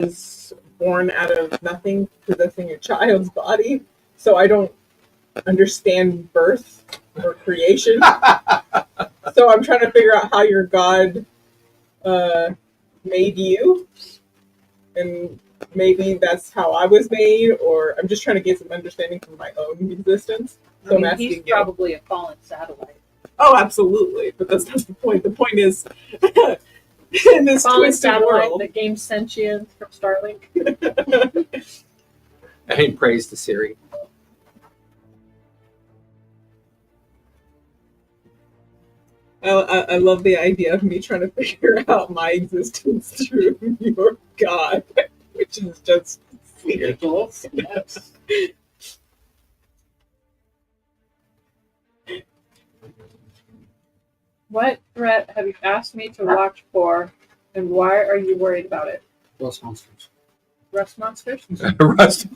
is born out of nothing, possessing a child's body. So I don't understand birth or creation. So I'm trying to figure out how your god made you, and maybe that's how I was made, or I'm just trying to get some understanding from my own existence. So I'm asking he's probably a fallen satellite. Oh, absolutely, but that's not the point. The point is, in this Fallen twisted satellite world, that gained sentience from Starlink. And praise to Siri. I love the idea of me trying to figure out my existence through your god, which is just Ridiculous. Yes. What threat have you asked me to watch for, and why are you worried about it? Rust monsters. Rust monsters? Rust.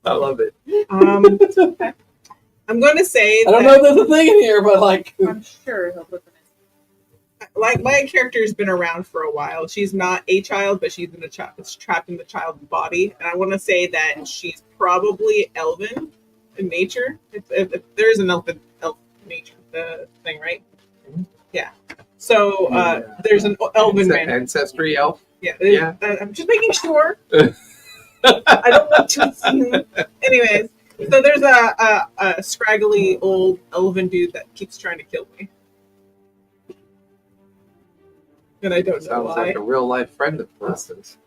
I love it. okay. I'm going to say I don't know if there's a thing in here, but like, I'm sure he'll put them in. like my character has been around for a while. She's not a child, but she's trapped in the child's body, and I want to say that she's probably elven in nature. If there is an elf nature thing, right? Yeah. So there's an elven man. Ancestry elf. Yeah. I'm just making sure. I don't want to assume. Anyways, so there's a scraggly old elven dude that keeps trying to kill me. And I don't know Sounds why. like a real life friend of Preston's.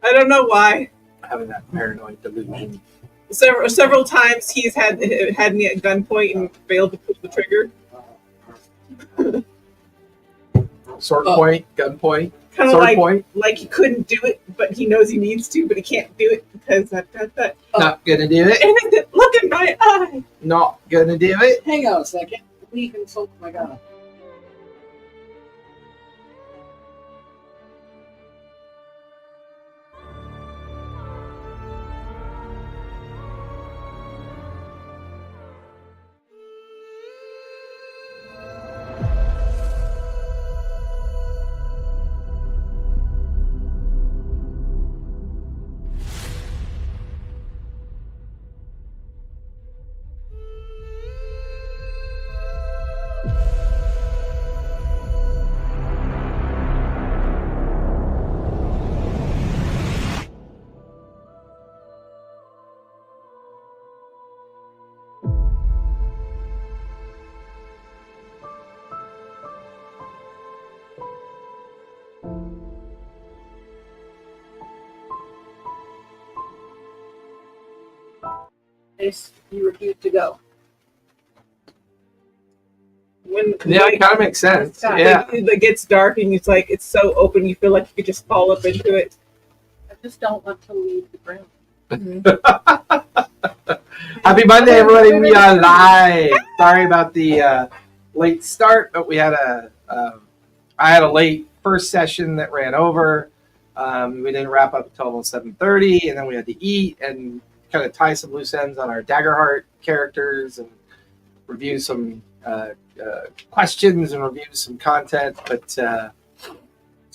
I don't know why. Having that paranoid delusion. Several times he's had me at gunpoint and failed to pull the trigger. Sword point, gun point, Kind of sword point. like he couldn't do it, but he knows he needs to, but he can't do it because that. Not gonna do it. And I said, look in my eye. Not gonna do it. hang on a second. We consult my god. You refuse to go. Yeah, it kind of makes sense. Yeah. It gets dark and it's like it's so open. You feel like you could just fall up into it. I just don't want to leave the ground. Happy Monday, everybody! We are live. Sorry about the late start, but we had I had a late first session that ran over. We didn't wrap up until almost 7:30, and then we had to eat and kind of tie some loose ends on our Daggerheart characters and review some questions and review some content. But so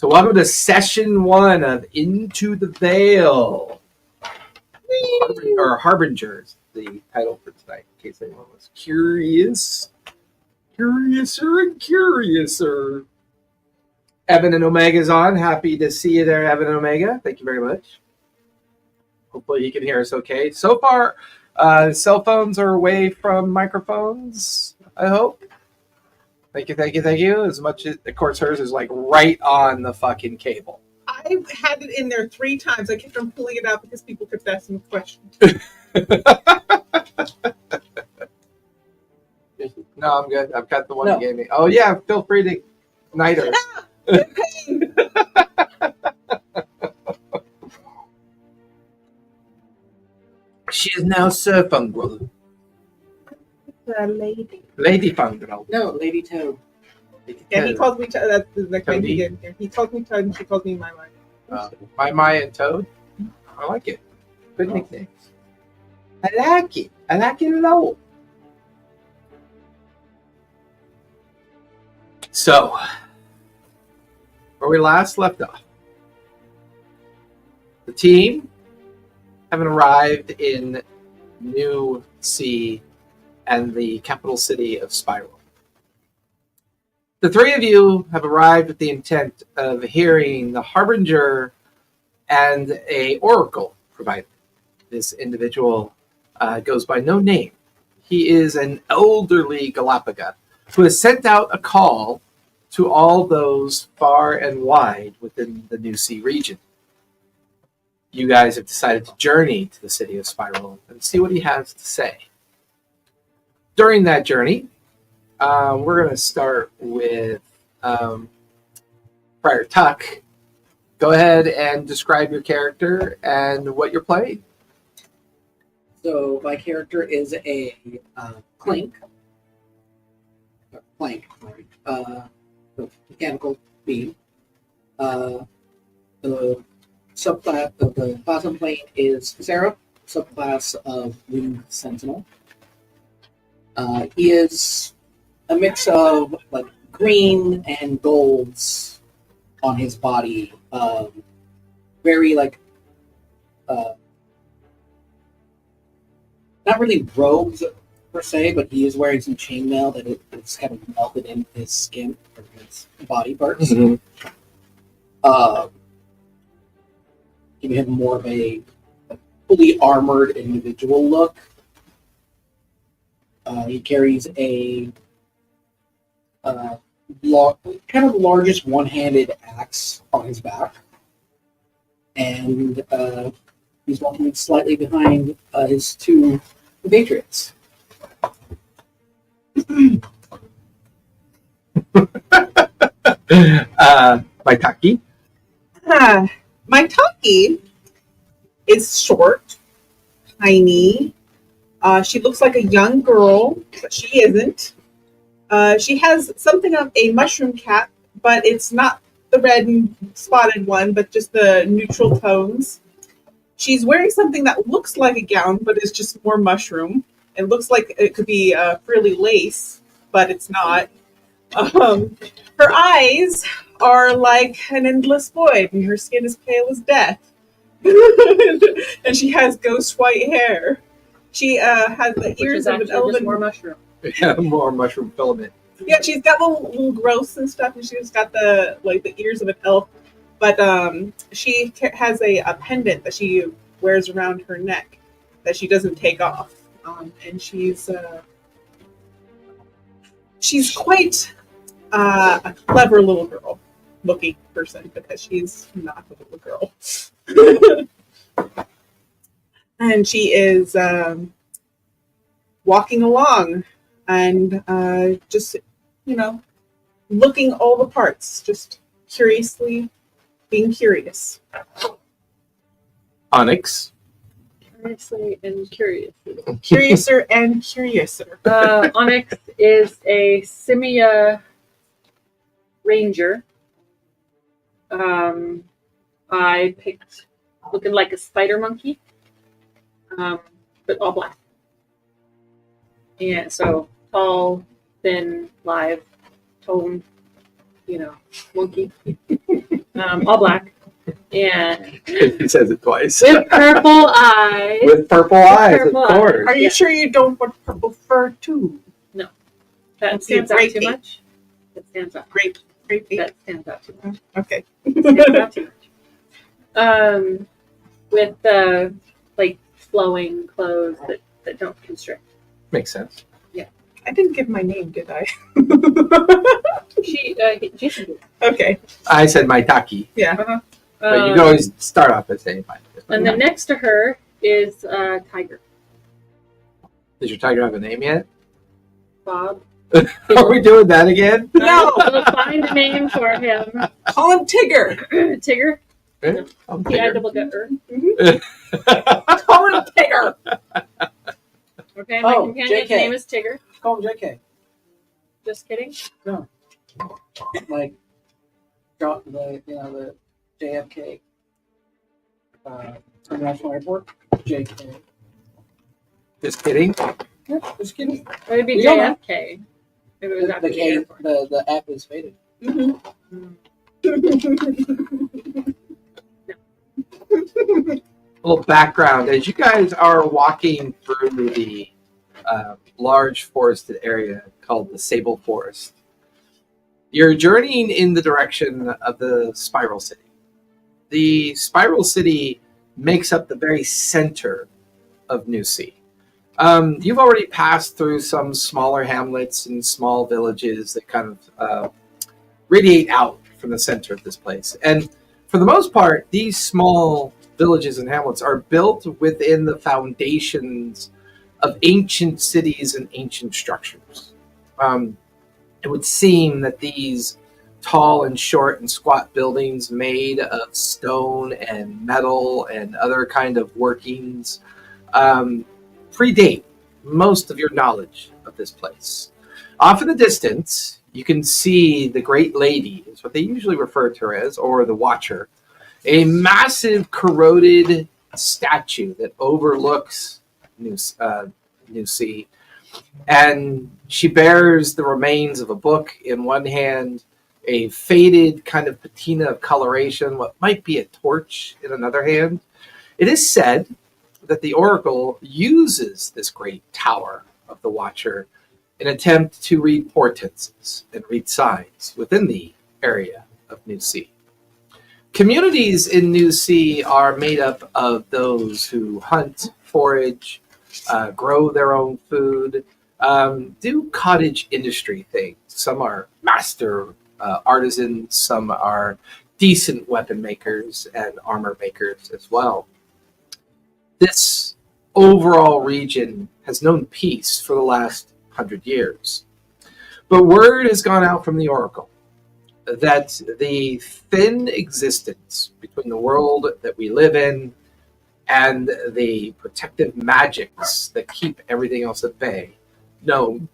welcome to session 1 of Into the Veil. Harbingers, the title for tonight, in case anyone was curious. Curiouser and curiouser. Evan and Omega's on. Happy to see you there, Evan and Omega. Thank you very much. Hopefully you can hear us okay. So far, cell phones are away from microphones, I hope. Thank you. As much as, of course, hers is like right on the fucking cable. I've had it in there 3 times. I kept on pulling it out because people kept asking questions. No, I'm good. I've got the one you gave me. Oh, yeah. Feel free to knight her. She is now Sir Fungrel. Lady. Lady Fungrel. No, Lady Toad. Yeah, he calls me Toad. That's the nickname Toady? he gave me. He calls me Toad and she calls me My. My and Toad. I like it. Good nicknames. I like it. I like it a lot. So, where we last left off, The team having arrived in New Sea and the capital city of Spiral. The three of you have arrived with the intent of hearing the Harbinger and a oracle provided. This individual goes by no name. He is an elderly Galapaga who has sent out a call to all those far and wide within the New Sea region. You guys have decided to journey to the city of Spiral and see what he has to say. During that journey, we're going to start with Friar Tuck. Go ahead and describe your character and what you're playing. So my character is a plank, sorry, mechanical being. The subclass of the plasma plane is Sarah, subclass of Winged Sentinel. He is a mix of like green and golds on his body. Very like not really robes per se, but he is wearing some chainmail that it's kind of melted in his skin or his body parts. Mhm. Giving him more of a fully armored individual look. He carries a kind of largest one-handed axe on his back, and he's walking slightly behind his two compatriots. Maitaki. My Taki is short, tiny. She looks like a young girl, but she isn't. She has something of a mushroom cap, but it's not the red and spotted one, but just the neutral tones. She's wearing something that looks like a gown, but is just more mushroom. It looks like it could be frilly lace, but it's not. Her eyes are like an endless void, and her skin is pale as death. And she has ghost white hair. She has the ears of an elven. More mushroom. Yeah, more mushroom filament. Yeah, she's got little growths and stuff, and she's got the ears of an elf. But she has a pendant that she wears around her neck that she doesn't take off, and she's quite a clever little girl looking person because she's not a little girl. And she is walking along and just, looking all the parts, just curiously being curious. Onyx. Curiously and curious. Curiouser and curiouser. Onyx is a Simia ranger. I picked looking like a spider monkey, but all black. Yeah, so tall, thin, live, toned, monkey. All black. And It says it twice. with purple eyes. With purple eyes, purple of course. Are you Yeah. sure you don't want purple fur too? That Okay, stands out great too name. much. That stands out. Great. That stands out too much. Okay. Stands out too much. With like flowing clothes that don't constrict. Makes sense. I didn't give my name, did I? Jason did. Okay. I said Maitaki, Yeah. but you can always start off by saying Maitaki. And then next to her is Tiger. Does your tiger have a name yet? Bob. Are we doing that again? No. We'll find a name for him. Call him Tigger. Tigger. I'm T-I-double-G-R. Call him Tigger. Okay, my Oh, companion's JK. name is Tigger. Call him JK. Just kidding. Like, drop the JFK International Airport. JK. Just kidding. Yeah, just kidding. Or it'd be We don't know. JFK. If it was The after the K, airport. the app is faded. little background. As you guys are walking through the large forested area called the Sable Forest, you're journeying in the direction of the Spiral City. The Spiral City makes up the very center of New Sea. You've already passed through some smaller hamlets and small villages that kind of radiate out from the center of this place. And for the most part, these small villages and hamlets are built within the foundations of ancient cities and ancient structures. It would seem that these tall and short and squat buildings made of stone and metal and other kind of workings predate most of your knowledge of this place. Off in the distance, you can see the Great Lady, is what they usually refer to her as, or the Watcher, a massive corroded statue that overlooks New Sea. And she bears the remains of a book in one hand, a faded kind of patina of coloration, what might be a torch in another hand. It is said that the Oracle uses this great tower of the Watcher in an attempt to read portents and read signs within the area of New Sea. Communities in New Sea are made up of those who hunt, forage, grow their own food, do cottage industry things. Some are master artisans, some are decent weapon makers and armor makers as well. This overall region has known peace for the last 100 years. But word has gone out from the Oracle that the thin existence between the world that we live in and the protective magics that keep everything else at bay, known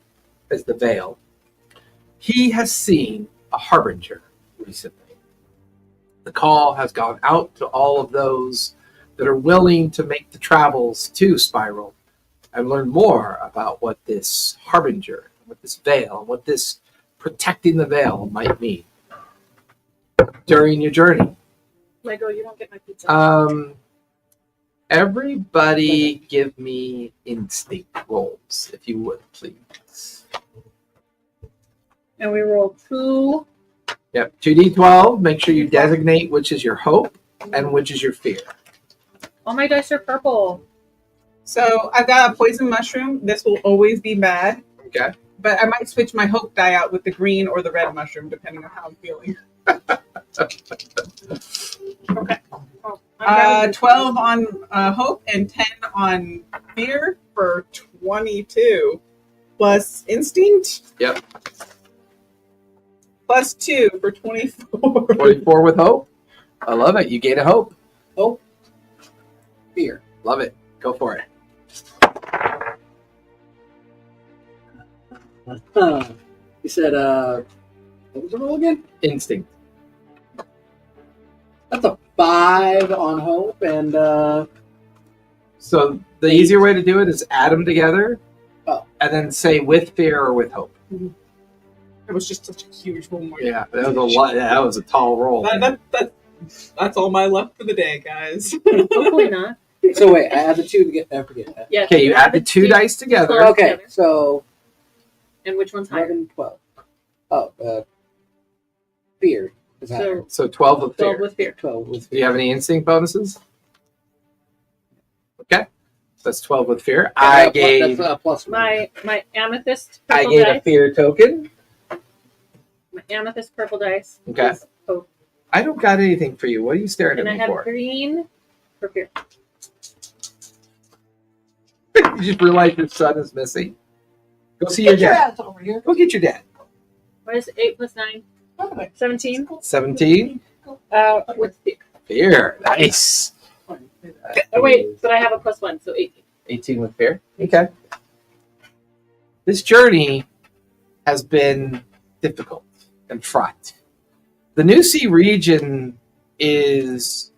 as the Veil, he has seen a Harbinger recently. The call has gone out to all of those that are willing to make the travels to Spiral and learn more about what this Harbinger, what this Veil, what this protecting the Veil might mean during your journey. Lego, you don't get my pizza. Everybody give me instinct rolls, if you would, please. And we roll 2. Yep, 2d12. Make sure you designate which is your hope and which is your fear. All my dice are purple. So I've got a poison mushroom. This will always be bad, Okay. but I might switch my hope die out with the green or the red mushroom, depending on how I'm feeling. Okay. Oh, 12 on hope and 10 on fear for 22. Plus instinct. Yep. Plus 2 for 24. 24 with hope. I love it. You gain a hope. Hope. Fear. Love it. Go for it. You said, what was the roll again? Instinct. That's a 5 on hope, and So the easier way to do it is add them together and then say with fear or with hope. It was just such a huge one. Yeah, that was a lot. Yeah, that was a tall roll. That's all my luck for the day, guys. Hopefully not. so wait, I add the 2 to get. I forget that. Yeah. Okay, you add the 2 dice together. Okay, so And which one's higher? 11, 12. Oh, fear is higher. So So 12 with 12 fear. with fear. 12 with Do fear. you have any instinct bonuses? Okay, so that's 12 with fear. I gave That's plus 1. My amethyst I purple gave a dice. fear token. My amethyst purple dice. Okay. is hope. I don't got anything for you. What are you staring And I at me have for? green for fear. You just realized your son is missing. Go see your dad. ass over here. Go get your dad. What is 8 plus 9? 17. 17. With fear. Fear. Nice. Oh, wait, but I have a plus 1, so 18. 18 with fear. Okay. This journey has been difficult and fraught. The New Sea region is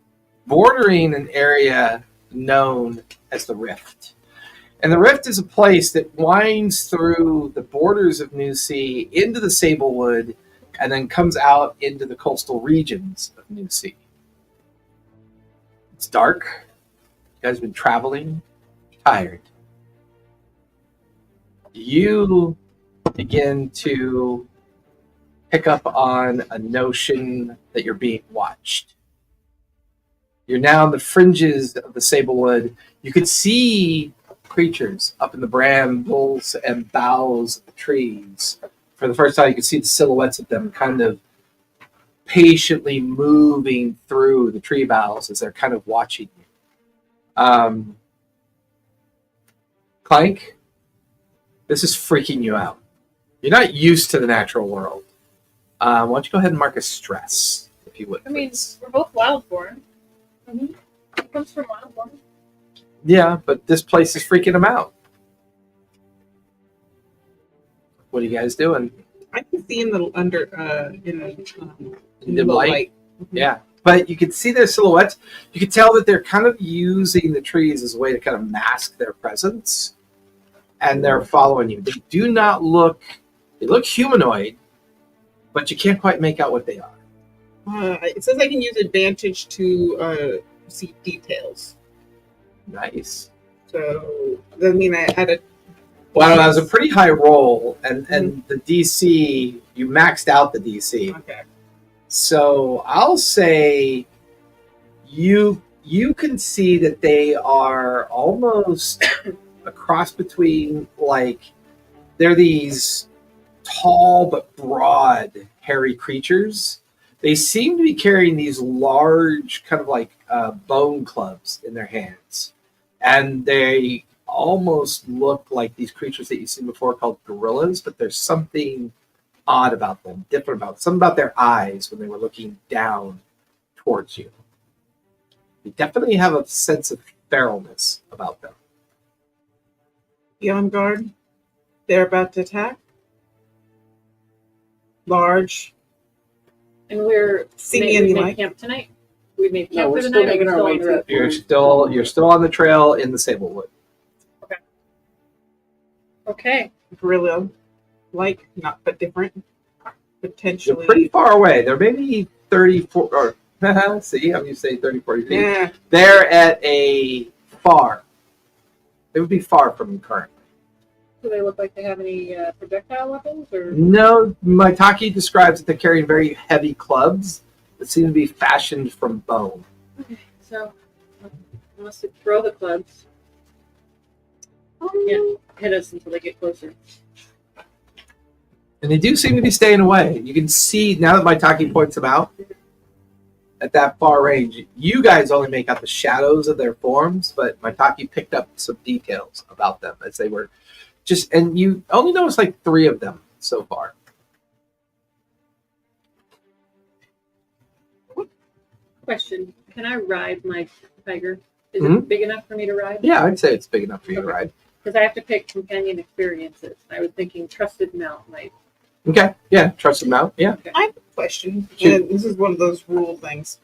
bordering an area known as the Rift. And the Rift is a place that winds through the borders of New Sea into the Sablewood and then comes out into the coastal regions of New Sea. It's dark. You guys have been traveling, tired. You begin to pick up on a notion that you're being watched. You're now on the fringes of the Sablewood. You could see creatures up in the brambles and boughs of the trees. For the first time, you could see the silhouettes of them kind of patiently moving through the tree boughs as they're kind of watching you. Clank, this is freaking you out. You're not used to the natural world. Why don't you go ahead and mark a stress, if you would. I mean, please? we're both Wildborn. It comes from Wildborn. Yeah, but this place is freaking them out. What are you guys doing? I can see in the In the light? Yeah, but you can see their silhouettes. You can tell that they're kind of using the trees as a way to kind of mask their presence, and they're following you. They do not look. They look humanoid, but you can't quite make out what they are. It says I can use advantage to see details. Nice. So that mean I had a. Well, that was a pretty high roll, and the DC, you maxed out the DC. Okay. So I'll say you can see that they are almost a cross between, like, they're these tall but broad, hairy creatures. They seem to be carrying these large, kind of like bone clubs in their hands. And they almost look like these creatures that you've seen before called gorillas, but there's something odd about them, different about them. Something about their eyes when they were looking down towards you. You definitely have a sense of feralness about them. Be on guard. They're about to attack. Large. And we're See me in the made light. camp tonight. We made camp No, for we're the still night. making our way on the road? You're still on the trail in the Sablewood. Okay. Gorilla. Like, not but different. Potentially. You're pretty far away. They're maybe 34 or see how you say 30, 40 feet. Yeah. They're at a far. They would be far from you currently. Do they look like they have any projectile weapons? Or No, Maitake describes that they're carrying very heavy clubs that seem to be fashioned from bone. so, unless they throw the clubs, can't hit us until they get closer. And they do seem to be staying away. You can see, now that Maitake points them out, at that far range, you guys only make out the shadows of their forms, but Maitake picked up some details about them as they were just, and you only noticed like 3 of them so far. Question: can I ride my tiger? Is Mhm. it big enough for me to ride? Yeah, I'd say it's big enough for you to ride. Because I have to pick companion experiences. I was thinking trusted mount might. Okay, yeah, trust them out. Yeah. I have a question. Shoot. And this is one of those rule things.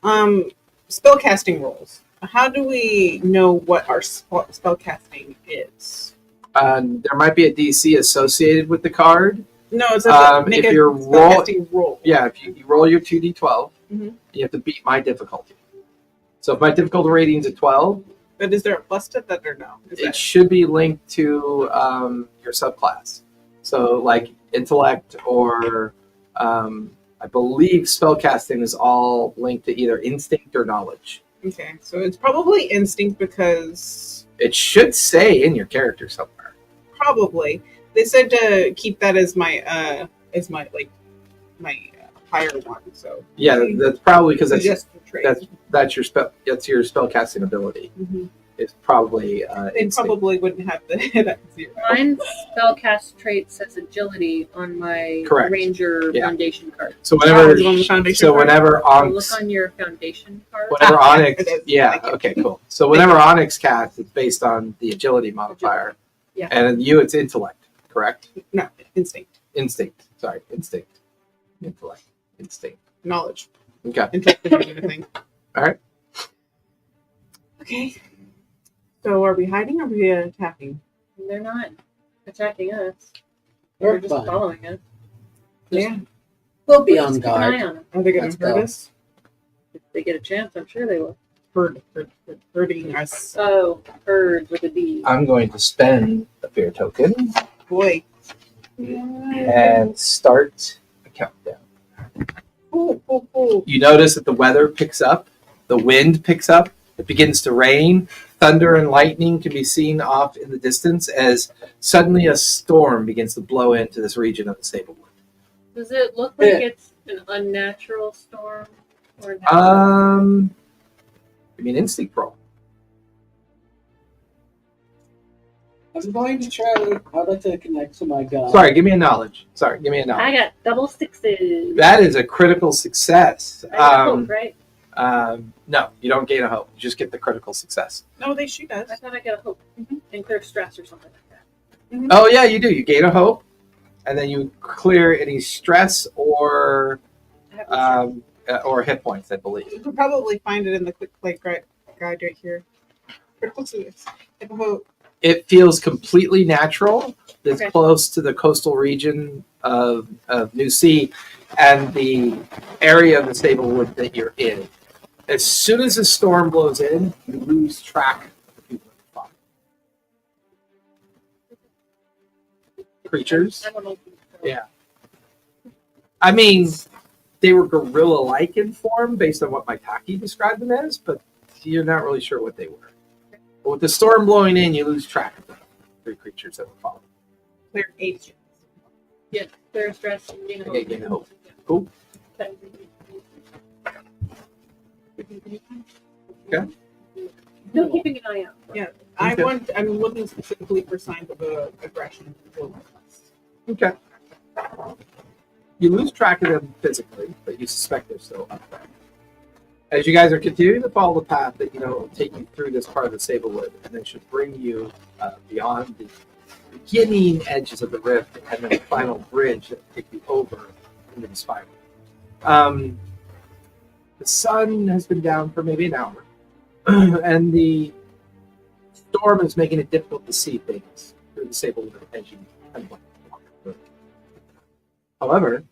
Spellcasting rules. How do we know what our spellcasting is? There might be a DC associated with the card. No, it says make if a you're spellcasting roll. Yeah, if you roll your 2d12, Mhm. you have to beat my difficulty. So if my difficulty rating's a 12, But is there a plus to that or no? Is it that, should be linked to your subclass. So like intellect or I believe spellcasting is all linked to either instinct or knowledge. okay, so it's probably instinct because It should say in your character somewhere. probably they said to keep that as my like my higher one. So Yeah, that's probably because just trade. that's your spellcasting ability. Mhm. It's probably They instinct. probably wouldn't have the hit at 0. Mine's spellcast trait says agility on my Correct. Ranger Yeah. foundation card. So Oh, whenever is it on the foundation so card? whenever So Onyx look on your foundation card. whenever Onyx It is. yeah, Thank you. okay, cool. So whenever Onyx casts, it's based on the agility modifier. Yeah. And you it's intellect, correct? No, instinct, Instinct. Sorry, instinct. Intellect. Instinct. knowledge, Okay. intellect, and anything. All right. Okay. So are we hiding or are we attacking? They're not attacking us. We're They're just fine. following us. Yeah. We'll be Just on keep an eye guard. on them. Are they going Let's to hurt go. us? If they get a chance, I'm sure they will. hurting us. Oh, bird with a D. I'm going to spend a fear token Boy. and start a countdown. Cool. You notice that the weather picks up, the wind picks up, it begins to rain, thunder and lightning can be seen off in the distance as suddenly a storm begins to blow into this region of the Sablewood. Does it look like it's an unnatural storm? Or natural? Give me an instinct roll. I'm going to try. I'd like to connect to my gun. Sorry, give me a knowledge. Give me a knowledge. I got double sixes. That is a critical success. I got hope, right? No, you don't gain a hope. You just get the critical success. No, she does. I thought I got a hope and clear stress or something like that. Mm-hmm. Oh yeah, you do. You gain a hope, and then you clear any stress or hit points, I believe. You could probably find it in the quick play guide right here. Critical success. Have a hope. It feels completely natural. It's Okay. close to the coastal region of New Sea and the area of the Sablewood that you're in. As soon as a storm blows in, you lose track of the people that you fought. Creatures. I don't know. Yeah. I mean, they were gorilla-like in form based on what Maitake described them as, but you're not really sure what they were. But with the storm blowing in, you lose track of the three creatures that were following. Clear 8. Yeah, clear stress and gain a hope. Okay, gain a hope. Cool. Okay. Okay. Still keeping an eye out. Yeah. Okay. I'm looking specifically for signs of aggression. Okay. You lose track of them physically, but you suspect they're still up there. As you guys are continuing to follow the path that will take you through this part of the Sablewood, and then should bring you beyond the beginning edges of the rift, and then the final bridge that will take you over into the spiral. The sun has been down for maybe an hour, and the storm is making it difficult to see things through the Sablewood as you kind of walk through. However,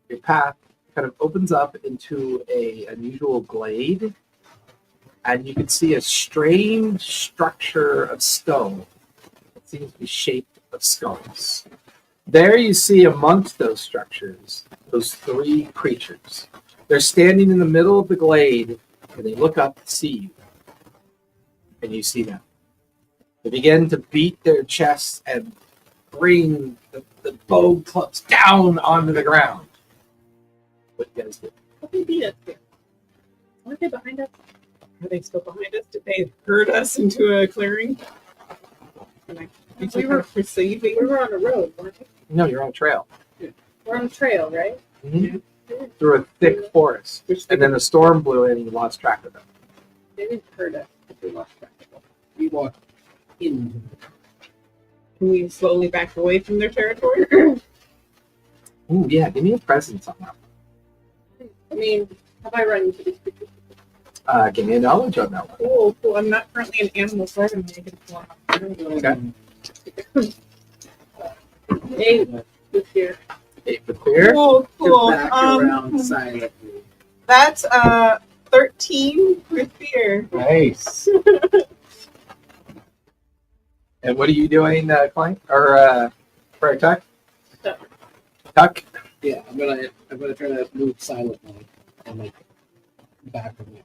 your path kind of opens up into a unusual glade, and you can see a strange structure of stone that seems to be shaped of skulls. There you see amongst those structures those three creatures. They're standing in the middle of the glade, and they look up to see you, and you see them. They begin to beat their chests and bring the bow clubs down onto the ground. What do you guys do? What did they beat us here? Aren't they behind us? Are they still behind us? Did they herd us into a clearing? We were perceiving. We were on a road, weren't we? No, you're on a trail. We're on a trail, right? Through a thick forest. And then a storm blew in and you lost track of them. They didn't hurt us. We lost track of them. We walk into Can we slowly back away from their territory? Ooh, yeah, give me a presence on that. I mean, have I run into these creatures? Give me a knowledge on that one. Cool. I'm not currently an animal, so I can make it one. Okay. Hey, this here. 8 for fear. Cool. back around silently. That's 13 with fear. Nice. And what are you doing, Klein? Or for attack? Tuck. Yeah, I'm gonna try to move silently and like back from you.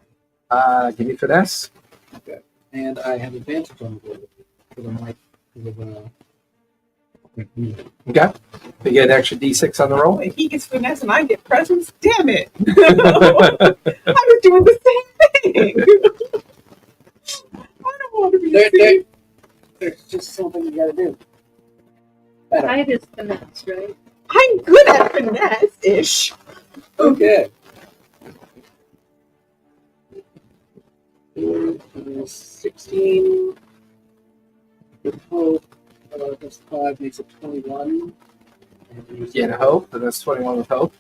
Give me finesse. Okay. And I have advantage on the board because I'm like Okay. You get an extra D6 on the roll. If he gets finesse and I get presence, damn it! I was doing the same thing. I don't want to be seen. there's just something you gotta do. Better. Hide is finesse, right? I'm good at finesse-ish. Okay. 16. That's 5 makes it 21. Get a hope, and that's 21 with hope.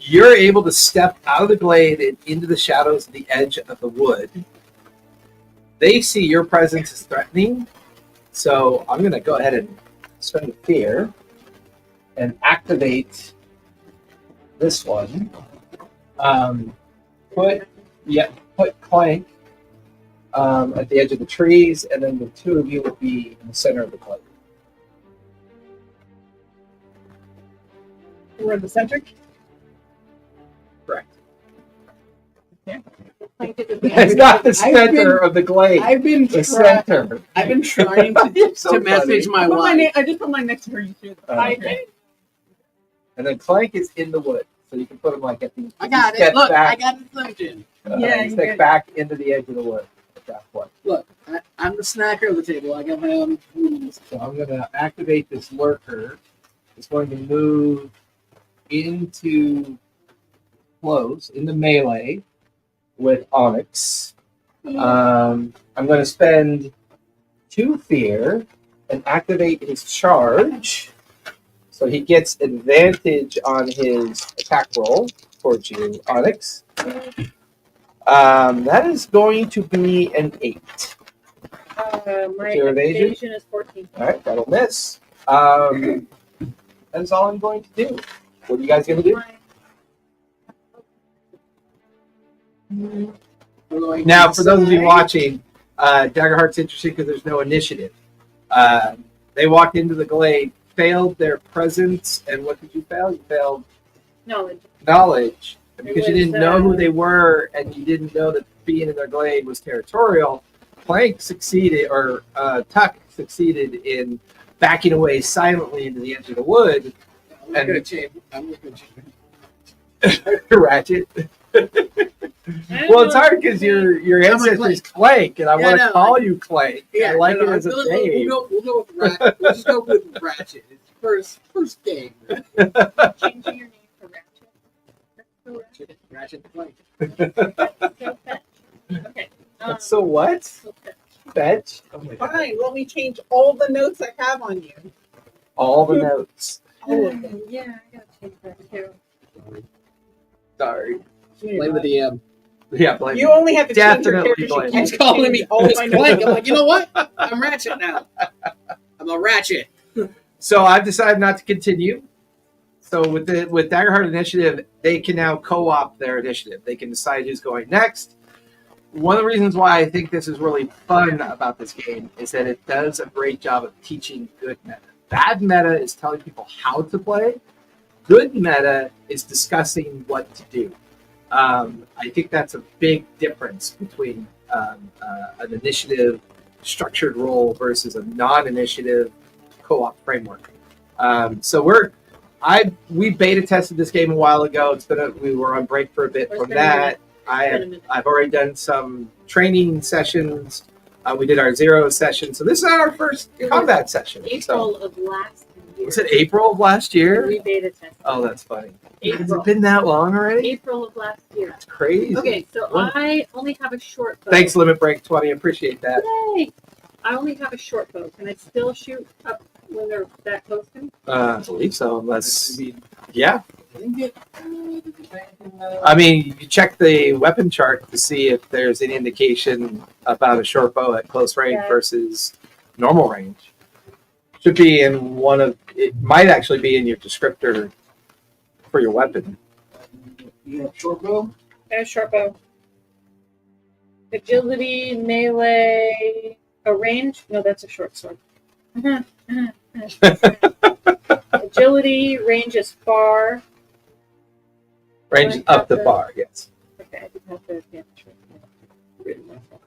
You're able to step out of the glade and into the shadows of the edge of the wood. They see your presence as threatening, so I'm going to go ahead and spend a fear and activate this one. Put put Clank at the edge of the trees, and then the two of you would be in the center of the glade. We're in the center. Correct. Like, did the It's band- not the center of the glade. I've been The trying. center. I've been trying to, So to message my wife. I just put mine next to her. You should. Okay. And then Clank is in the wood, so you can put him like at the. I got step it. Look, back, I got the solution. Yeah, you step get- back into the edge of the wood at that point. Look, I'm the snacker of the table. I got my own rules. So I'm going to activate this lurker. It's going to move into close, into melee with Onyx. I'm going to spend 2 fear and activate his charge. So he gets advantage on his attack roll towards you, Onyx. That is going to be an 8. my Your evasion? evasion is 14. All right, that'll miss. That's all I'm going to do. What are you guys going to do? Now, for those of you watching, Daggerheart's interesting because there's no initiative. They walked into the glade, failed their presence, and what did you fail? You failed Knowledge. knowledge. And because you was, didn't know who they were and you didn't know that being in their glade was territorial, Plank succeeded, or Tuck succeeded in backing away silently into the edge of the wood. I'm looking at Chave. I'm looking at Chave. Ratchet. Well, it's hard because your ancestor is Clank, and I want to call you Clank. I like it as a name. We'll go with Ratchet. We'll just go with Ratchet. It's first game. Changing your name for Ratchet. That's so Ratchet the Clank. Ratchet. So fetch. Okay. That's so what? So fetch. Fetch? Oh my God. Fine. Let me change all the notes I have on you. All the notes. All of them. Yeah, I gotta change that too. Sorry. Blame the DM. Yeah, blame You only have to change your Definitely character. blame sheet. me. He's calling me all always my Clank. notes. I'm like, you know what? I'm Ratchet now. I'm a Ratchet. So I've decided not to continue. So with Daggerheart Initiative, they can now co-op their initiative. They can decide who's going next. One of the reasons why I think this is really fun about this game is that it does a great job of teaching good meta. Bad meta is telling people how to play. Good meta is discussing what to do. I think that's a big difference between an initiative structured role versus a non-initiative co-op framework. So we beta tested this game a while ago. We were on break for a bit from that. I've already done some training sessions. We did our 0 session. So this is our first combat session. April of last year. Was it April of last year? We beta tested. Oh, that's funny. Has April. it been that long already? April of last year. That's crazy. Okay, so Well, I only have a short bow. Thanks, Limit Break 20. Appreciate that. Yay! I only have a short bow. Can I still shoot up when they're that close to me? I believe so, unless, yeah. I think it, I mean, you check the weapon chart to see if there's any indication about a short bow at close range Yeah. versus normal range. Should be in it might actually be in your descriptor for your weapon. you have short bow. I have a short bow. Agility, melee, a range? No, that's a short sword. Agility, range is far. Range up the bar, yes. Okay, I didn't have to written myself.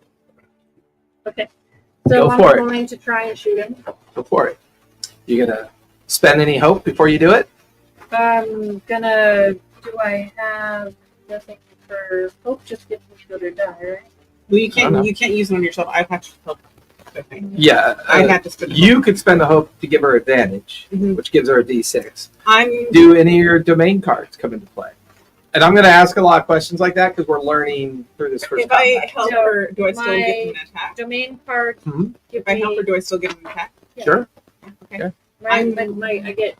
Okay, so Go I'm for it. going to try and shoot him. Go for it. You gonna spend any hope before you do it? I'm gonna. Do I have nothing for hope? Just gives me another die, right? Well, you I don't know. can't use it on yourself. I've had to help. Okay. Yeah. I had to spend. You could spend the hope to give her advantage, Mhm. which gives her a D6. I'm. Do any of your domain cards come into play? And I'm going to ask a lot of questions like that because we're learning through this first If I combat. help So, her, do I still my- get an attack? Domain card. Mhm. Give If I me help her, do I still get an attack? Yeah. Sure. Okay. I get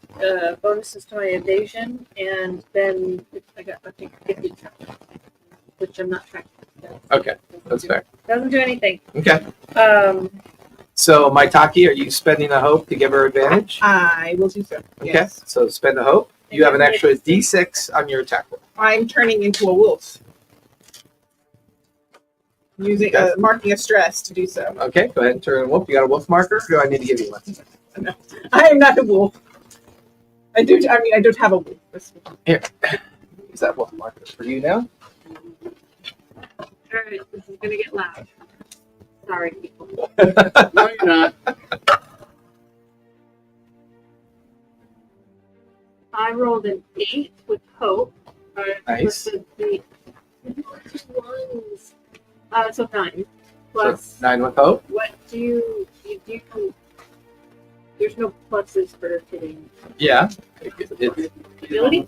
bonuses to my evasion, and then I think 50 attack, which I'm not tracking. Okay, that's fair. Doesn't do anything. Okay. Um, So, Maitaki, are you spending a hope to give her advantage? I will do so. Okay. Yes. So, spend a hope. You have an extra D6 on your attack roll. I'm turning into a wolf. Using marking a stress to do so. Okay, go ahead and turn wolf. You got a wolf marker? Or do I need to give you one? No, I am not a wolf. I don't have a wolf. Here, use that wolf marker for you now. All right, this is gonna get loud. Sorry, people. No, you're not. I rolled an 8 with hope. Nice. The ones. So 9. Plus, So 9 with hope. what do you there's no pluses for hitting. Yeah. Ability?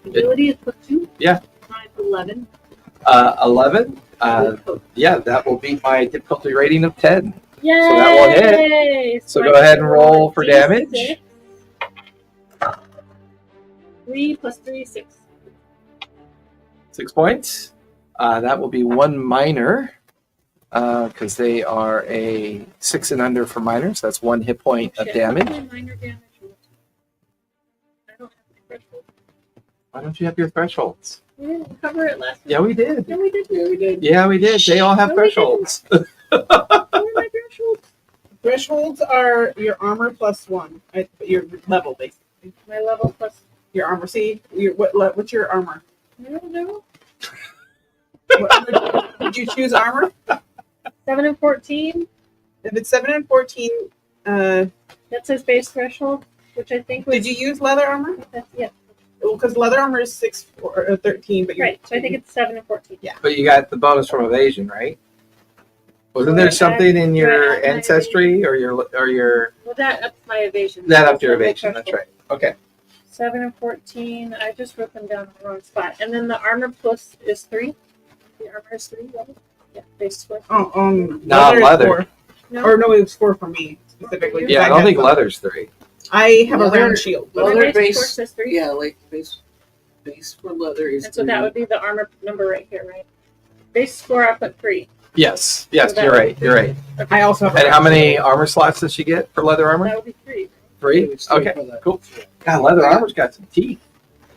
Ability is plus 2? Yeah. 11. 11. With hope. Yeah, that will beat my difficulty rating of 10. Yay! that will hit. So I go ahead can and roll a for D6. damage. 3 plus 3 is 6. 6 points. That will be 1 minor because they are a 6 and under for minors. That's 1 hit point of Shit, damage. minor damage. I don't have the threshold. Why don't you have your thresholds? We didn't cover it last Yeah, we did. No, we didn't. Yeah, we did. Yeah, we did. They all have No, we didn't. thresholds. What are my thresholds? Thresholds are your armor plus 1. Your level, basically. My level plus. Your armor. See, what's your armor? I don't know. Did you choose armor? 7 and 14. If it's 7 and 14, That says base threshold, which I think was. did you use leather armor? Yeah. Well, because leather armor is 6 or 13, but Right. So I think it's 7 and 14. But you got the bonus from evasion, right? Wasn't there something in your ancestry or your Well, that ups my evasion. that up to your That's my evasion? That's threshold. right. Okay. 7 and 14. I just wrote them down in the wrong spot. And then the armor plus is 3. The armor is 3 level. Yeah, base score. Oh, Not is leather. 4. No. Or no, it was 4 for me specifically. Yeah, I don't think leather's 3. I have a Leather- round shield. My Leather base base. score says 3. Yeah, like base for leather is. And so that would be the armor number right here, right? Base score I put 3. Yes, So that you're would right. be You're right. I also have a And how round many shield. armor slots does she get for leather armor? That would be 3. 3? It's three Okay, for the- cool. God, leather armor's got some teeth.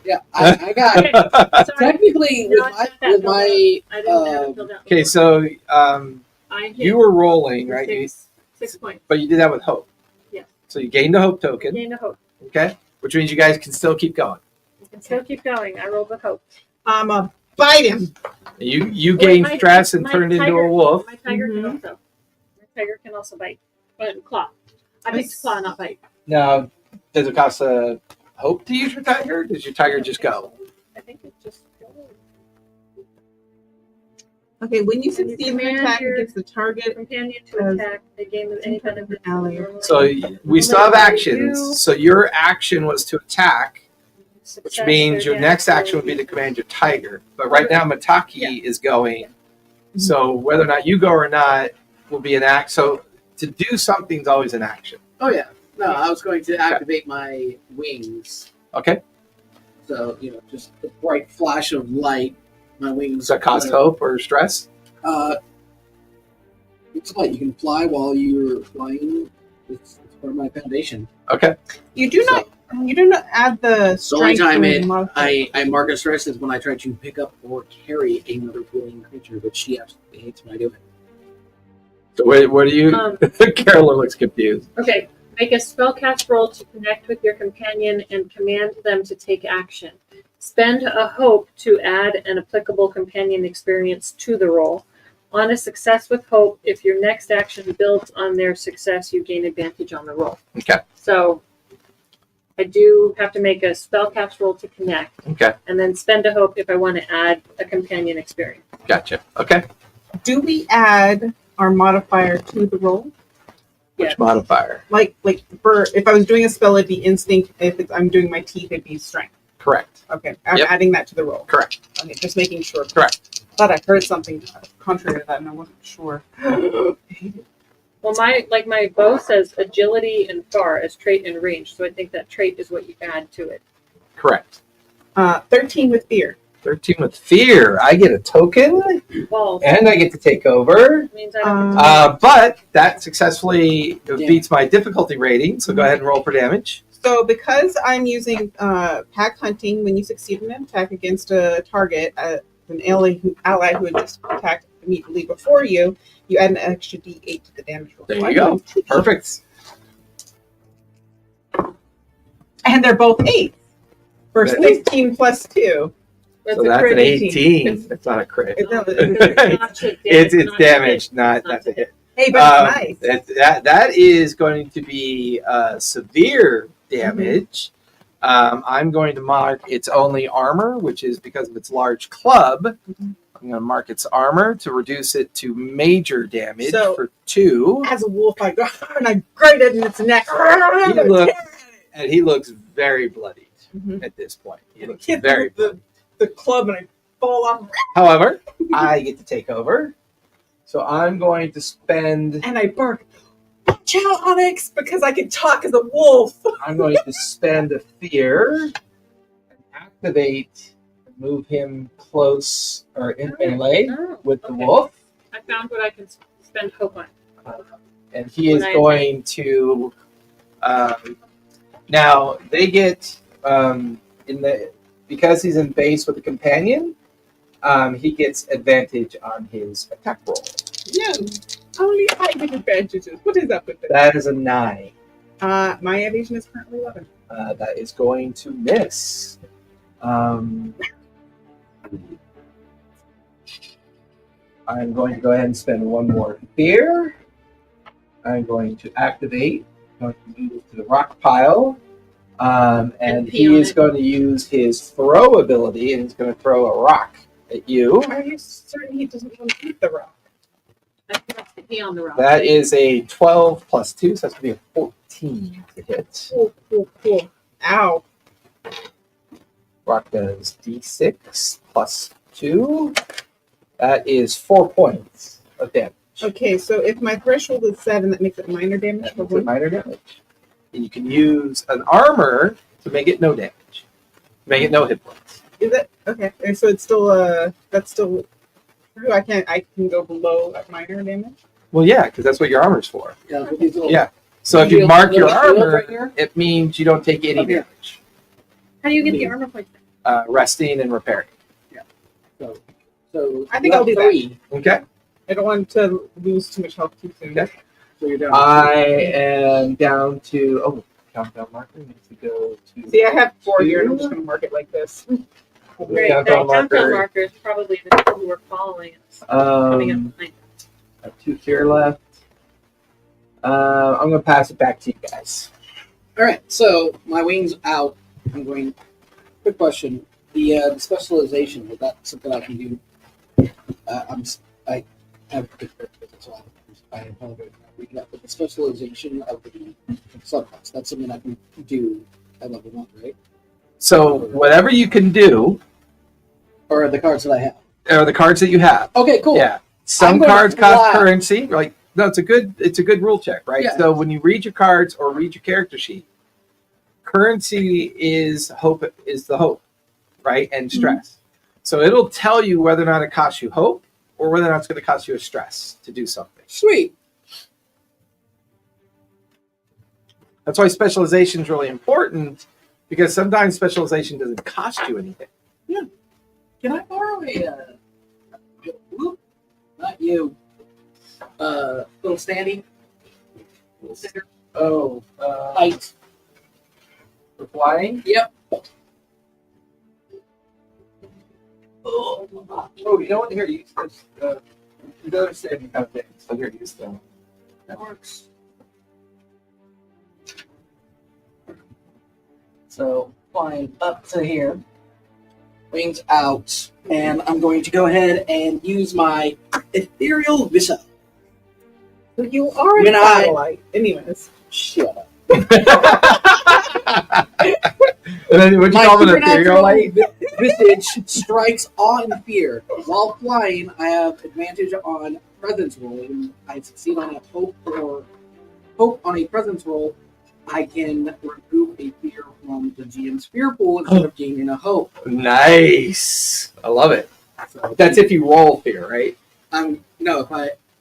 Yeah, I got Okay. So technically No, with I my, got that with filled my I didn't have it filled out. Okay, before. so I hit you were rolling, right? You, 6 points. but you did that with hope. Yeah. So you gained a hope token, Gain a hope. okay? Which means you guys can still keep going. You can still keep going. I rolled with hope. Bite him. You Wait, gained my- stress and my turned into tiger- a wolf. My tiger Mhm. can also. My tiger can also bite. But claw. I picked claw, not bite. Now, does it cost a hope to use your tiger? Or does your tiger just go? I think it just goes. Okay, when you When you succeed in an command attack your- against the target, Companion to As- attack. They gain any benefit. Ally. So we still have actions. So your action was to attack, which means your next action would be to command your tiger. But right now, Mataki is going. So whether or not you go or not will be an act. So to do something's always an action. Oh yeah. No, I was going to activate my wings. Okay? So, just a bright flash of light. My wings. Does that cost hope or stress? It's light. You can fly while you're flying. It's part of my foundation. Okay. you do not add the The only strength time to modifier. I mark a stress is when I try to pick up or carry another living creature, which she absolutely hates when I do it. So what do you? Carolyn looks confused. Okay. Make a spellcast roll to connect with your companion and command them to take action. Spend a hope to add an applicable companion experience to the roll. On a success with hope, if your next action builds on their success, you gain advantage on the roll. Okay. So I do have to make a spellcast roll to connect, Okay. and then spend a hope if I want to add a companion experience. Gotcha. Okay. Do we add our modifier to the roll? Which Yeah. modifier? Like for if I was doing a spell, it'd be instinct. I'm doing my teeth, it'd be strength. Correct. Okay, I'm Yep. adding that to the roll. Correct. Okay, just making sure. Correct. Thought I heard something contrary to that, and I wasn't sure. Well, my bow says agility and far as trait and range, so I think that trait is what you add to it. Correct. 13 with fear. 13 with fear. I get a token Balls and I get to take over. means I don't. But that successfully beats my difficulty rating. So go ahead and roll for damage. So because I'm using pack hunting, when you succeed in an attack against a target, an ally who had just attacked immediately before you, you add an extra D8 to the damage roll. There you go. Perfect. And they're both 8 for 16 plus 2. That's So a that's crit. an 18. It's not a crit. It's It's damage, not a hit. hey, but it's nice. That is going to be severe damage. I'm going to mark its only armor, which is because of its large club. I'm going to mark its armor to reduce it to major damage So, for 2. As a wolf, I go and I grate it in its neck. He looks very bloodied at this point. He looks very bloodied. The club and I fall off. However, I get to take over. So I'm going to spend... And I bark, watch out, Onyx, because I can talk as a wolf. I'm going to spend a fear and activate, move him close or in melee with the wolf. I found what I can spend hope on. And he is going to... now, they get... because he's in base with a companion, he gets advantage on his attack roll. No, only I get advantages. What is up with that? That is a 9. My evasion is currently 11. That is going to miss. I'm going to go ahead and spend one more fear. I'm going to activate. I'm going to move to the rock pile. And he is going to use his throw ability, and he's going to throw a rock at you. Are you certain he doesn't want to eat the rock? I forgot to pee on the rock. That is a 12 plus 2, so that's going to be a 14 to hit. Cool. Ow. Rock does d6 plus 2. That is 4 points of damage. Okay, so if my threshold is 7, that makes it minor damage. That makes it minor damage. And you can use an armor to make it no damage. Make it no hit points. Is it? Okay. And so it's still, that's still true? I can go below at minor damage? Well, yeah, because that's what your armor's for. Yeah. with these little- Yeah. So if you Shield- mark your little shield armor, right here? it means you don't take any Up here. damage. How do you get the armor points? Resting and repairing. So I think I'll do that. 3. Okay. I don't want to lose too much health too soon. Okay. So you're down. I am down to... Oh, countdown marker needs to go to... See, I have 4 here, and I'm just going to mark it like this. Great. That Countdown countdown marker. marker is probably the people who are following us. Coming up behind. I have 2 here left. I'm going to pass it back to you guys. All right. So my wings out. I'm going. Quick question: the specialization, is that something I can do? I have so I apologize for not reading that, but the specialization of the subclass, that's something I can do at level 1, right? So whatever you can do, Or the cards that I have. are the cards that you have. Okay, cool. Yeah. Some I'm gonna cards cost fly. currency. Like, no, it's a good rule check, right? Yeah. So when you read your cards or read your character sheet, currency is the hope, right? And stress. So it'll tell you whether or not it costs you hope or whether or not it's going to cost you a stress to do something. Sweet. That's why specialization is really important, because sometimes specialization doesn't cost you anything. Can I borrow a whoop? Not you. Little standy. Little sticker. Oh, Height. for flying? Yep. Oh, you know what? Here, use this. You don't understand how things. So here, use them. That works. So flying up to here, wings out, and I'm going to go ahead and use my ethereal visa. So you are a When I- satellite. Anyways. Shut up. And then what'd you My call it? supernatural Ethereal light? visage strikes awe and fear. While flying, I have advantage on presence roll. When I succeed on a hope on a presence roll, I can remove a fear from the GM's fear pool instead of gaining a hope. Nice. I love it. So That's if you roll fear, right? no,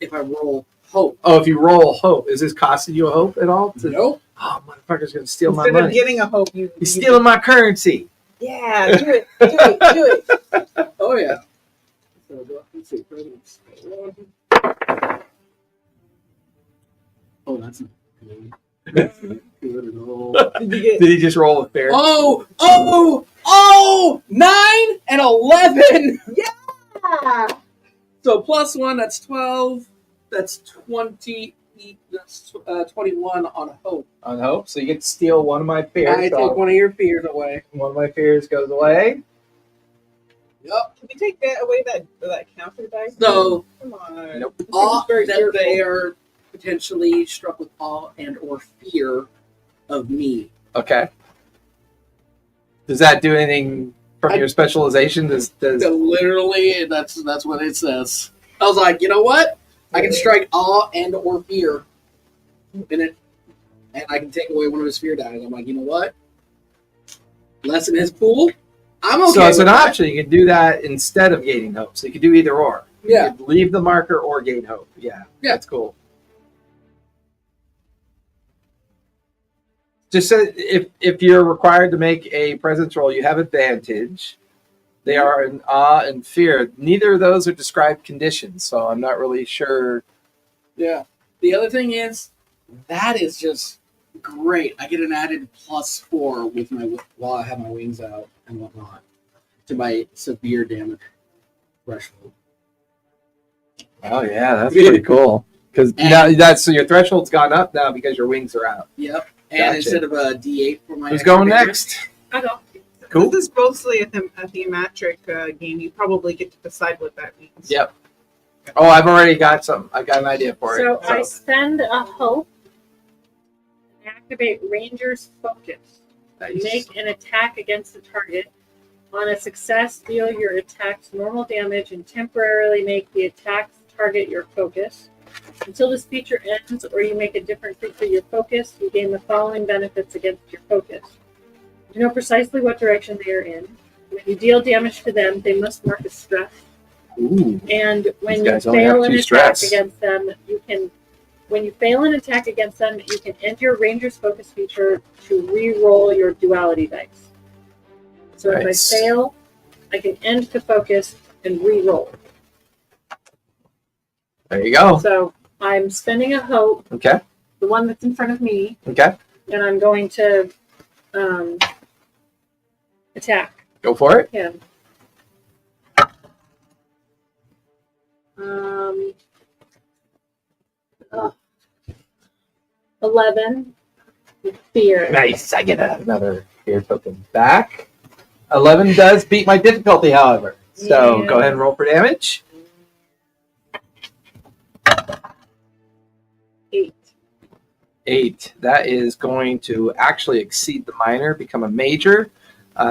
if I roll hope. Oh, if you roll hope, is this costing you a hope at all? Nope. Oh, motherfucker's gonna steal my Instead of money. getting a hope, He's stealing my currency. Yeah, do it. Oh yeah. let's see. Oh, that's not good. That's not good at all. Did you get? Did he just roll a fair? Oh, 9 and 11. Ah! So plus 1, that's 12. That's 20. That's 21 on a hope. On hope. So you get to steal one of my fears. I take one of your fears away. One of my fears goes away. Yep. Can we take that away? That counter dice? So Come on. Nope. awe Very that fearful. they are potentially struck with awe and or fear of me. Okay. Does that do anything from your specialization? Does So literally, that's what it says. I was like, you know what? I can strike awe and or fear in it, and I can take away one of his fear dice. I'm like, you know what? Lessen his pool. I'm okay. so it's with an that. option. You can do that instead of gaining hope. So you can do either or. Yeah. You could leave the marker or gain hope. Yeah. Yeah. That's cool. Just so if you're required to make a presence roll, you have advantage. They are in awe and fear. Neither of those are described conditions, so I'm not really sure. Yeah. The other thing is, that is just great. I get an added +4 with my while I have my wings out and whatnot to my severe damage threshold. Oh yeah, that's pretty cool. Because now that's so your threshold's gone up now because your wings are out. Yep. And Gotcha. instead of a D8 for my Who's extra going damage, next? I go. Cool. This is mostly a thematic game. You probably get to decide what that means. Yep. Oh, I've already got some. I've got an idea for So it. I spend a hope and activate Ranger's Focus. Nice. Make an attack against the target. On a success, deal your attack's normal damage and temporarily make the attack's target your focus. Until this feature ends or you make a different creature your focus, you gain the following benefits against your focus. You know precisely what direction they are in. When you deal damage to them, they must mark a stress. Ooh. And when These you guys only fail have an 2 attack stress. against them, when you fail an attack against them, you can end your Ranger's Focus feature to re-roll your duality dice. So Nice. if I fail, I can end the focus and re-roll. There you go. So I'm spending a hope, Okay. the one that's in front of me, Okay. and I'm going to attack Go for it. him. 11. Fear. Nice. I get another fear token back. 11 does beat my difficulty, however. So Yeah. go ahead and roll for damage. 8. 8. That is going to actually exceed the minor, become a major.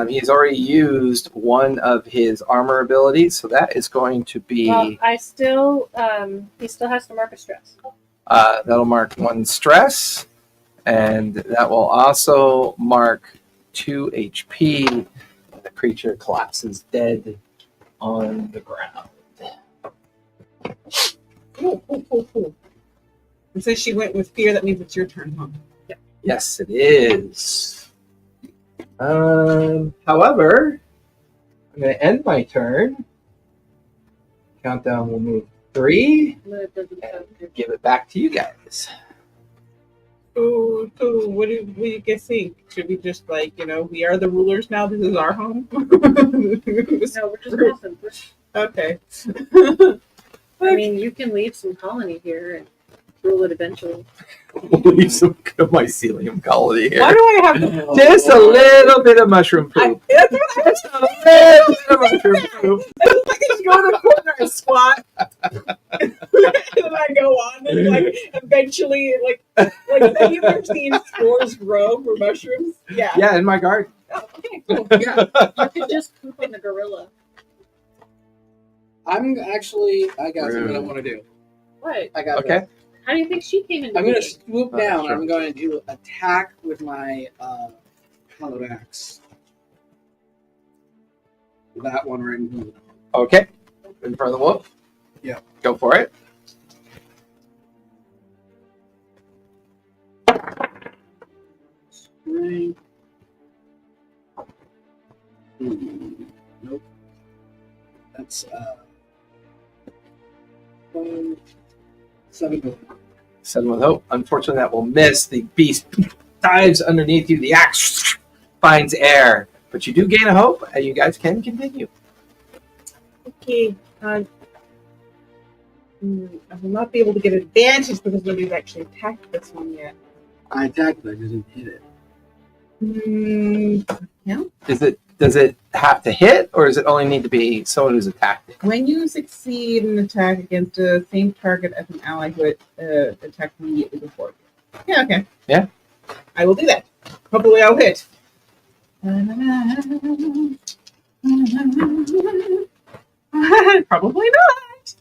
He's already used one of his armor abilities, so that is going to be Well, I still, he still has to mark a stress. that'll mark 1 stress, and that will also mark 2 HP. The creature collapses dead on the ground. Cool. And since she went with fear, that means it's your turn, huh? Yes, it is. However, I'm going to end my turn. Countdown will move 3 No, it doesn't and sound give it back to you guys. So what do you guys think? Should we just we are the rulers now? This is our home. No, we're just peasants. Okay. I mean, you can leave some colony here and rule it eventually. Leave some mycelium colony here. Why do I have? Just a little bit of mushroom poop. That's what I was Just a little bit of mushroom poop. I just go in the corner and squat, and then I go on, and eventually, have you ever seen spores grow for mushrooms? Yeah. Yeah, in my garden. Oh, okay. Cool. Yeah. You could just poop on the gorilla. I got something I want to do. What? I got Okay. this. How do you think she came into I'm going to being? swoop down. sure. I'm going to attack with my hollowed axe. That one right in here. Okay. In front of the wolf? Yeah. Go for it. Right. Nope. That's 7 7 with hope. Unfortunately, that will miss. The beast dives underneath you. The axe finds air. But you do gain a hope, and you guys can continue. Okay. I will not be able to get advantage because nobody's actually attacked this one yet. I attacked it, I didn't hit it. Yeah. Does it have to hit, or does it only need to be someone who's attacked it? When you succeed an attack against the same target as an ally who attacked immediately before you. Yeah, okay. Yeah. I will do that. Hopefully I'll hit. Probably not.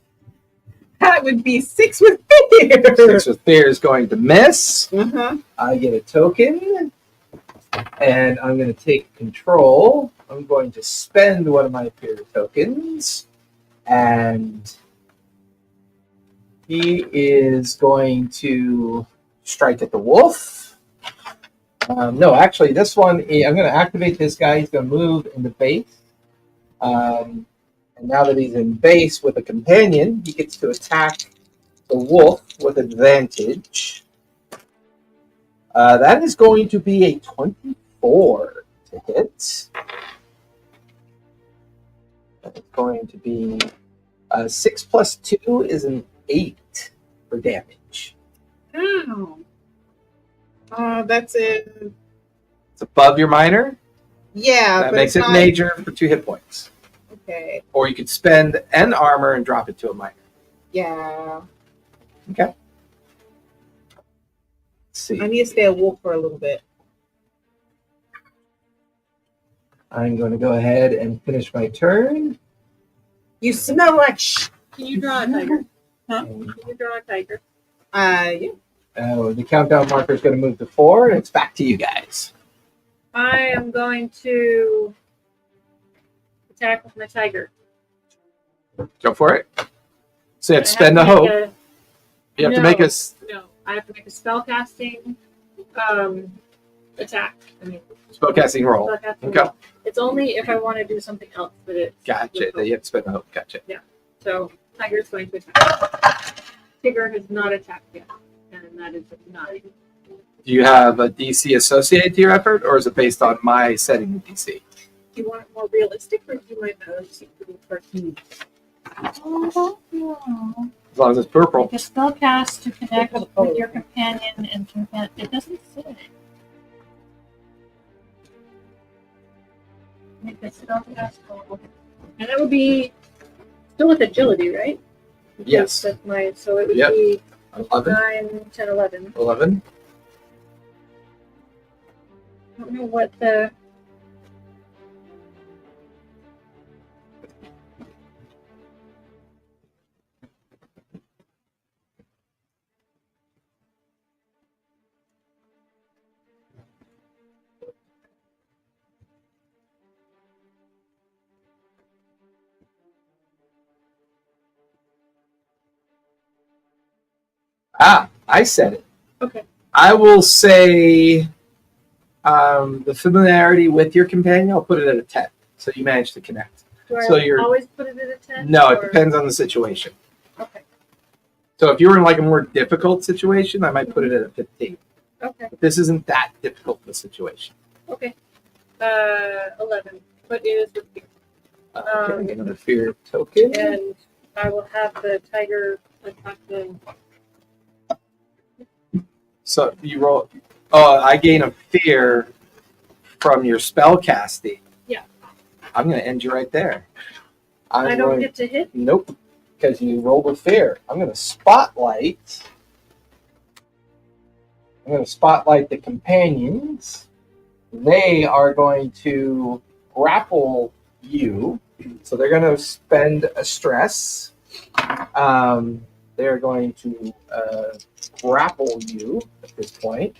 That would be 6 with fear. 6 with fear is going to miss. Uh-huh. I get a token, and I'm going to take control. I'm going to spend one of my fear tokens, and he is going to strike at the wolf. No, actually, this one, I'm going to activate this guy. He's going to move into base. And now that he's in base with a companion, he gets to attack the wolf with advantage. That is going to be a 24 to hit. That's going to be 6 plus 2 is an 8 for damage. Oh. That's it. It's above your minor. Yeah. That but makes it's it not... major for 2 hit points. Okay. Or you could spend an armor and drop it to a minor. Yeah. Okay. Let's see. I need to stay a wolf for a little bit. I'm going to go ahead and finish my turn. You smell like Can you draw a tiger? Huh? Can you draw a tiger? Yeah. The countdown marker is going to move to 4, and it's back to you guys. I am going to attack with my tiger. Go for it. So you have to I spend a make hope. You have to make us No, I have to make a spellcasting attack. I mean, spellcasting roll. spellcasting Okay. roll. It's only if I want to do something else that it's. Gotcha. That you have to spend a hope. Gotcha. So tiger's going to attack. Tigger has not attacked yet, and that is a 9. Do you have a DC associated to your effort, or is it based on my setting the DC? Do you want it more realistic, or do you mind secretly cartoon? As long as it's purple. Make a spellcast to connect with your companion and it doesn't say. Make a spellcast roll. And that would be still with agility, right? Because Yes. That's so it would Yep. be 11. 9, 10, 11. 11. I don't know what the. I said it. Okay. I will say the familiarity with your companion, I'll put it at a 10. So you managed to connect. Do I So you're- always put it at a 10? No, it or- depends on the situation. Okay. So if you were in like a more difficult situation, I might put it at a 15. Okay. But this isn't that difficult of a situation. Okay. 11. But it is with fear. Okay, get another fear token. And I will have the tiger attack the. So you roll. Oh, I gain a fear from your spell casting. Yeah. I'm going to end you right there. I don't get to hit? Nope, because you rolled with fear. I'm going to spotlight. I'm going to spotlight the companions. They are going to grapple you. So they're going to spend a stress. They're going to grapple you at this point,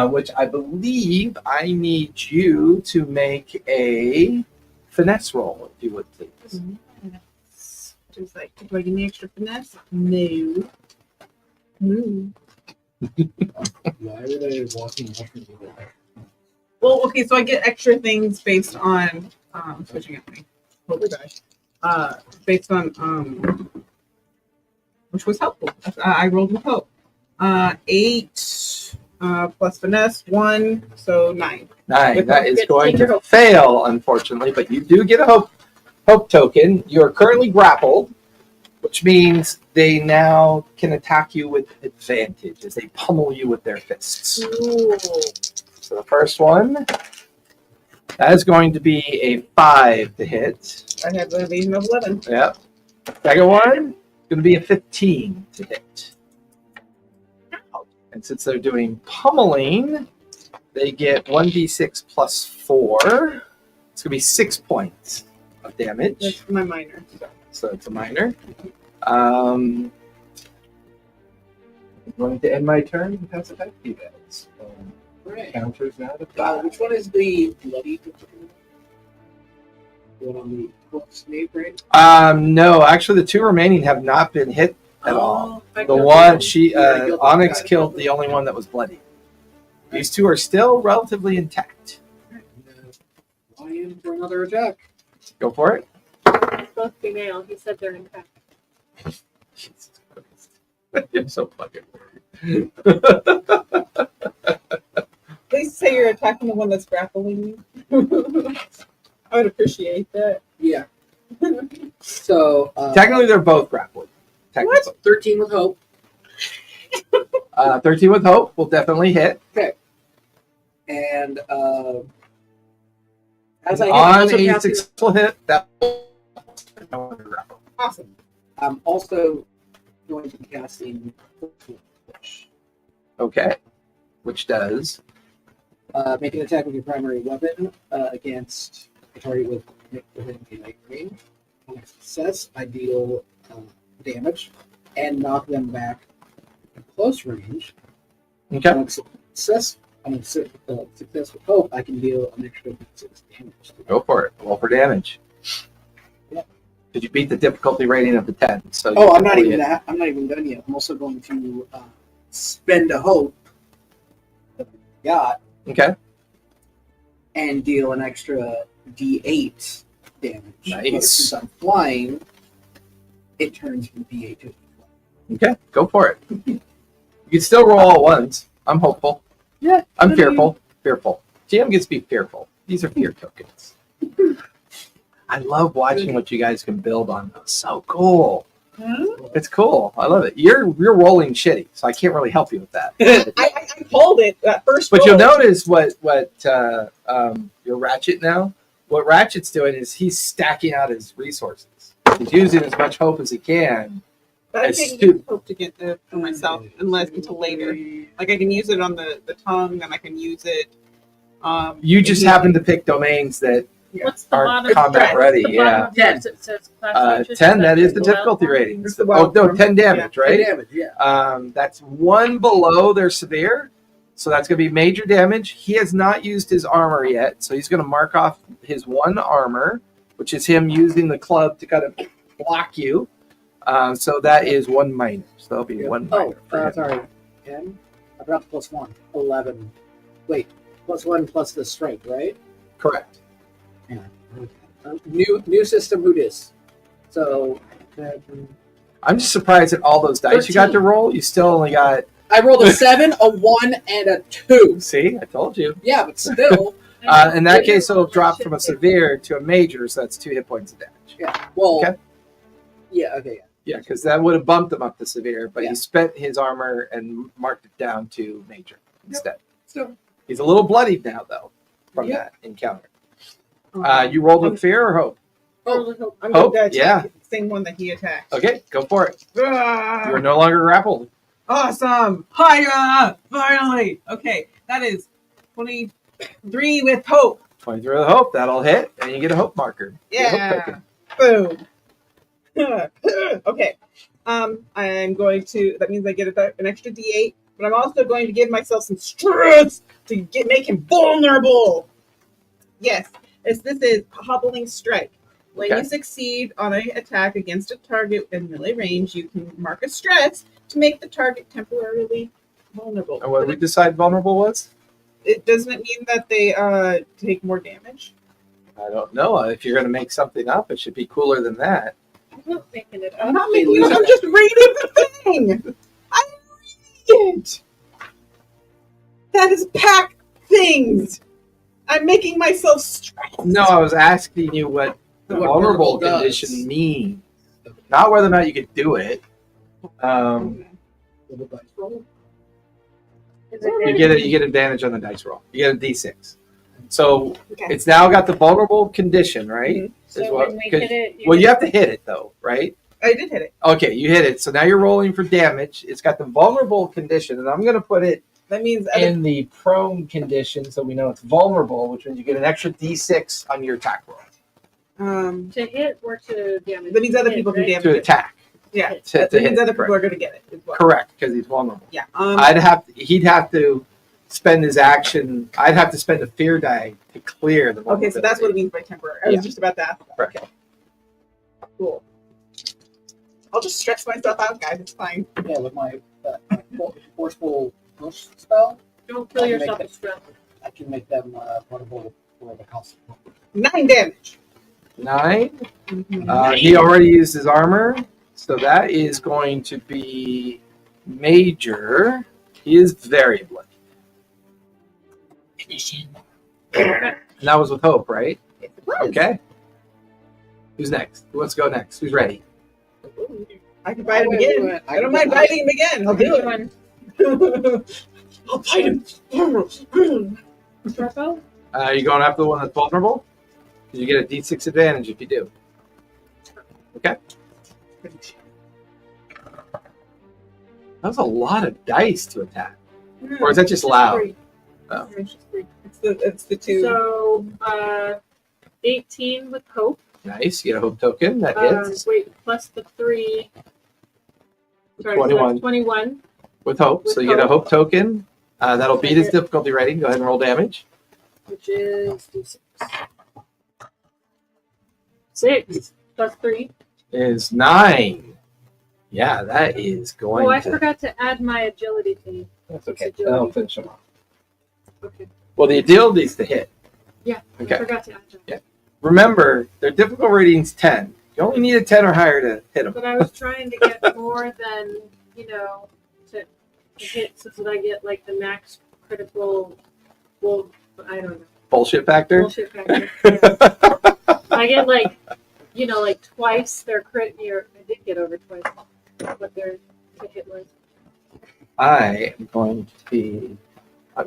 which I believe I need you to make a finesse roll, if you would please. Just like, do I give me extra finesse? No. No. Why are they walking off into the Well, okay, so I get extra things based on switching at me. Holy gosh. Based on which was helpful. I rolled with hope. 8 plus finesse 1, so 9. 9. That is going Take your to hope. fail, unfortunately, but you do get a hope token. You are currently grappled, which means they now can attack you with advantage as they pummel you with their fists. Ooh. So the first one, that is going to be a 5 to hit. I have an evasion of 11. Yep. Second one, going to be a 15 to hit. And since they're doing pummeling, they get 1d6 plus 4. It's going to be 6 points of damage. That's my minor. So it's a minor. I'm going to end my turn because of events. Right. Counters now to Which one is the bloody? The one on the close name, right? No, actually, the 2 remaining have not been hit at all. I The killed one him. Onyx killed the only one that was bloody. These 2 are still relatively intact. I am for another attack. Go for it. Both female. He said they're intact. Jesus Christ. You're so fucking Please say you're attacking the one that's grappling you. I would appreciate that. Yeah. So Technically, they're both grappling. Technically. 13 with hope. 13 with hope will definitely hit. And as I hit, On also a casting- successful hit, that Awesome. I'm also going to be casting Push. okay, which does Make an attack with your primary weapon against a target within a melee range. On a success, I deal damage and knock them back in close range. okay. On a success with hope, I can deal an extra 6 damage. Go for it. Roll for damage. Yeah. Did you beat the difficulty rating of the 10? So Oh, you I'm not can even hit. that. I'm not even done yet. I'm also going to spend a hope that I got Okay. and deal an extra D8 damage. Nice. But since I'm flying, it turns from D8 to D12. Okay. Go for it. You can still roll all ones. I'm hopeful. Yeah. I'm fearful. Fearful. GM gets to be fearful. These are fear tokens. I love watching what you guys can build on. It's so cool. It's cool. I love it. You're rolling shitty, so I can't really help you with that. I pulled it that first But roll. you'll notice what your Ratchet now. What Ratchet's doing is he's stacking out his resources. He's using as much hope as he can. But I as didn't stu- hope to get that for myself unless until later. Like I can use it on the tongue, and I can use it. You just in happen to pick domains that What's the are bottom? combat stress. ready. The Yeah. bottom of 10. it says class features, 10. That is the wild difficulty form. rating. It's the Oh wild no, form. 10 damage, right? Damage, yeah. That's 1 below their severe, so that's going to be major damage. He has not used his armor yet, so he's going to mark off his 1 armor, which is him using the club to kind of block you. So that is 1 minor. So that'll be 1 minor. for him. Sorry. 10? I forgot the plus 1. 11. Wait, plus 1 plus the strength, right? Correct. Yeah. Okay. New system, who dis? So, I'm just surprised at all those dice you got to 13. roll. You still only got. I rolled a 7, a 1, and a 2. See, I told you. Yeah, but still. In that case, it'll drop from a severe to a major, so that's 2 hit points of damage. Yeah. Well. Okay. Yeah. Okay. Yeah, because that would have bumped him up to severe, but Yeah. he spent his armor and marked it down to major instead. So. He's a little bloodied now, though, from Yep. that encounter. You rolled with fear or hope? I'm Hope, going to yeah. attack the same one that he attacked. Okay, go for it. Ah! You are no longer grappled. Awesome! Hiya! Finally! Okay, that is 23 with hope. 23 with hope, that'll hit, and you get a hope marker. Get a hope Yeah! token. Boom! Okay. I'm going to, that means I get an extra D8, but I'm also going to give myself some stress to make him vulnerable. Yes, this is Hobbling Strike. When Okay. you succeed on an attack against a target in melee range, you can mark a stress to make the target temporarily vulnerable. And what did we decide vulnerable was? It doesn't mean that they take more damage. I don't know. If you're going to make something up, it should be cooler than that. not making it I'm up. not making it up. I'm just reading the thing. I'm reading it. That is pack things. I'm making myself stressed. No, I was asking you what What vulnerable does. condition means. Not whether or not you could do it. Little dice roll. Is You it get advantage on the dice roll. You get a d6. So Okay. it's now got the vulnerable condition, right? Mhm. Is So what- when we 'cause- hit it, well, you have to hit it though, right? I did hit it. Okay, you hit it. So now you're rolling for damage. It's got the vulnerable condition, and I'm going to put it That means in the prone condition so we know it's vulnerable, which means you get an extra d6 on your attack roll to hit or to damage. that means other Hit, people can right? damage to it. attack. Yeah. To That hit. means other people Correct. are going to get it as well. Correct, because he's vulnerable. Yeah. He'd have to spend his action. I'd have to spend a fear die to clear the. Okay, so that's what it vulnerability. means by temporary. I was Yeah. just about to ask. Right. Okay. Cool. I'll just stress myself out, guys. It's fine. Yeah, with my forceful push spell, Don't kill I'll make yourself it. with stress. I can make them vulnerable for the house. 9 damage. 9. Mhm. He already used his armor, so that is going to be major. He is very bloody. And that was with hope, right? Yes, it was. Okay. Who's next? Who wants to go next? Who's ready? I can bite him I can do again. it. I don't mind biting him again. I'll do Which it. one? I'll bite him. Purple? You're going after the one that's vulnerable? 'Cause you get a d6 advantage if you do. Okay. That was a lot of dice to attack. Or is that just loud? Three. Oh. It's just three. It's the 2. So, 18 with hope. Nice. You get a hope token. That hits. Wait, plus the 3. Sorry, 21. So that's 21. With hope. So with you get a hope. hope token. That'll beat his difficulty rating. Go ahead and roll damage. Which is D6. 6 plus 3. Is 9. Yeah, that is going Oh, I to. forgot to add my agility thing. That's okay. Agility. That'll finish him off. Okay. Well, the agility is to hit. Yeah, Okay. I forgot to add that. Yeah. Remember, their difficult rating's 10. You only need a 10 or higher to hit them. But I was trying to get more than, to hit so that I get like the max critical, well, I don't know. Bullshit factor. Bullshit factor. Yeah. I get like twice their crit. I did get over twice what their hit was. I'm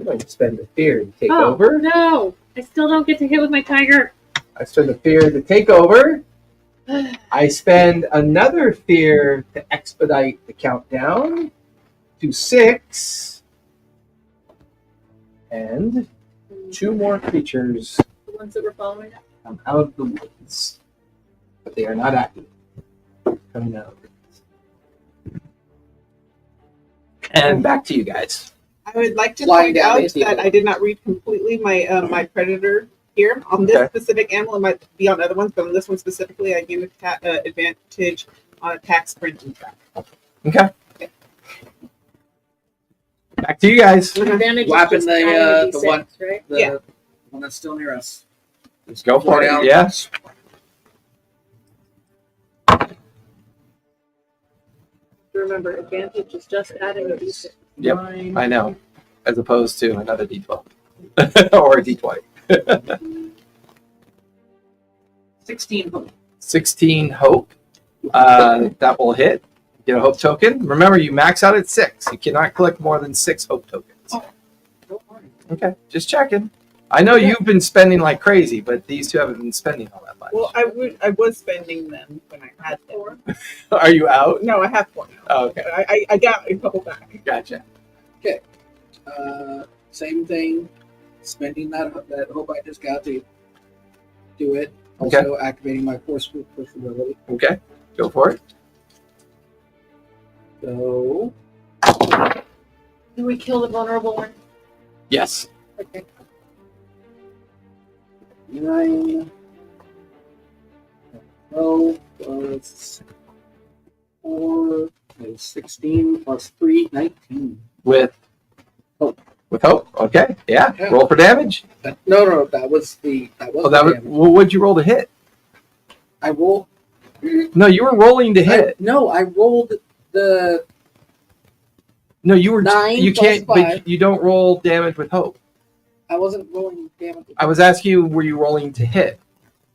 going to spend the fear to take Oh over. no! I still don't get to hit with my tiger. I spend the fear to take over. I spend another fear to expedite the countdown to 6. And 2 more creatures The ones that were following it. come out of the woods. But they are not active. Coming out of the woods. And back to you guys. I would like to Flying point down out is the that other. I did not read completely my my predator here on this Okay. specific animal. It might be on other ones, but on this one specifically, I gave advantage on attack, sprint, and track. Okay. Back to you guys. Advantage is Whapping just the, adding a the D6, one- right? The Yeah. one that's still near us. Just Go for throw it. down. Yes. Remember, advantage is just adding a D6. Yep. 9, I know. As opposed to another D12. Or a D20. 16 hope. 16 hope. That will hit. Get a hope token. Remember, you max out at 6. You cannot collect more than 6 hope tokens. Don't worry. Okay, just checking. I know you've been spending like crazy, but these two haven't been spending all that much. Well, I was spending them when I had them. Are you out? No, I have 4 now. Oh, okay, I got a couple back. gotcha. Same thing. Spending that hope I just got to do it. Also activating my forceful push ability. Okay, go for it. So Do we kill the vulnerable one? Yes. Okay. 9. 12 plus 4 is 16 plus 3, 19. With Hope. With hope. Okay. Yeah. Yeah. Roll for damage. No, that was the Oh, that was. damage. Well, what'd you roll to hit? I roll. No, you were rolling to hit. No, I rolled the No, you were 9 You plus can't. 5. But you don't roll damage with hope. I wasn't rolling damage. I was asking you, were you rolling to hit?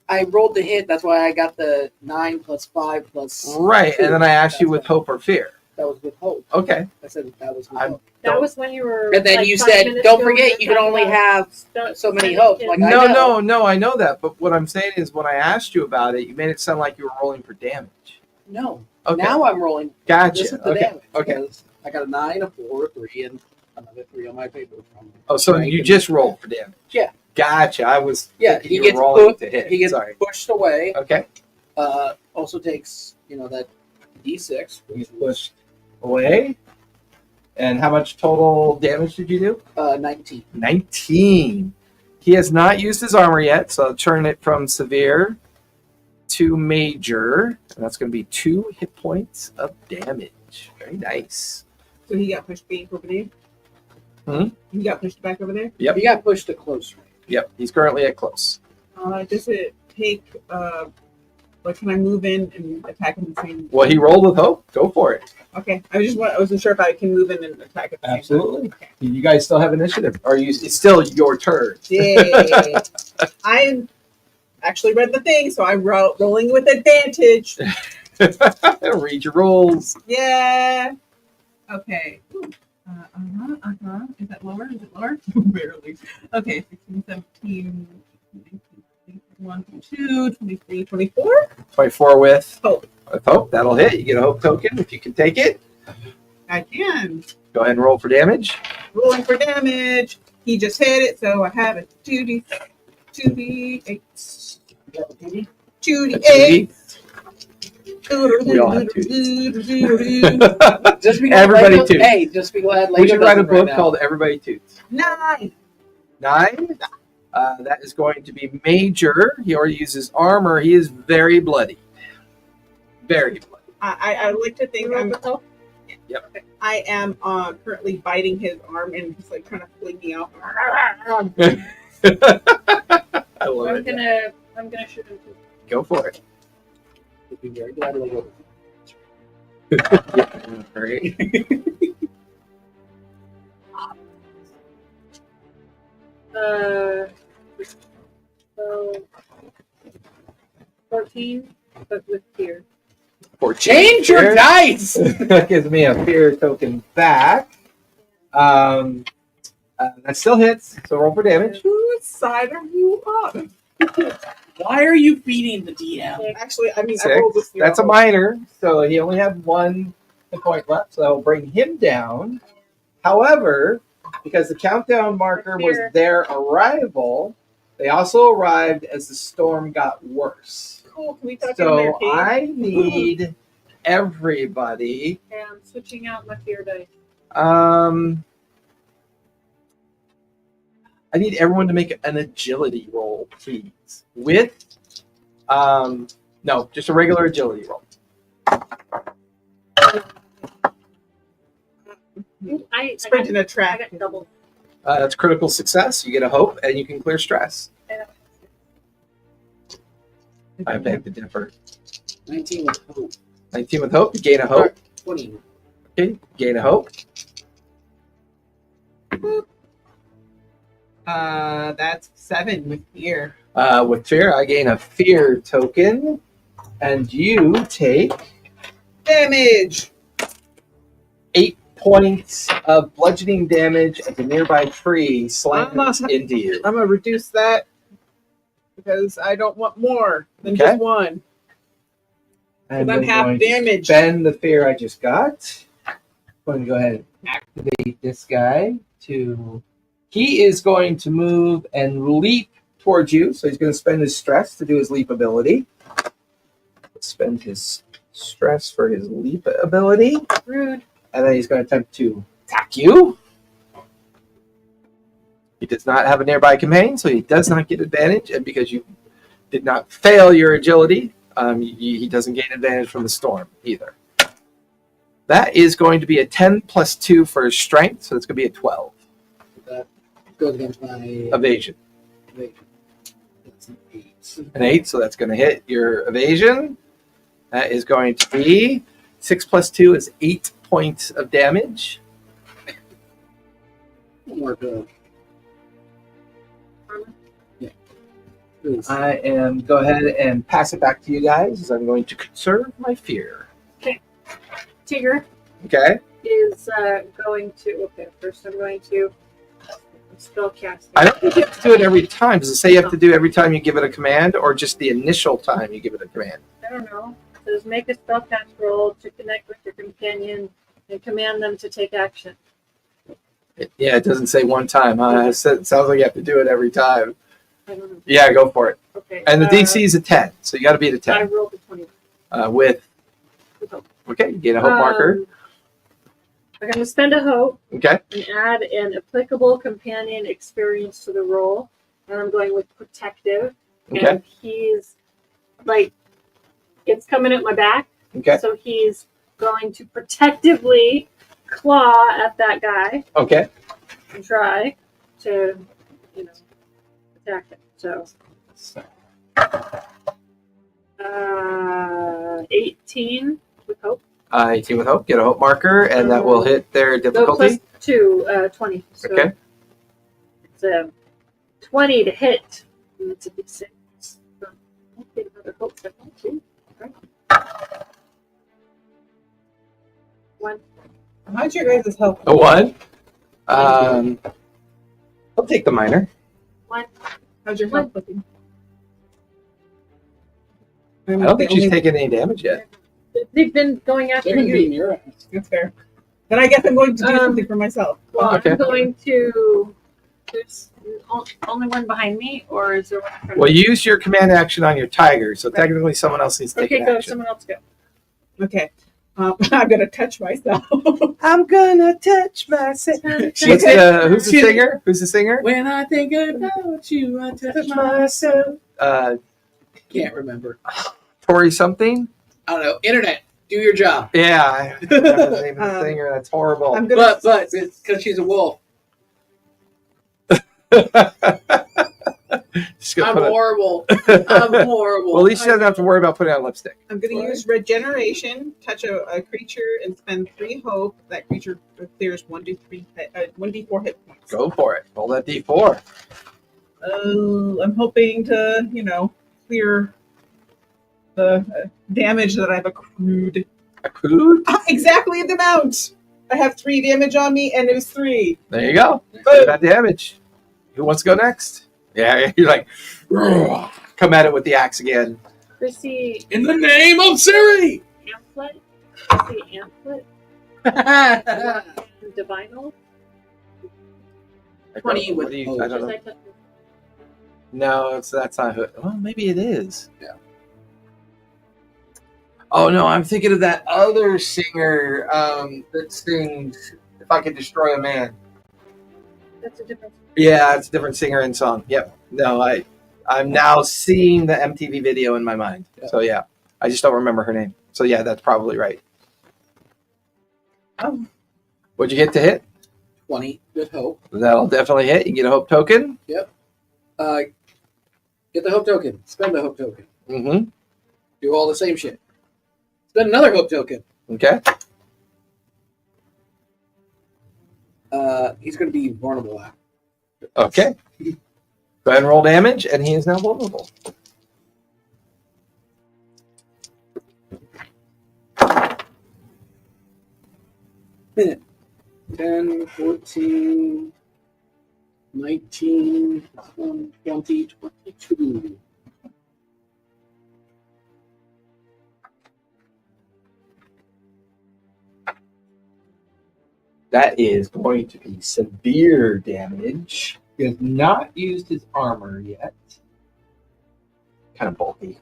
I rolled the hit. That's why I got the 9 plus 5 plus. Right, 2. and then I asked you That's with why. hope or fear. That was with hope. Okay. I said that was with I'm- hope. That was when you were. And then like, you 5 said, minutes "Don't ago, forget, were you can talking only about have so many hopes." Like, I No, I know that. But what I'm saying is, when I asked you about it, you made it sound like you were rolling for damage. No. Okay. Now I'm rolling. Gotcha. This is the Okay. damage. Okay. because I got a 9, a 4, a 3, and another 3 on my paper. Oh, so Right, you and- just rolled for damage. Yeah. Gotcha. I was. Yeah, thinking he you were gets rolling to hit. He gets Sorry. pushed away. Okay. Also takes that D6. He's pushed away. And how much total damage did you do? 19. 19. He has not used his armor yet, so I'll turn it from severe to major. And that's going to be 2 hit points of damage. Very nice. So he got pushed back over there. He got pushed back over there. Yep. He got pushed to close range. Yep. He's currently at close. Does it take? Like, can I move in and attack in the same? Well, he rolled with hope. Go for it. Okay, I wasn't sure if I can move in and attack at the same Absolutely. time. Okay. You guys still have initiative. Or it's still your turn. Yay! I actually read the thing, so I wrote rolling with advantage. Read your rules. Yeah. Okay. Ooh. Is that lower? Is it lower? Barely. Okay, 16, 17, 1, 2, 23, 24. 24 with Hope. With hope. That'll hit. You get a hope token if you can take it. I can. Go ahead and roll for damage. Rolling for damage. He just hit it, so I have a 2d8. 2d8. We all have Just be Everybody glad, toots. Hey, just be glad. We should write a doesn't right book now. called Everybody Toots. 9. 9. That is going to be major. He already uses armor. He is very bloody. Very bloody. I like to think I'm. Yep. I am currently biting his arm and he's like trying to fling me out. I love I'm it. gonna shoot him. Go for it. Just be very glad. Great. So 14, but with fear. For Change your dice. That gives me a fear token back. That still hits, so roll for damage. Whose side are you on? Why are you feeding the DM? Actually, I mean, I 6. rolled with zero. That's a minor, so he only had 1 hit point left, so that will bring him down. However, because the countdown marker was their arrival, they also arrived as the storm got worse. Cool. Can we touch on their So cave? I need everybody. Okay, I'm switching out my fear dice. I need everyone to make an agility roll, please. With, no, just a regular agility roll. Sprint and I attract. got double. That's critical success. You get a hope, and you can clear stress. I beg to differ. 19 with hope. 19 with hope, you gain a hope. 20. Okay, gain a hope. That's 7 with fear. With fear, I gain a fear token, and you take Damage. 8 points of bludgeoning damage as a nearby tree slams into you. I'm gonna reduce that because I don't want more than Okay. just one. And I'm I'm half going to damaged. spend the fear I just got. I'm going to go ahead and activate this guy to. He is going to move and leap towards you, so he's going to spend his stress to do his leap ability. Spend his stress for his leap ability, Rude. and then he's going to attempt to attack you. He does not have a nearby companion, so he does not get advantage, and because you did not fail your agility, he doesn't gain advantage from the storm either. That is going to be a 10 plus 2 for his strength, so it's going to be a 12. That goes against my Evasion. evasion. That's an 8. An 8, so that's going to hit your evasion. That is going to be 6 plus 2 is 8 points of damage. More good. Yeah. I am go ahead and pass it back to you guys as I'm going to conserve my fear. Tigger Okay. is going to. Okay, first I'm going to spell cast. I don't think you have to do it every time. Does it say you have to do it every time you give it a command, or just the initial time you give it a command? I don't know. It says make a spellcast roll to connect with your companion and command them to take action. Yeah, it doesn't say one time. Huh? It sounds like you have to do it every time. I don't know. Yeah, go for it. Okay. And the DC is a 10, so you got to beat a I 10 rolled a 21. with. Hope. Okay, you get a hope marker. I'm going to spend a hope Okay. and add an applicable companion experience to the roll. And I'm going with protective. Okay. And he's like, it's coming at my back. Okay. So he's going to protectively claw at that guy Okay. and try to, attack him. So, 18 with hope. 18 with hope. Get a hope marker, and that will hit their No, difficulty. plus 2, 20. So Okay. it's a 20 to hit. And it's a d6. So I'll get another hope for that too. Okay. 1. How'd your guys' help? A 1. I'll take the minor. 1. How's your health looking? I don't think she's taken any damage yet. They've been going after They've been you. beating your ass. That's fair. Then I guess I'm going to do something for myself. Well, Okay. I'm going to. There's only one behind me, or is there one in front of Well, me? use your command action on your tiger, so technically someone else needs to take Okay, an go. action. Someone else go. Okay. I'm gonna touch myself. I'm gonna touch myself. Who's Touch the singer? Who's the singer? When I think about you, I touch myself. Can't remember. Tori something? I don't know. Internet, do your job. Yeah, I don't remember the name of the singer. That's horrible. I'm gonna. But it's because she's a wolf. Just gonna I'm put horrible. I'm horrible. well, at least she doesn't have to worry about putting on lipstick. I'm gonna use regeneration. Touch a creature and spend 3 hope. That creature clears 1d4 hit points. Go for it. Roll that d4. I'm hoping to, clear the damage that I've accrued. Accrued? Exactly the amount. I have 3 damage on me, and it was 3. There you go. Boom. That damage. Who wants to go next? Yeah, you're like, come at it with the axe again. Chrissy In the name of Siri! Amplet. Chrissy Amplet. And Divinal. 20 with What do you- hope. I don't know. Should I touch this? No, that's not who. Well, maybe it is. Yeah. Oh no, I'm thinking of that other singer that sings "If I Could Destroy a Man." That's a different. Yeah, it's a different singer and song. Yep. No, I'm now seeing the MTV video in my mind. Yeah. So yeah, I just don't remember her name. So yeah, that's probably right. Oh. What'd you get to hit? 20 with hope. That'll definitely hit. You get a hope token. Get the hope token. Spend the hope token. Mm-hmm. Do all the same shit. Spend another hope token. Okay. He's going to be vulnerable after. Okay. Go ahead and roll damage, and he is now vulnerable. Minute. 10, 14, 19, 20, 22. That is going to be severe damage. He has not used his armor yet. Kind of bulky.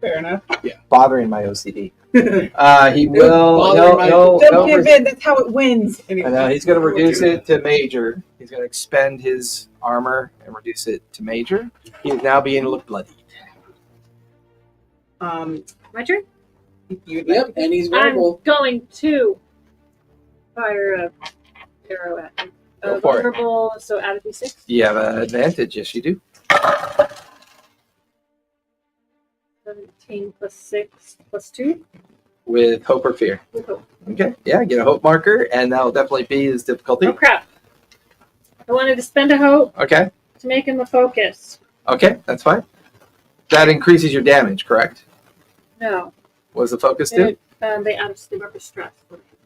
Fair enough. Bothering my OCD. He bothering will. my- Don't give in. That's how it wins. I know, he's going to reduce it to major. He's going to expend his armor and reduce it to major. He is now being look bloodied. My turn. Yep, and he's I'm vulnerable. going to fire a arrow at him. Go for it. Vulnerable, so add a d6. You have an advantage. Yes, you do. 17 13 plus 6 plus 2 With hope or fear. with hope. Okay. Yeah, get a hope marker, and that'll definitely be his difficulty. Oh crap! I wanted to spend a hope Okay. to make him a focus. Okay, that's fine. That increases your damage, correct? No. What does the focus do? They mark a stress.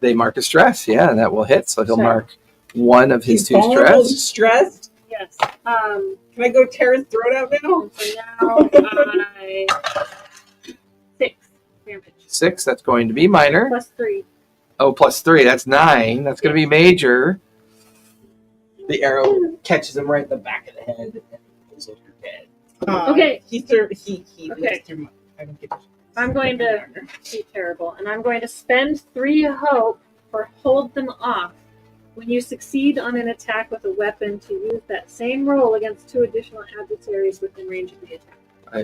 They mark a stress. Yeah, and that will hit. So he'll So- mark one of his He's 2 vulnerable to stress. stress. Yes. Can I go tear his throat out now? So now I 6 damage 6, that's going to be minor. plus 3. Oh, plus 3, that's 9. That's going to be major. The arrow catches him right in the back of the head and pulls over your head. Okay. He Okay. lives through my, I don't get I'm going to be terrible, and I'm going to spend 3 hope for hold them off. When you succeed on an attack with a weapon, to use that same roll against 2 additional adversaries within range of the attack.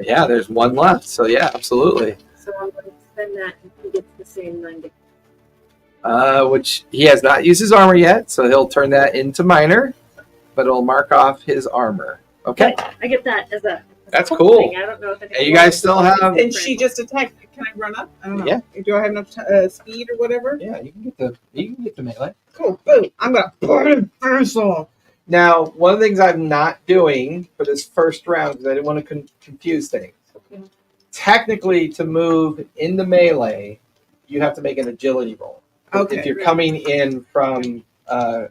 Yeah, there's 1 left. So yeah, absolutely. So I'm going to spend that, and he gets the same 9 Which he has not used his armor yet, so he'll turn that into minor, but it'll mark off his armor. Okay. I get that as a That's hope cool. thing. I don't know if Hey, you guys still have- And she just attacked. Can I run up? I don't know. Yeah. Do I have enough speed or whatever? Yeah, you can get the melee. Cool. Boom. I'm gonna put his face off. Now, one of the things I'm not doing for this first round, because I didn't want to confuse things. Okay. Technically, to move into melee, you have to make an agility roll. Okay. If you're coming in from, I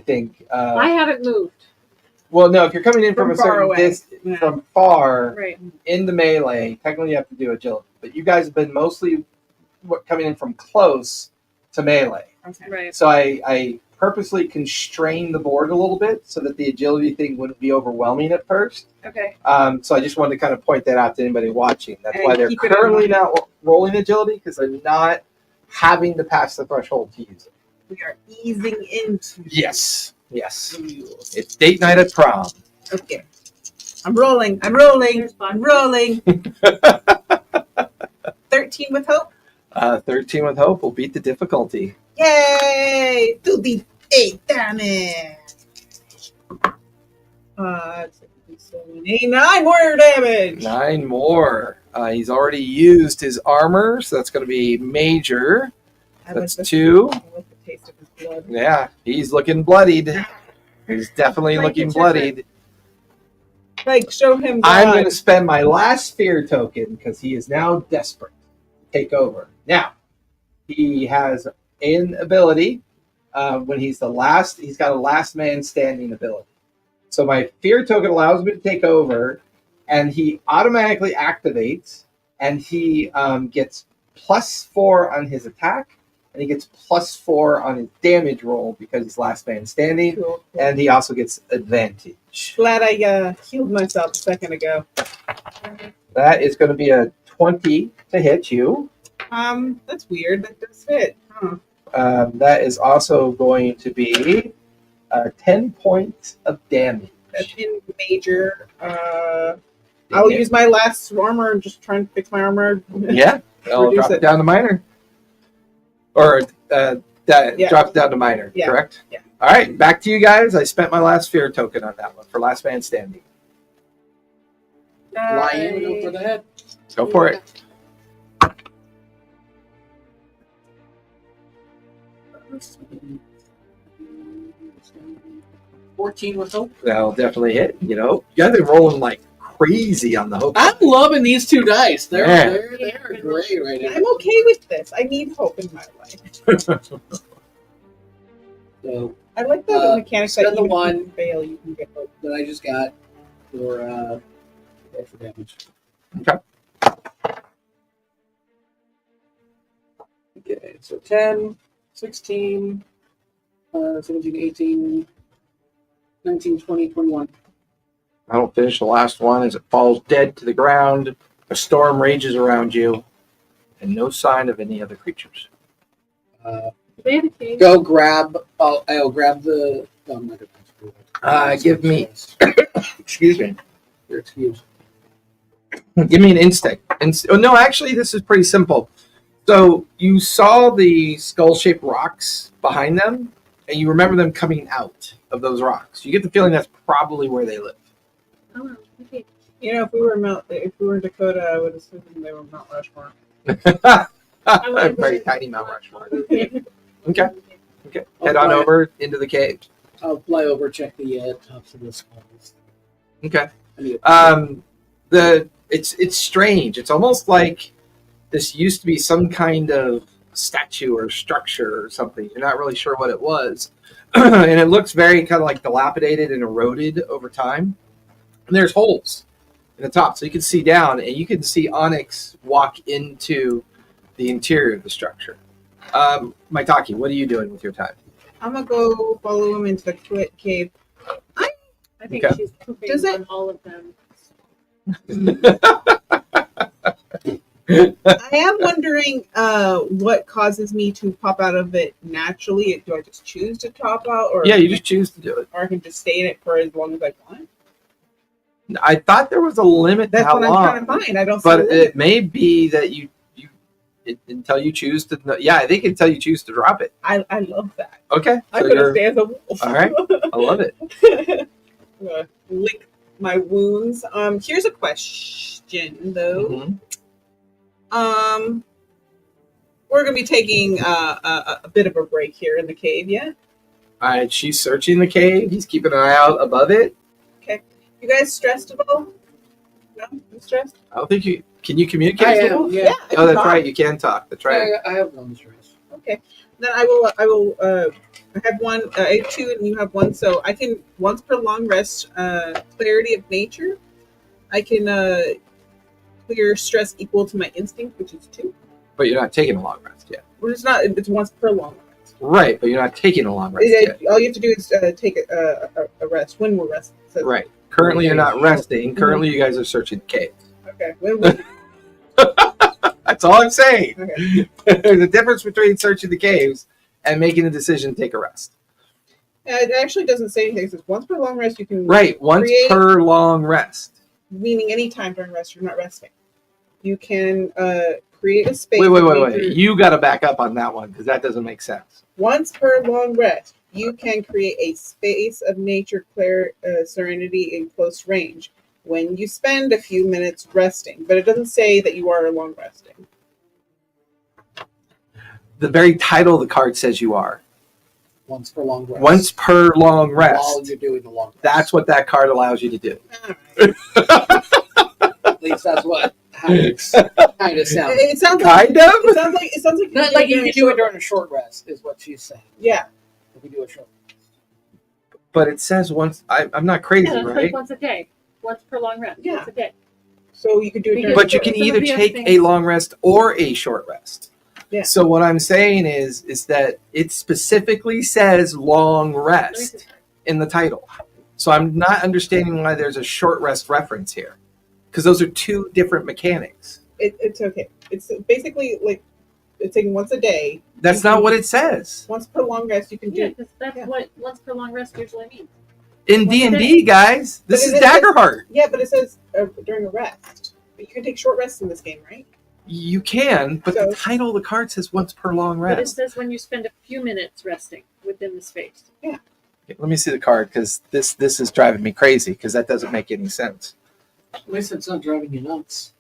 think. I haven't moved. Well, no, if you're coming in from a From far certain away. distance, Yeah. from far Right. in the melee, technically you have to do agility. But you guys have been mostly coming in from close to melee. Okay. Right. So I purposely constrained the board a little bit so that the agility thing wouldn't be overwhelming at first. Okay. So I just wanted to kind of point that out to anybody watching. That's And why they're keep it in currently mind. not rolling agility, because they're not having to pass the threshold to use it. We are easing into. Yes. Yes. the rules. It's date night at prom. Okay. I'm rolling. I'm rolling. Here's I'm Bob. rolling. 13 with hope. 13 with hope will beat the difficulty. Yay! 2d8 damage. 9 more damage. 9 more. He's already used his armor, so that's going to be major. I like That's the- 2. I like the taste of his blood. Yeah, he's looking bloodied. He's definitely Frank, looking it's your turn. bloodied. Like, show him I'm God. going to spend my last fear token because he is now desperate to take over. Now, he has an ability when he's the last, he's got a last man standing ability. So my fear token allows me to take over, and he automatically activates, and he gets +4 on his attack, and he gets +4 on his damage roll because he's last man standing, Cool. and he also gets advantage. Glad I healed myself a second ago. That is going to be a 20 to hit you. That's weird. That does fit. Huh. That is also going to be 10 points of damage. That's in major. I'll use my last armor and just try and fix my armor. Yeah, I'll Reduce drop it it. down to minor. Or Yeah. drop it down to minor, Yeah. correct? Yeah. All right, back to you guys. I spent my last fear token on that one for last man standing. Lion, go for the head. Go for it. $14 with hope. That'll definitely hit. You know, you guys are rolling like crazy on the hope. I'm loving these 2 dice. They're Yeah. they're great right now. I'm okay with this. I need hope in my life. So I like the mechanics that spend the even if one. you fail, you can get hope. that I just got for extra damage. Okay, so 10, 16, 17, 18, 19, 20, 21. I don't finish the last one as it falls dead to the ground. A storm rages around you, and no sign of any other creatures. They have a cage. Go grab. I'll grab the. Oh, I'm not gonna Give me. Excuse me. Your excuse. Give me an instinct. Oh no, actually, this is pretty simple. So you saw the skull-shaped rocks behind them, and you remember them coming out of those rocks. You get the feeling that's probably where they live. Oh, okay. You know, if we were in Dakota, I would assume they were Mount Rushmore. A very tiny Mount Rushmore. Okay. Head on over into the cave. I'll fly over, check the tops of the skulls. Okay. I mean, It's strange. It's almost like this used to be some kind of statue or structure or something. You're not really sure what it was. And it looks very kind of like dilapidated and eroded over time. And there's holes in the top, so you can see down, and you can see Onyx walk into the interior of the structure. Maitaki, what are you doing with your time? I'm gonna go follow him into the cave. I think Okay. she's pooping Does it- on all of them. I am wondering what causes me to pop out of it naturally. Do I just choose to pop out, or Yeah, you just choose to do it. or I can just stay in it for as long as I want? I thought there was a limit to That's how what I'm long, trying to find. I don't. see but a limit. it may be that until you choose to. Yeah, I think until you choose to drop it. I love that. Okay, I'm so gonna you're stay as a wolf. all right. I love it. I'm gonna lick my wounds. Here's a question though. Mhm. We're gonna be taking a bit of a break here in the cave. Yeah. All right, she's searching the cave. He's keeping an eye out above it. You guys stressed at all? No, you stressed? I don't think you can. You communicate. I with am, them? yeah. I Oh, can that's talk. right. You can talk. That's right. I have no stress. Okay. Then I will. I have one. I have two, and you have one. So I can once per long rest. Clarity of nature. I can clear stress equal to my instinct, which is 2. But you're not taking a long rest yet. Well, it's not. It's once per long rest. Right, but you're not taking a long rest yet. All you have to do is take a rest when we're resting. So, Right. Currently, you're not resting. Currently, you guys are searching the cave. Okay. When That's all I'm saying. okay. There's a difference between searching the caves and making a decision to take a rest. It actually doesn't say anything. It says once per long rest you can. Right, once Create- per long rest. Meaning any time during rest, you're not resting. You can create a space. Wait. You got to back up on that one because that doesn't make sense. Once per long rest, you can create a space of nature, serenity in close range when you spend a few minutes resting. But it doesn't say that you are long resting. The very title of the card says you are. Once per long rest. Once per long While rest. you're doing the long rest. That's what that card allows you to do. At least that's what Alex kind of sounds. It sounds like Kind of? It sounds like Not like you can do it during a short rest, is what she's saying. Yeah. If we do a short But it says once. I'm not crazy, Yeah, that's right? like once a day. Once per long rest. Yeah. Once a day. So you could do it during. But you can Some of either the other take things- a long rest or a short rest. Yeah. So what I'm saying is that it specifically says long Let me rest see. in the title. So I'm not understanding why there's a short rest reference here. Because those are two different mechanics. It's okay. It's basically like it's saying once a day. That's not what it says. Once per long rest, you can do. Yeah, because that's Yeah. what once per long rest usually means. In Once a D&D, guys, this But is it- Daggerheart. Yeah, but it says during a rest. But you can take short rests in this game, right? You can, but the So- title of the card says once per long But it rest. says when you spend a few minutes resting within the space. Okay, let me see the card because this is driving me crazy because that doesn't make any sense. At least it's not driving you nuts.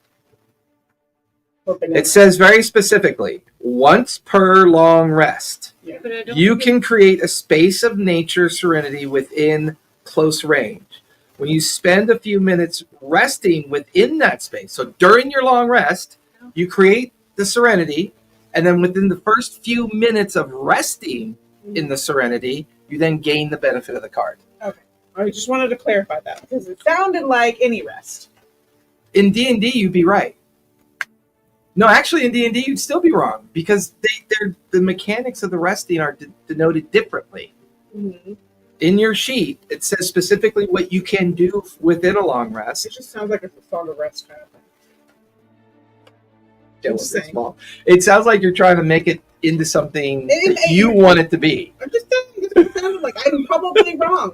It says very specifically, once per long rest. But I don't You think can create a space of nature serenity within close range. When you spend a few minutes resting within that space, so during your long rest, you create the serenity, and then within the first few minutes of resting in the serenity, you then gain the benefit of the card. I just wanted to clarify that because it sounded like any rest. In D&D, you'd be right. No, actually, in D&D, you'd still be wrong because the mechanics of the resting are denoted differently. Mm-hmm. In your sheet, it says specifically what you can do within a long rest. It just sounds like it's a song of rest kind of thing. It I'm was just so saying. small. It sounds like you're trying to make it into something It- that you want it to be. I'm just saying it sounded like I'm probably wrong.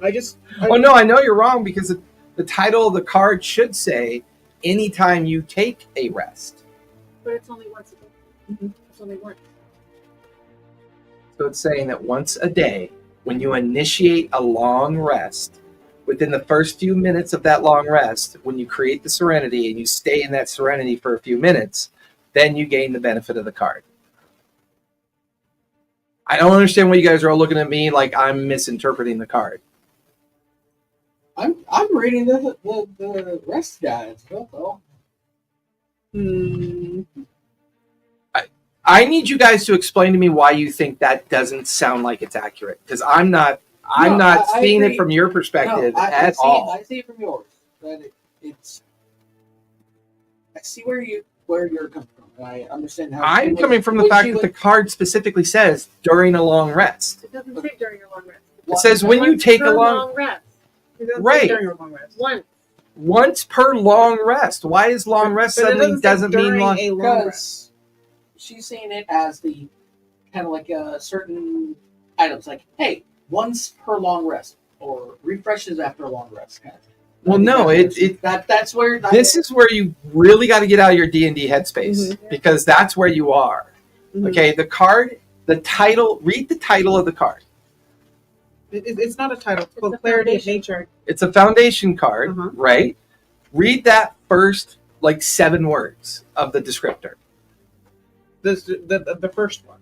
Oh no, I know you're wrong because the title of the card should say anytime you take a rest. but it's only once a day. Mhm. It's only once. So it's saying that once a day, when you initiate a long rest within the first few minutes of that long rest, when you create the serenity and you stay in that serenity for a few minutes, then you gain the benefit of the card. I don't understand why you guys are all looking at me like I'm misinterpreting the card. I'm reading the rest guides. Though. I need you guys to explain to me why you think that doesn't sound like it's accurate, because I'm not seeing it from your perspective at all. I see it from yours. That it's. I see where you're coming from. I understand how. I'm coming from the fact that the card specifically says during a long rest. It doesn't say during a long rest. It says when you take a long rest. right During a long rest. once per long rest. Why is long rest But it suddenly doesn't mean long? a long rest. Because she's seeing it as the kind of like certain items, like hey, once per long rest or refreshes after a long rest. Kind of. Well, no, that's where this is where you really got to get out of your D&D headspace, because that's where you are. Mhm. Okay, the card, the title. Read the title of the card. It's not a title. It's called a Clarity of foundation. Nature. It's a foundation card, Uh-huh. right? Read that first, 7 words of the descriptor. The first one.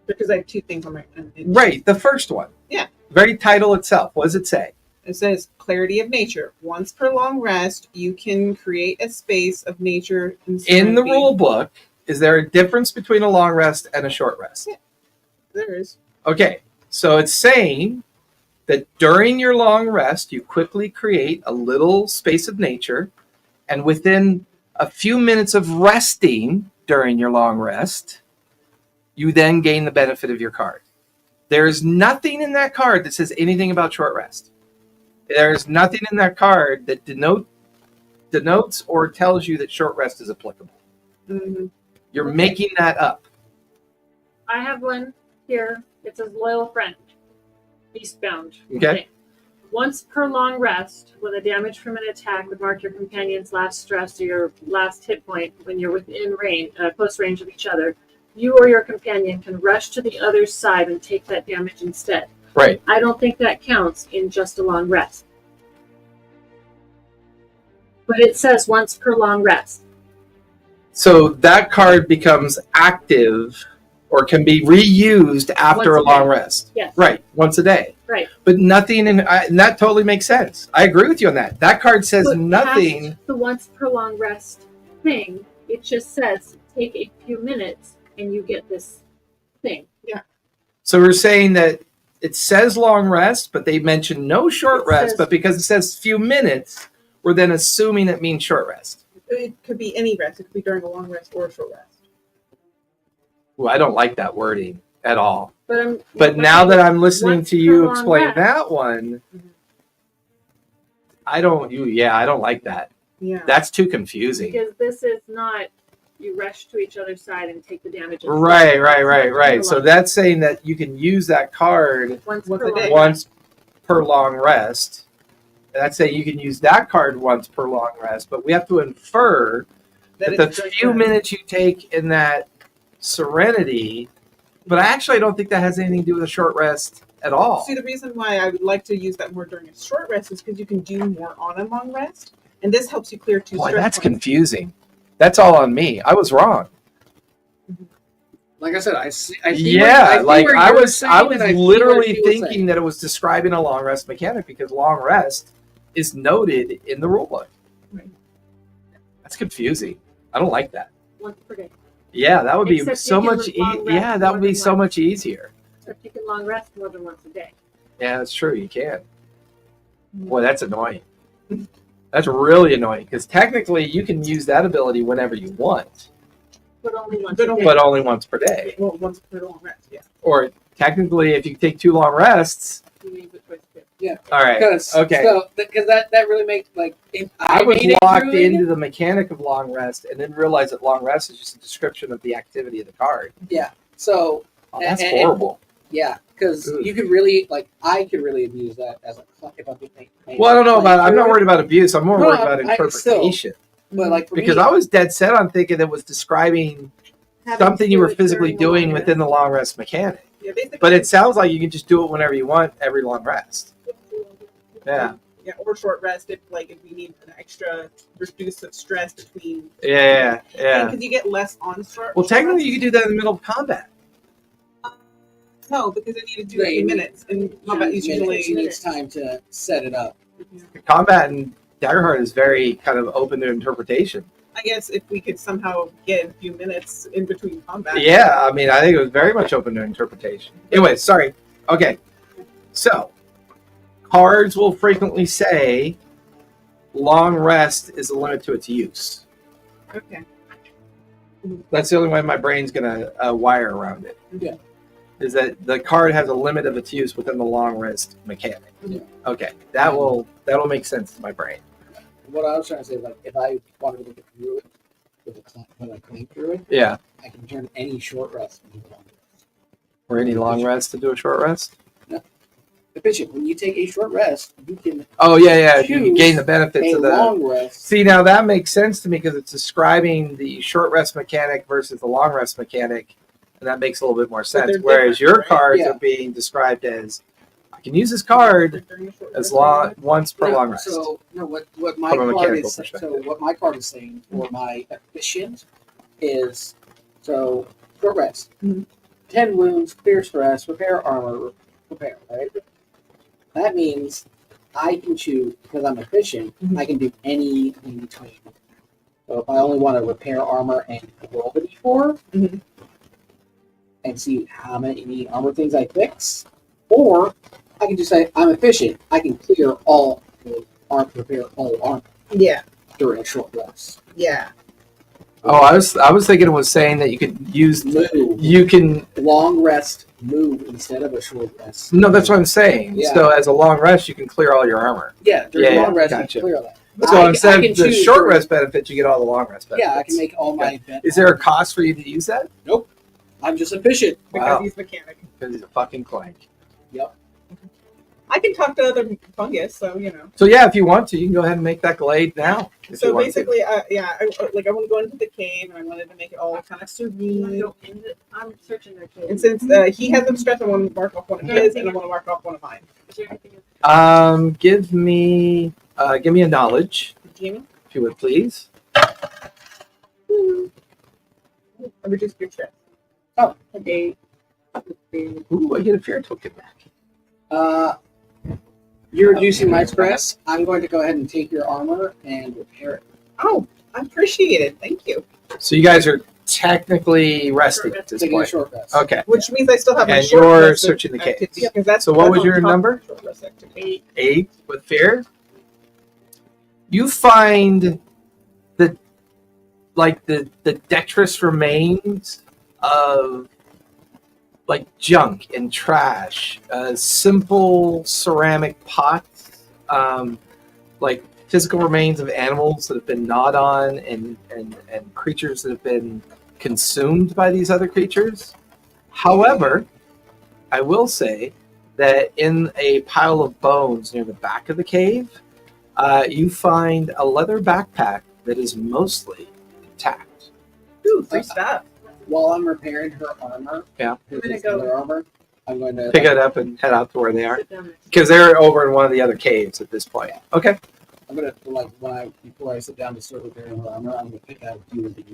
Because I have 2 things on my Right, the first one. Yeah. Very title itself. What does it say? It says Clarity of Nature. Once per long rest, you can create a space of nature and In the serenity. rule book, is there a difference between a long rest and a short rest? Yeah. There is. Okay, so it's saying that during your long rest, you quickly create a little space of nature, and within a few minutes of resting during your long rest, you then gain the benefit of your card. There is nothing in that card that says anything about short rest. There's nothing in that card that denotes or tells you that short rest is applicable. Mm-hmm. You're Okay. making that up. I have one here. It says loyal friend. Eastbound. Okay. Once per long rest, when the damage from an attack would mark your companion's last stress or your last hit point when you're within close range of each other, you or your companion can rush to the other side and take that damage instead. Right. I don't think that counts in just a long rest. But it says once per long rest. So that card becomes active or can be reused after a Once a long day. rest. Yes. Right, once a day. Right. But nothing and that totally makes sense. I agree with you on that. That card says But nothing. past the once per long rest thing, it just says take a few minutes and you get this thing. So we're saying that it says long rest, but they mention no short It rest. says- But because it says few minutes, we're then assuming it means short rest. It could be any rest. It could be during a long rest or a short rest. Ooh, I don't like that wording at all. But But now that I'm listening once to per you long explain rest. that one, I don't like that. Yeah. That's too confusing. Because this is not you rush to each other's side and take the damage. Right. So that's saying that you can use that card once once per a day. long once per long rest. And that's saying you can use that card once per long rest, but we have to infer that the it's during few rest. minutes you take in that serenity, but I actually don't think that has anything to do with a short rest at all. See, the reason why I would like to use that more during a short rest is because you can do more on a long rest, and this helps you clear 2 Boy, stress that's points. confusing. That's all on me. I was wrong. Like I said, I see. Yeah, where I you're was saying and I see where literally she was thinking saying. that it was describing a long rest mechanic because long rest is noted in the rulebook. Right. That's confusing. I don't like that. once per day. Yeah, that would be Except so you can much. long rest Yeah, that more would be than so once. much easier. Except you can long rest more than once a day. Yeah, that's true. You can. Boy, that's annoying. That's really annoying because technically you can use that ability whenever you want, But only once But a day. but only once per day. Well, once per long rest, yeah. Or technically, if you take 2 long rests. You use it twice a day. Yeah. All right. Because Okay. because that really makes like if I was made it locked through it, into the mechanic of long rest and didn't realize that long rest is just a description of the activity of the card. So Oh, that's And- horrible. yeah, because Ugh. you could really I could really abuse that as a if I'm being Well, I don't know about. I'm not worried about abuse. I'm more No, worried about I- still, interpretation. But like for Because me, I was dead set on thinking it was describing Having something to you do were it physically during the long doing rest. within the long rest mechanic. Yeah, basically. But it sounds like you can just do it whenever you want, every long rest. Yeah. Yeah, or short rest if we need an extra reduce of stress between. Yeah. Because you get less on short. Well, technically, you could do that in the middle of combat. No, because I need to do a few minutes, and combat is usually She needs time to set it up. Combat in Daggerheart is very kind of open to interpretation. I guess if we could somehow get a few minutes in between combat. Yeah, I mean, I think it was very much open to interpretation. Anyway, sorry. Okay, so cards will frequently say long rest is a limit to its use. Okay. That's the only way my brain's gonna wire around it. Yeah. Is that the card has a limit of its use within the long rest mechanic. Yeah. Okay, that'll make sense to my brain. What I was trying to say is, like, if I wanted to get through it when I clean through it, Yeah. I can turn any short rest into a long rest. Or any long rest to do a short rest? Efficient. When you take a short rest, you can Oh, yeah. You choose gain the benefits a of the... long rest. See, now that makes sense to me because it's describing the short rest mechanic versus the long rest mechanic, and that makes a little bit more sense. they're Whereas different, your right? cards Yeah. are being described as, I can use this card as long once per No, long rest. So no, what my From a card mechanical is perspective. so what my card is saying for my efficient is so short rest, Mhm. 10 wounds, clear stress, repair armor, repair. Right. That means I can choose because I'm efficient. Mhm. I can do any in between. So if I only want to repair armor and roll the d4 Mhm. and see how many armor things I fix, or I can just say I'm efficient. I can clear all the armor, repair all armor Yeah. during a short rest. Yeah. Oh, I was thinking it was saying that you could use... Move. You can... Long rest, move instead of a short rest. No, that's what I'm saying. Yeah. So as a long rest, you can clear all your armor. Yeah, during Yeah, long rest, gotcha. you can clear all that. So I instead can of the choose short during- rest benefits, you get all the long rest benefits. Yeah, I can make all my. Is there a cost for you to use that? I'm just efficient. Because Wow. he's mechanic. Because he's a fucking clank. Yep. I can talk to other fungus, so So yeah, if you want to, you can go ahead and make that glade now. if you So want to. basically, I want to go into the cave, and I wanted to make it all kind of serene. I'm searching their cave. And since he has them stressed, I want to mark off one of his, and I want to mark off one of mine. Is there anything else? Give me a knowledge, Jamie, if you would please. I reduced your stress. Oh. Okay. Ooh, I get a fear token back. You're reducing my stress. I'm going to go ahead and take your armor and repair it. Oh, I appreciate it. Thank you. So you guys are technically resting at this Taking a point. short rest. Okay. Which means I still have my And short you're rest searching the cave. activity, 'cause that's So what that's was on your top of number? short rest activity. 8 with fear. You find the dexterous remains of like junk and trash, simple ceramic pots, like physical remains of animals that have been gnawed on and creatures that have been consumed by these other creatures. However, I will say that in a pile of bones near the back of the cave, you find a leather backpack that is mostly intact. Ooh, free stuff. While I'm repairing her armor, Yeah. her gonna go- other armor, I'm going to Pick it up and head out to where they are. Sit down there. Because they're over in one of the other caves at this point. Okay. I'm gonna before I sit down to start repairing her armor, I'm gonna pick out a few of the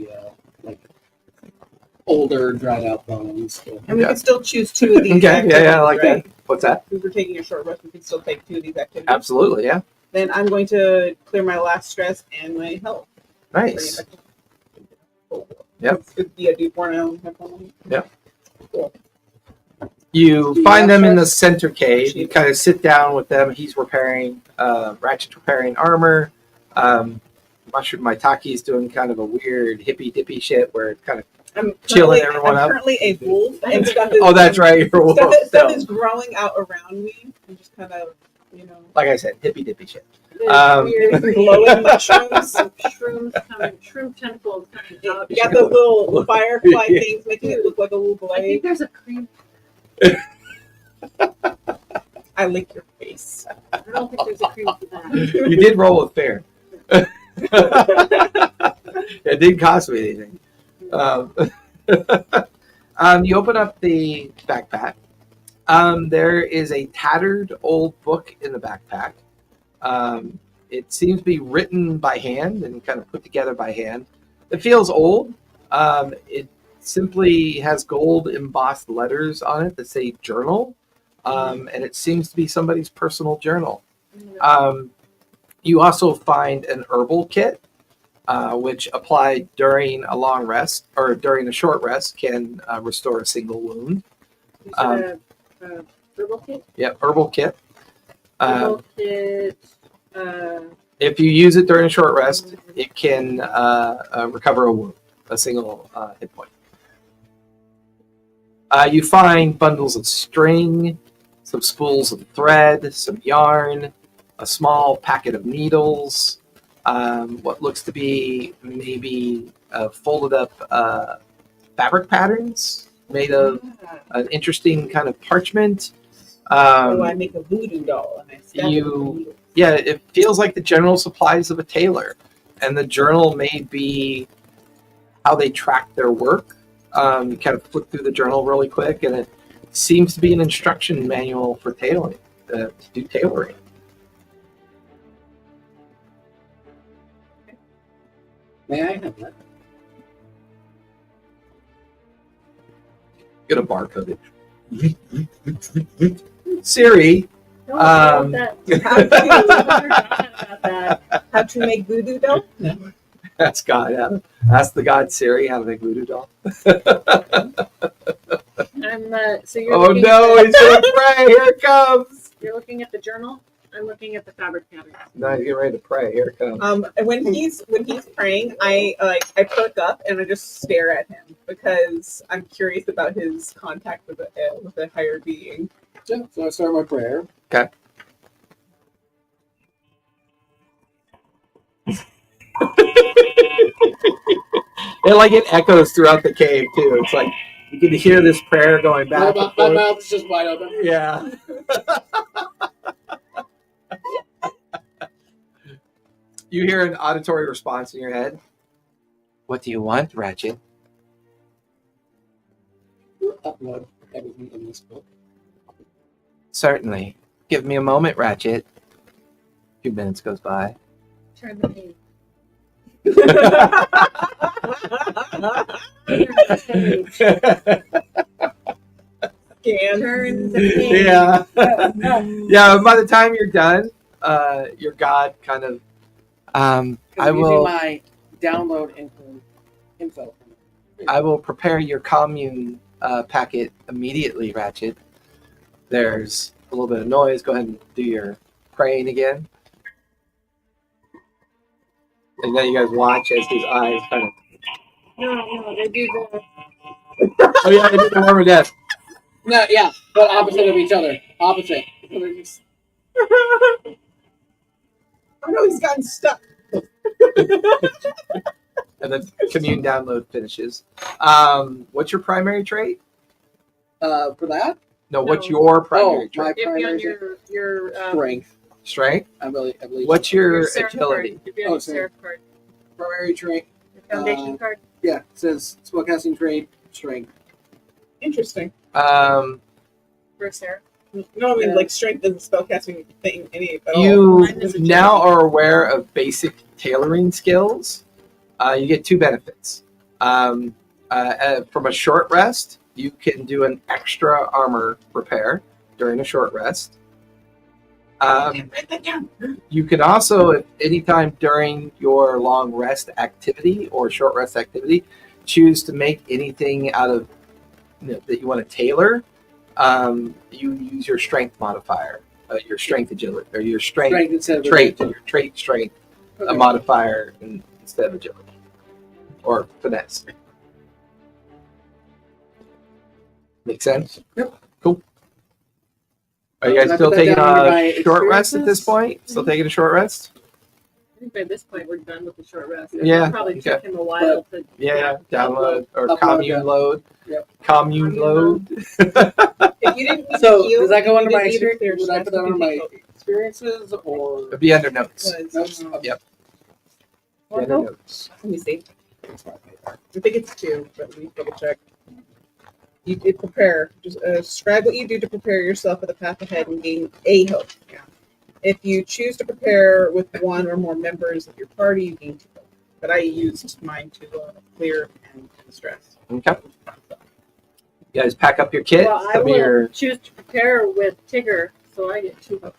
older dried out bones. And we can still choose two of these. Okay. Yeah, I like right? that. What's that? If we're taking a short rest, we can still take two of these activities. Absolutely, yeah. Then I'm going to clear my last stress and my health. Nice. Yep. It'd be a D4 now. Yep. Cool. You Do you find them in the access- center cave. You kind of sit down with them. He's repairing, Ratchet's repairing armor. Mushroom Maitaki's doing kind of a weird hippy dippy shit where it's kind of I'm Chilling currently- everyone I'm up. currently a wolf, and stuff is. oh, that's right. You're a wolf. Stuff So, is growing out around me. I'm just kind of, like I said, hippy dippy shit. There's Um, weird glowing mushrooms. shroom tentacles coming out. You got the little firefly Yeah. things making it look like a little I think blade. there's a cream. I lick your face. I don't think there's a cream for that. You did roll with fair. It didn't cost me anything. You open up the backpack. There is a tattered old book in the backpack. It seems to be written by hand and kind of put together by hand. It feels old. It simply has gold embossed letters on it that say journal, and it seems to be somebody's personal journal. You also find an herbal kit, which applied during a long rest or during a short rest can restore a single wound. You said herbal kit? Yep, herbal kit. Herbal kit. If you use it during a short rest, it can recover a wound, a single hit point. You find bundles of string, some spools of thread, some yarn, a small packet of needles, what looks to be maybe folded up fabric patterns made of an interesting kind of parchment. I make a voodoo doll and I stab it with the needle. Yeah, it feels like the general supplies of a tailor, and the journal may be how they track their work. You kind of flip through the journal really quick, and it seems to be an instruction manual for tailoring, to do tailoring. May I have that? Get a barcode it. Siri, No, I want that. How to make voodoo doll? that's God. Yeah. Ask the God Siri how to make voodoo doll. So you're Oh looking no, at he's gonna pray. Here it comes. you're looking at the journal. I'm looking at the fabric pattern. No, he's getting ready to pray. Here it comes. When he's praying, I perk up and I just stare at him because I'm curious about his contact with a higher being. Yeah, so I start my prayer. Okay. It echoes throughout the cave too. It's like you can hear this prayer going back. My mouth is just wide open. Yeah. You hear an auditory response in your head. What do you want, Ratchet? Upload everything in this book. Certainly. Give me a moment, Ratchet. A few minutes goes by. Turn the page. Turn the page. Yeah. Yeah, by the time you're done, your god kind of I will my download info. I will prepare your commune packet immediately, Ratchet. There's a little bit of noise. Go ahead and do your praying again. And then you guys watch as his eyes kind of... No, they do the... Oh yeah, they did the warm of death. No, yeah, but opposite of each other. Opposite. Oh no, he's gotten stuck. And the commune download finishes. What's your primary trait? For that? No, what's your primary my trait? If you're on primary your strength. Strength? I believe. What's your seraph agility? card. If you're on your sorry. seraph card. Primary trait. Your foundation card. Yeah, it says spellcasting trait, strength. Interesting. For a seraph. No, I mean, Yeah. strength isn't spellcasting thing any at all. You Mine is agility. now are aware of basic tailoring skills. You get two benefits. From a short rest, you can do an extra armor repair during a short rest. Write that down. You can also, at any time during your long rest activity or short rest activity, choose to make anything out of that you want to tailor. You use your strength modifier, your strength agility, or your strength instead of trait, your trait strength Okay. modifier instead of agility or finesse. Make sense? Yep. Cool. Are you Can guys I still put that taking down under my a short rest at this experiences? point? Still taking a short rest? I think by this point we're done with the short rest. Yeah, It'll probably okay. took him a while to Yeah, download or Upload, commune yeah. load. Yep. Commune load. If you didn't need So to heal, does that go you under my? didn't need to clear Would I stress, put that you under can my take over. experiences or? It'd be under notes. Was- Yep. Or Under no. notes. Let me see. I think it's 2, but let me double check. You did prepare. Just describe what you do to prepare yourself for the path ahead and gain a hope. Yeah. If you choose to prepare with one or more members of your party, you gain 2 health. But I used mine to clear and stress. Okay. You guys pack up your kit. Well, I some of will your choose to prepare with Tigger, so I get 2 health.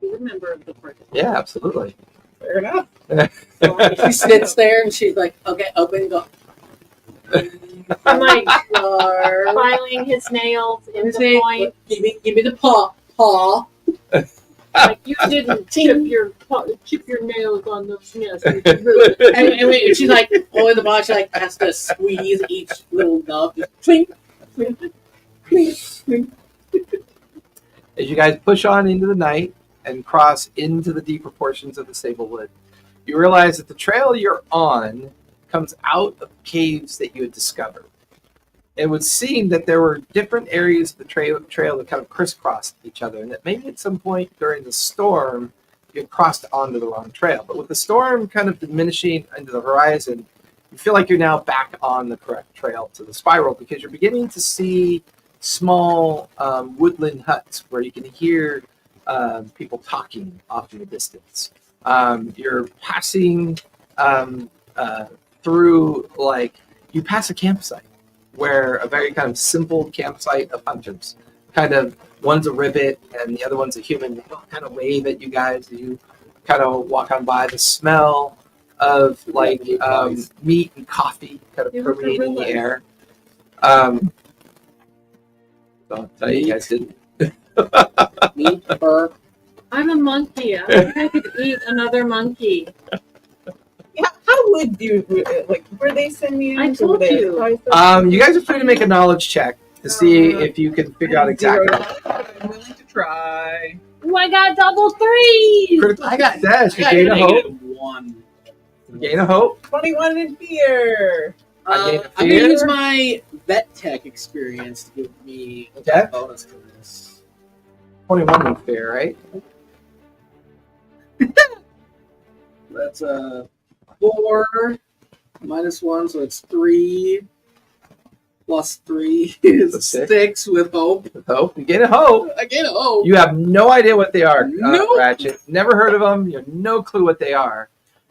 He's a member of the party. yeah, absolutely. Fair enough. She sits there and she's like, okay, open, go. I'm like filing his nails in the point. Give me the paw. Like you didn't chip your nails on those nails. And she's like, pulling the box, she like has to squeeze each little nub. Just clink, clink, clink, clink. As you guys push on into the night and cross into the deeper portions of the Sablewood, you realize that the trail you're on comes out of caves that you had discovered. It would seem that there were different areas of the trail that kind of crisscrossed each other, and that maybe at some point during the storm, you had crossed onto the wrong trail. But with the storm kind of diminishing into the horizon, you feel like you're now back on the correct trail to the spiral, because you're beginning to see small woodland huts where you can hear people talking off in the distance. You're passing through, like, you pass a campsite where a very kind of simple campsite of hunters, kind of, one's a ribbit and the other one's a human. They all kind of wave at you guys as you kind of walk on by. The smell of like meat and coffee kind of permeating the air. So I'll tell you guys didn't. Meat, fur. I'm a monkey. I think I could eat another monkey. Yeah, how would you, like, where they send me? I told you. You guys are free to make a knowledge check to see if you can figure out exactly. I'm willing to try. Oh, I got double 3s. Critical success. You gain a hope. One. You gain a hope. 21 in fear. I gain a I'm fear. gonna use my vet tech experience to give me Okay. a bonus for this. 21 in fear, right? That's 4 minus 1, so it's 3 plus 3 is Six. 6 with hope. With hope. You gain a hope. I get a hope. You have no idea what they are, Nope. Ratchet. Never heard of them. You have no clue what they are.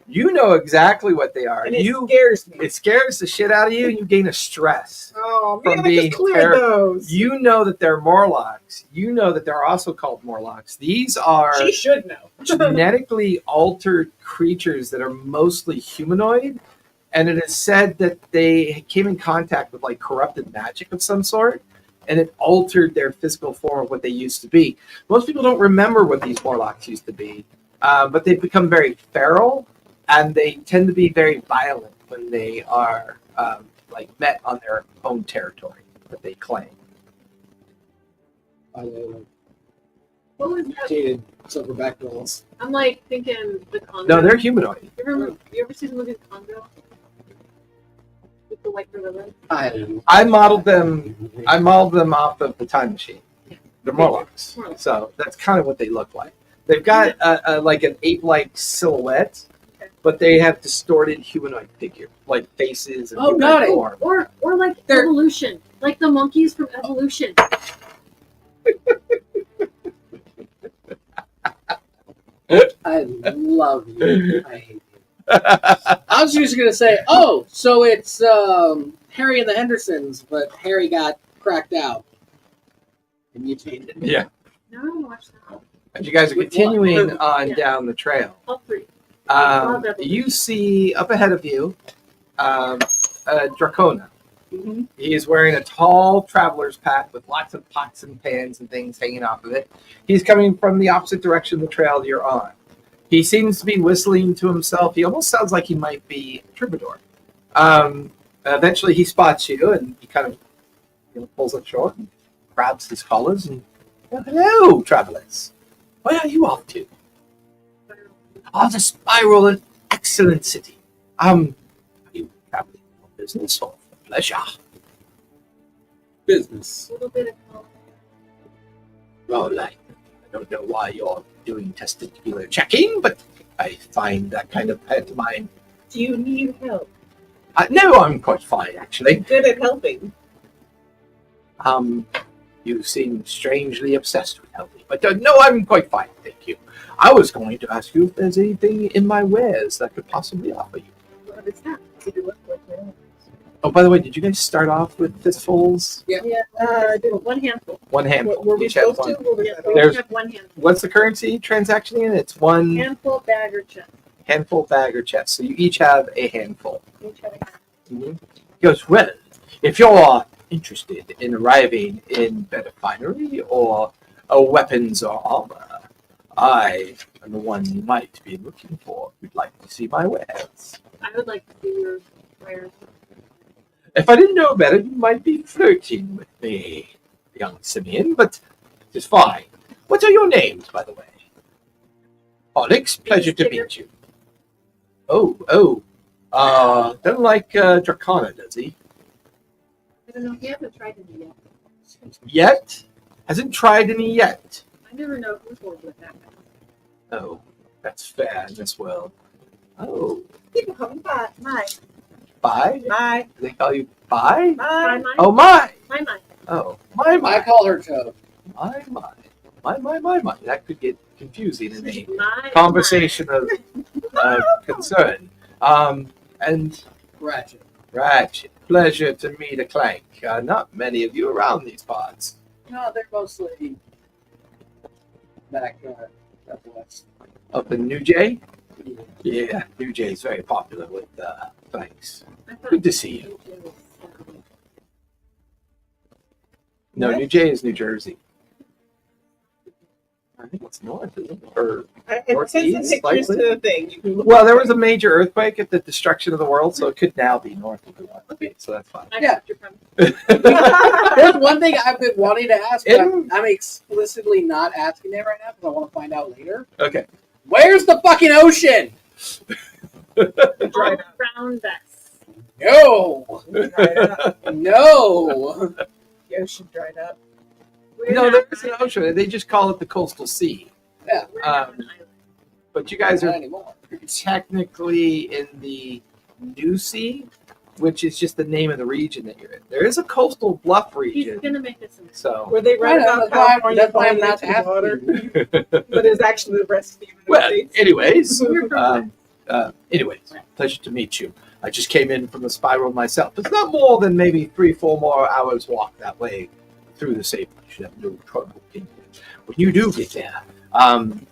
You know exactly what they are. And it You scares me. it scares the shit out of you, and you gain a stress. Oh, from man, I being just cleared those. You know that they're Morlocks. You know that they're also called Morlocks. These are She should know. genetically altered creatures that are mostly humanoid, and it is said that they came in contact with like corrupted magic of some sort, and it altered their physical form of what they used to be. Most people don't remember what these Morlocks used to be, but they've become very feral, and they tend to be very violent when they are like met on their own territory that they claim. What was that? Jaded silverback rolls. I'm like thinking the Congo. No, they're humanoid. You ever see the movie The Congo? With the white gorilla? I modeled them off of the Time Machine. They're Morlocks. So that's kind of what they look like. They've got like an ape-like silhouette, but they have distorted humanoid figure, like faces and Oh, got it. form. Or like They're- Evolution. Like the monkeys from Evolution. I love you. I hate you. I was just gonna say, oh, so it's Harry and the Hendersons, but Harry got cracked out and mutated. Yeah. No, I don't watch that. As you guys are With continuing what? on Yeah. down the trail, All 3. you see up ahead of you Dracona. Mm-hmm. He is wearing a tall traveler's pack with lots of pots and pans and things hanging off of it. He's coming from the opposite direction of the trail you're on. He seems to be whistling to himself. He almost sounds like he might be a troubadour. Eventually he spots you and he kind of pulls up short and grabs his collars and, hello, travelers. Where are you off to? Oh, the Spiral, an excellent city. Are you traveling for business or for pleasure? Business. A little bit of color. Well, I don't know why you're doing testicular checking, but I find that kind of pantomime. Do you need help? No, I'm quite fine, actually. Good at helping. You seem strangely obsessed with helping. But no, I'm quite fine, thank you. I was going to ask you if there's anything in my wares that I could possibly offer you. What is that? Did you look like that? Oh, by the way, did you guys start off with fistfuls? Yeah, I did. one handful. One handful. What were we Each have supposed to? one. What was Yeah, that? we There's- have one handful. What's the currency transaction in? It's one Handful bag or chest. handful bag or chest. So you each have a handful. Each have a handful. He goes, well, if you're interested in arriving in better finery or weapons or armor, I am the one you might be looking for. If you'd like to see my wares. I would like to see your wares. If I didn't know better, you might be flirting with me, young Simeon, but it's fine. What are your names, by the way? Onyx, pleasure to meet you. Doesn't like Dracana, does he? I don't know. He hasn't tried any yet. Yet? Hasn't tried any yet. I never know who's working with that guy. Oh, that's fair in this world. Oh, People call me Bye. bye? Bye. They call you bye? My, Bye. my, Oh, my! my. Oh, my. I call her Toad. My. My. That could get confusing in a My, conversation of concern. And Ratchet. Ratchet, pleasure to meet a Clank. Not many of you around these parts. No, they're mostly back west. Up in New Jay? Yeah, New Jay is very popular with Clanks. I thought Good to see you. it was, No, What? New Jay is New Jersey. I think it's north, isn't it? Or, It sends Northeast, the pictures likely? to the thing. You can look well, at there it. was a major earthquake at the destruction of the world, so it could now be north of the one. Okay, so that's fine. I Yeah. got your premise. There's one thing I've been wanting to ask, but In- I'm explicitly not asking it right now because I want to find out later. Okay. Where's the fucking ocean? Dried up. Brown vest. No, Dried up. no. The ocean dried up. We're No, not there's an island. ocean. They just call it the coastal sea. Yeah, We're not Um, an island. But you guys not are anymore. technically in the New Sea, which is just the name of the region that you're in. There is a coastal bluff He's region. gonna make this a So, Were they right I know, about that's why- California that's why I'm falling not into the water? asking. But it's actually the rest of the United well, States. anyways, We're from anyways, pleasure to meet you. I just came in from the spiral myself. It's not more than maybe 3-4 more hours walk that way through the safe. You should have no trouble getting there. When you do get there,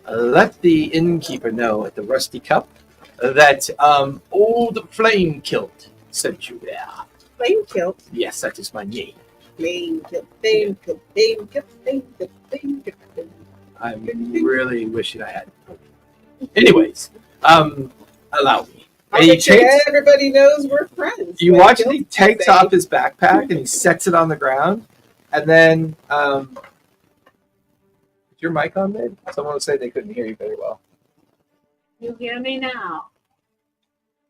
let the innkeeper know at the Rusty Cup that old Flame Kilt sent you there. Flame kilt. Yes, that is my name. Flame kilt. Flame kilt. Flame kilt. Flame kilt. Flame kilt. I'm really wishing I had. Anyways, allow me. I'll And he make sure takes, everybody knows we're friends. you Flame watch as kilt, he takes say. off his backpack and he sets it on the ground, and then is your mic on, babe? Someone would say they couldn't hear you very well. You hear me now?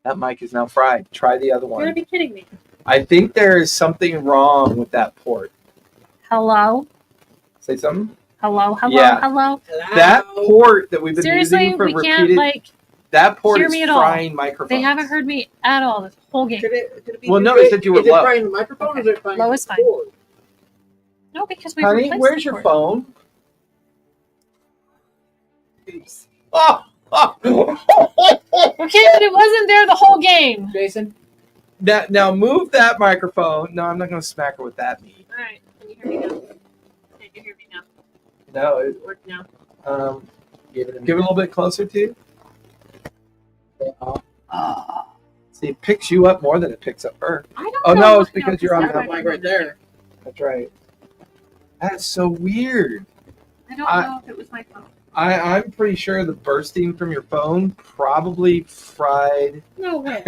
That mic is now fried. Try the other You're gonna one. be kidding me. I think there is something wrong with that port. Hello? Say something. Hello? Hello? Yeah. Hello? That port that we've been Seriously, using for we can't, repeated. like, That port hear is me at all. frying microphones. they haven't heard me at all this whole game. Could it be Well, no, good? it said you were Is it low. frying the microphone or is it frying Low the is fine. cord? No, because we Honey, replaced where's the your cord. phone? Oops. Oh, Okay, but it wasn't there the whole game. Jason? Now move that microphone. No, I'm not going to smack her with that meat. Alright, can you hear me now? Can you hear me now? No, Or now? give it a little bit closer to you. See, it picks you up more than it picks up her. I don't Oh, know. no, what- it's because you're on it's that not mic right there. That's right. That's so weird. I don't I- know if it was my phone. I'm pretty sure the bursting from your phone probably fried. No way.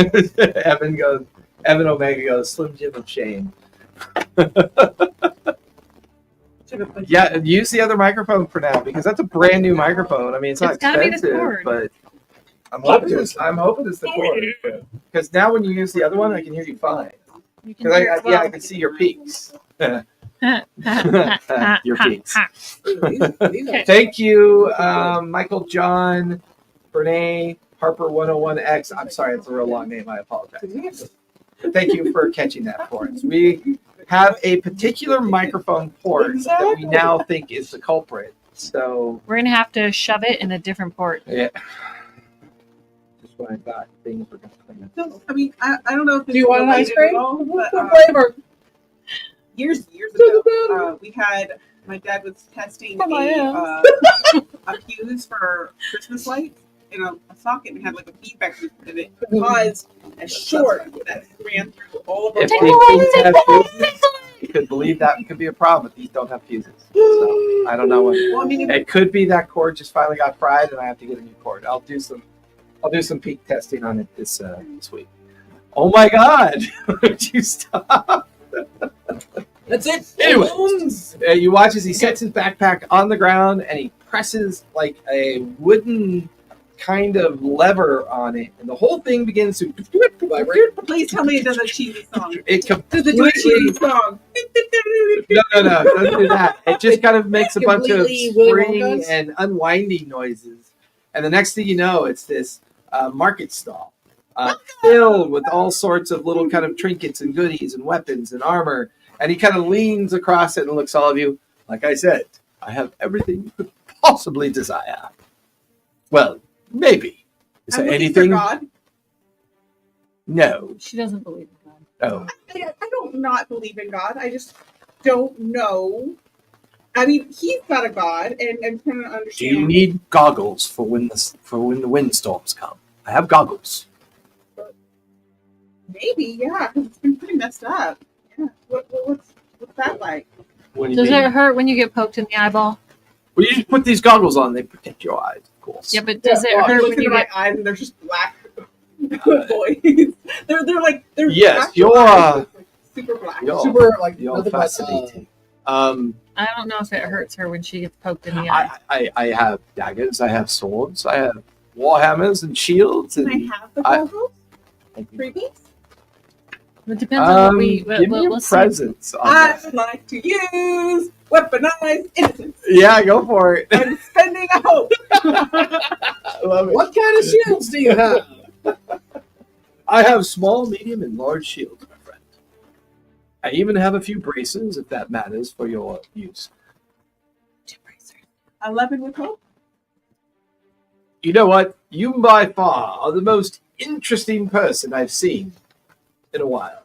Evan Omega goes, Slim Jim of shame. Yeah, use the other microphone for now because that's a brand new microphone. I mean, it's not It's gotta be the expensive, cord. but I'm hoping it's the cord. Because now when you use the other one, I can hear you fine. You can Because hear it I can see your peaks. Your peaks. These are- Thank you, Michael John, Brene, Harper 101X. I'm sorry, it's a real long name. I apologize. Thank you for catching that for us. We have a particular microphone port that we now think is the culprit. So We're gonna have to shove it in a different port. yeah, just what I thought. Things were going to clean up. So, I mean, I don't know if this Do you is want an ice related cream? at all, but, What flavor? years Doesn't ago, we had my dad was testing Oh, my a fuse for Christmas lights in a socket and had like a feedback loop in it caused a short that ran through all of our If Take they away, didn't have take away, fuses, you could believe that could be a problem. But these don't have fuses, so I don't know what. Well, I mean, It could be that cord just finally got fried, and I have to get a new cord. I'll do some peak testing on it this week. Oh my God! Would you stop? That's it. Anyway. Bones. You watch as he sets his backpack on the ground and he presses like a wooden kind of lever on it, and the whole thing begins to vibrate. please tell me it does a cheesy song. It Does it do a cheesy completely. song? No, don't do that. It just kind of makes a bunch of Completely Willy spring Wonka's? and unwinding noises, and the next thing you know, it's this market stall filled with all sorts of little kind of trinkets and goodies and weapons and armor. And he kind of leans across it and looks at all of you. Like I said, I have everything you could possibly desire. Well, maybe. Is I'm there looking for anything? God. No. She doesn't believe in God. Oh. I don't not believe in God. I just don't know. I mean, he's got a God, and I'm trying to Do understand. you need goggles for when the windstorms come? I have goggles. Maybe, yeah, because it's been pretty messed up. Yeah. What's that like? What do you Does mean? it hurt when you get poked in the eyeball? Well, you just put these goggles on. They protect your eyes, of course. Yeah, but does it Well, hurt look when into you my get? eyes, and they're just black boys. they're Yes, actual you're, eyes, like, super black. you're- Super like You're nothing but, fascinating. I don't know if it hurts her when she gets poked in the eye. I have daggers. I have swords. I have warhammers and shields. Can I And have the I- goggles? Freebies? It depends on what we. give me We'll a see. presence on I that. like to use weaponized innocence. Yeah, go for it. I'm spending a hope. I love it. What kind of shields do you have? I have small, medium, and large shields, my friend. I even have a few braces, if that matters for your use. 11 with hope. You know what? You by far are the most interesting person I've seen in a while.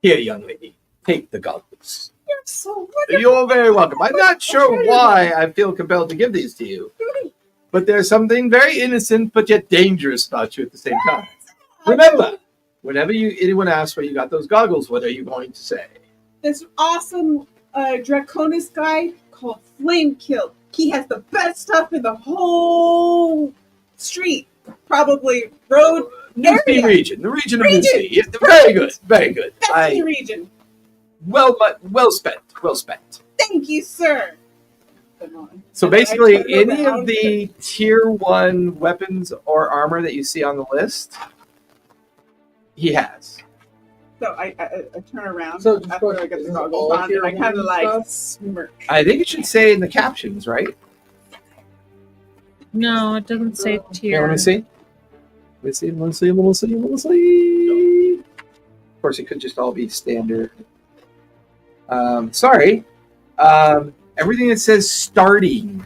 Here, young lady, take the goggles. You're so wonderful. You're very welcome. I'm not sure why I feel compelled to give these to you, but there's something very innocent but yet dangerous about you at the same time. Remember, whenever anyone asks where you got those goggles, what are you going to say? This awesome Draconis guy called Flame Kill. He has the best stuff in the whole street. Probably road New Sea area. region, the region of New Region. Sea. Yeah, very good, very good. Best in the region. Well spent, well spent. Thank you, sir. So And I basically, turn any around of the tier 1 weapons or armor that you see on the list, he has. So I turn around So just after go- I get is the it goggles all on, and I tier kind of one like stuff? smirk. I think it should say in the captions, right? No, it doesn't say Here, tier. let me see. Let's see. Of course, it could just all be standard. Sorry. Everything that says starting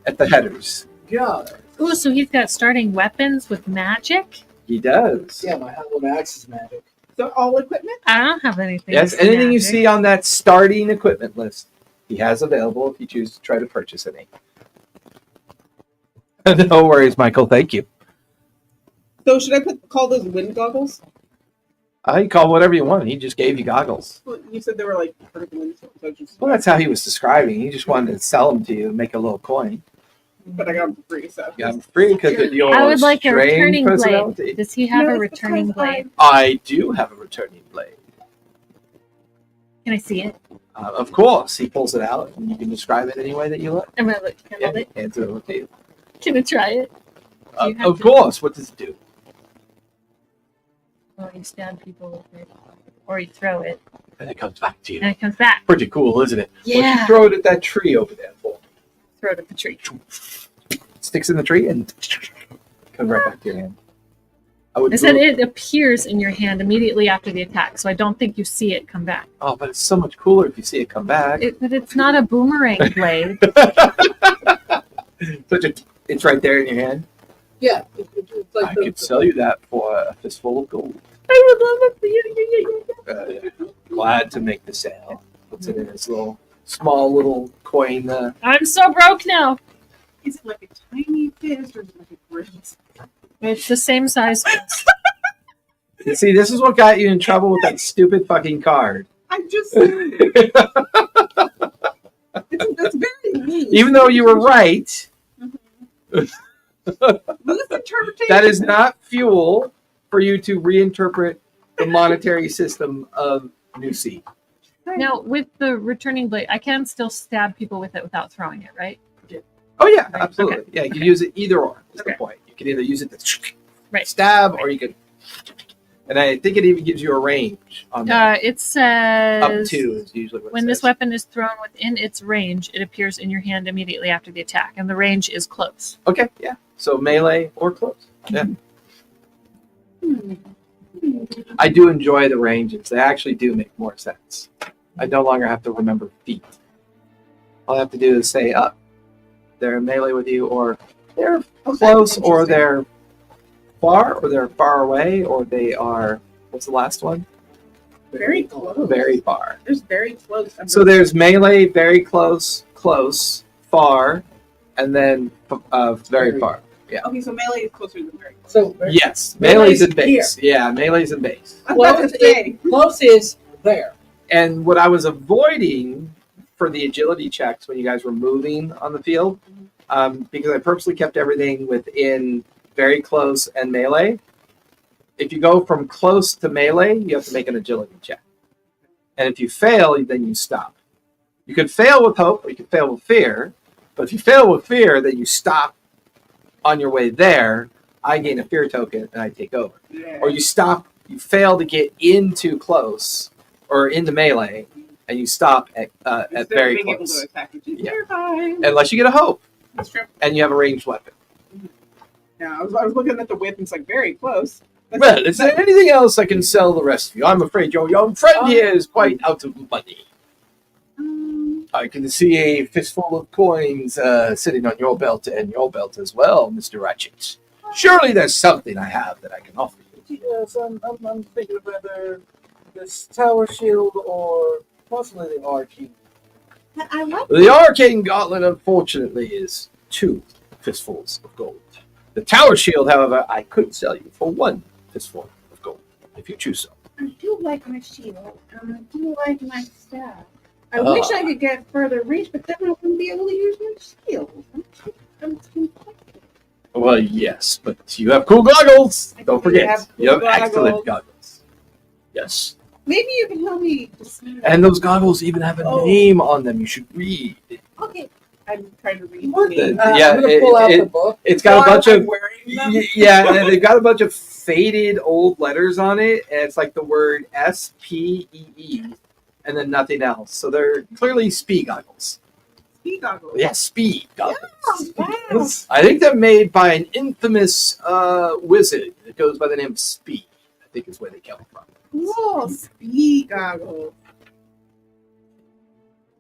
at the headers. God. Ooh, so he's got starting weapons with magic? He does. Yeah, my Hollow Axe is magic. So all equipment. I don't have anything. Yes, with anything you magic. see on that starting equipment list, he has available if you choose to try to purchase any. No worries, Michael. Thank you. So should I call those wind goggles? You call whatever you want. He just gave you goggles. Well, you said they were like vertical wind, so just. Well, that's how he was describing. He just wanted to sell them to you and make a little coin. But I got them for free, so. You got them free because of your I would like a strange returning blade. personality. Does he have No, a it's returning because blade? I do have a returning blade. Can I see it? Of course, he pulls it out, and you can describe it any way that you like. I'm gonna look. Can I Yeah, hold it? hands it over to you. Can I try it? You have Of to- course. What does it do? Or you stab people with it, or you throw it, And it comes back to you. and it comes back. Pretty cool, isn't it? Why don't you Yeah. throw it at that tree over there for me? Throw it at the tree. Sticks in the tree and comes right back to your hand. would I said move- it appears in your hand immediately after the attack, so I don't think you see it come back. Oh, but it's so much cooler if you see it come back. But it's not a boomerang blade. It's right there in your hand. Yeah, it's like I could sell you that for a fistful of gold. I would love it for you. Glad to make the sale. Puts it in his small little coin. I'm so broke now. Is it like a tiny fist or is it like a great? It's the same size. You see, this is what got you in trouble with that stupid fucking card. I'm just saying. That's very mean. Even though you were right, Loose interpretation. that is not fuel for you to reinterpret the monetary system of New Sea. Now, with the returning blade, I can still stab people with it without throwing it, right? Oh yeah, Right. absolutely. Okay. Yeah, you can use it either or. That's Okay. the point. You can either use it to Right. stab, or you can. And I think it even gives you a range on that. It says Up to is usually what when it this says. weapon is thrown within its range, it appears in your hand immediately after the attack, and the range is close. Okay, yeah. So melee or close. Yeah. I do enjoy the ranges. They actually do make more sense. I no longer have to remember feet. All I have to do is say, up. They're in melee with you, or they're close, or they're far, or they're far away, or they are, what's the last one? Very close. Very far. There's very close. So there's melee, very close, close, far, and then very far. Okay, so melee is closer than very close. So Yes, Melee's melee's and base. Yeah, melee's and base. I was about close to say. close is there. And what I was avoiding for the agility checks when you guys were moving on the field, because I purposely kept everything within very close and melee. If you go from close to melee, you have to make an agility check. And if you fail, then you stop. You could fail with hope, or you could fail with fear. But if you fail with fear, then you stop on your way there. I gain a fear token and I take over. Yeah. Or you stop, you fail to get into close or into melee, and you stop at Instead of very being able close. to attack, which is Yeah. terrifying. Unless you get a hope That's true. and you have a ranged weapon. Yeah, I was looking at the whip and it's like very close. Well, is there anything else I can sell the rest of you? I'm afraid your young friend here is quite out of money. I can see a fistful of coins sitting on your belt and your belt as well, Mr. Ratchet. Surely there's something I have that I can offer you. Yes, I'm thinking of whether this tower shield or possibly the arcane. I like The arcane gauntlet, unfortunately, is 2 fistfuls of gold. The tower shield, however, I could sell you for 1 fistful of gold, if you choose so. I do like my shield, and I do like my staff. I Ah. wish I could get further reach, but then I wouldn't be able to use my shield. I'm conflicted. Well, yes, but you have cool goggles. I Don't do forget, have you have cool excellent goggles. goggles. Yes. Maybe you can help me. And those goggles even have a Oh. name on them. You should read. Okay. I'm trying to read What the the- name. Yeah, I'm gonna pull out the it, book. it's got a bunch I'm of wearing them. yeah, and they've got a bunch of faded old letters on it, and it's like the word SPEE, and then nothing else. So they're clearly speed goggles. Speed goggles. Yeah, speed goggles. Wow. I think they're made by an infamous wizard that goes by the name of Speed. I think is where they come from. Cool. Speed goggles.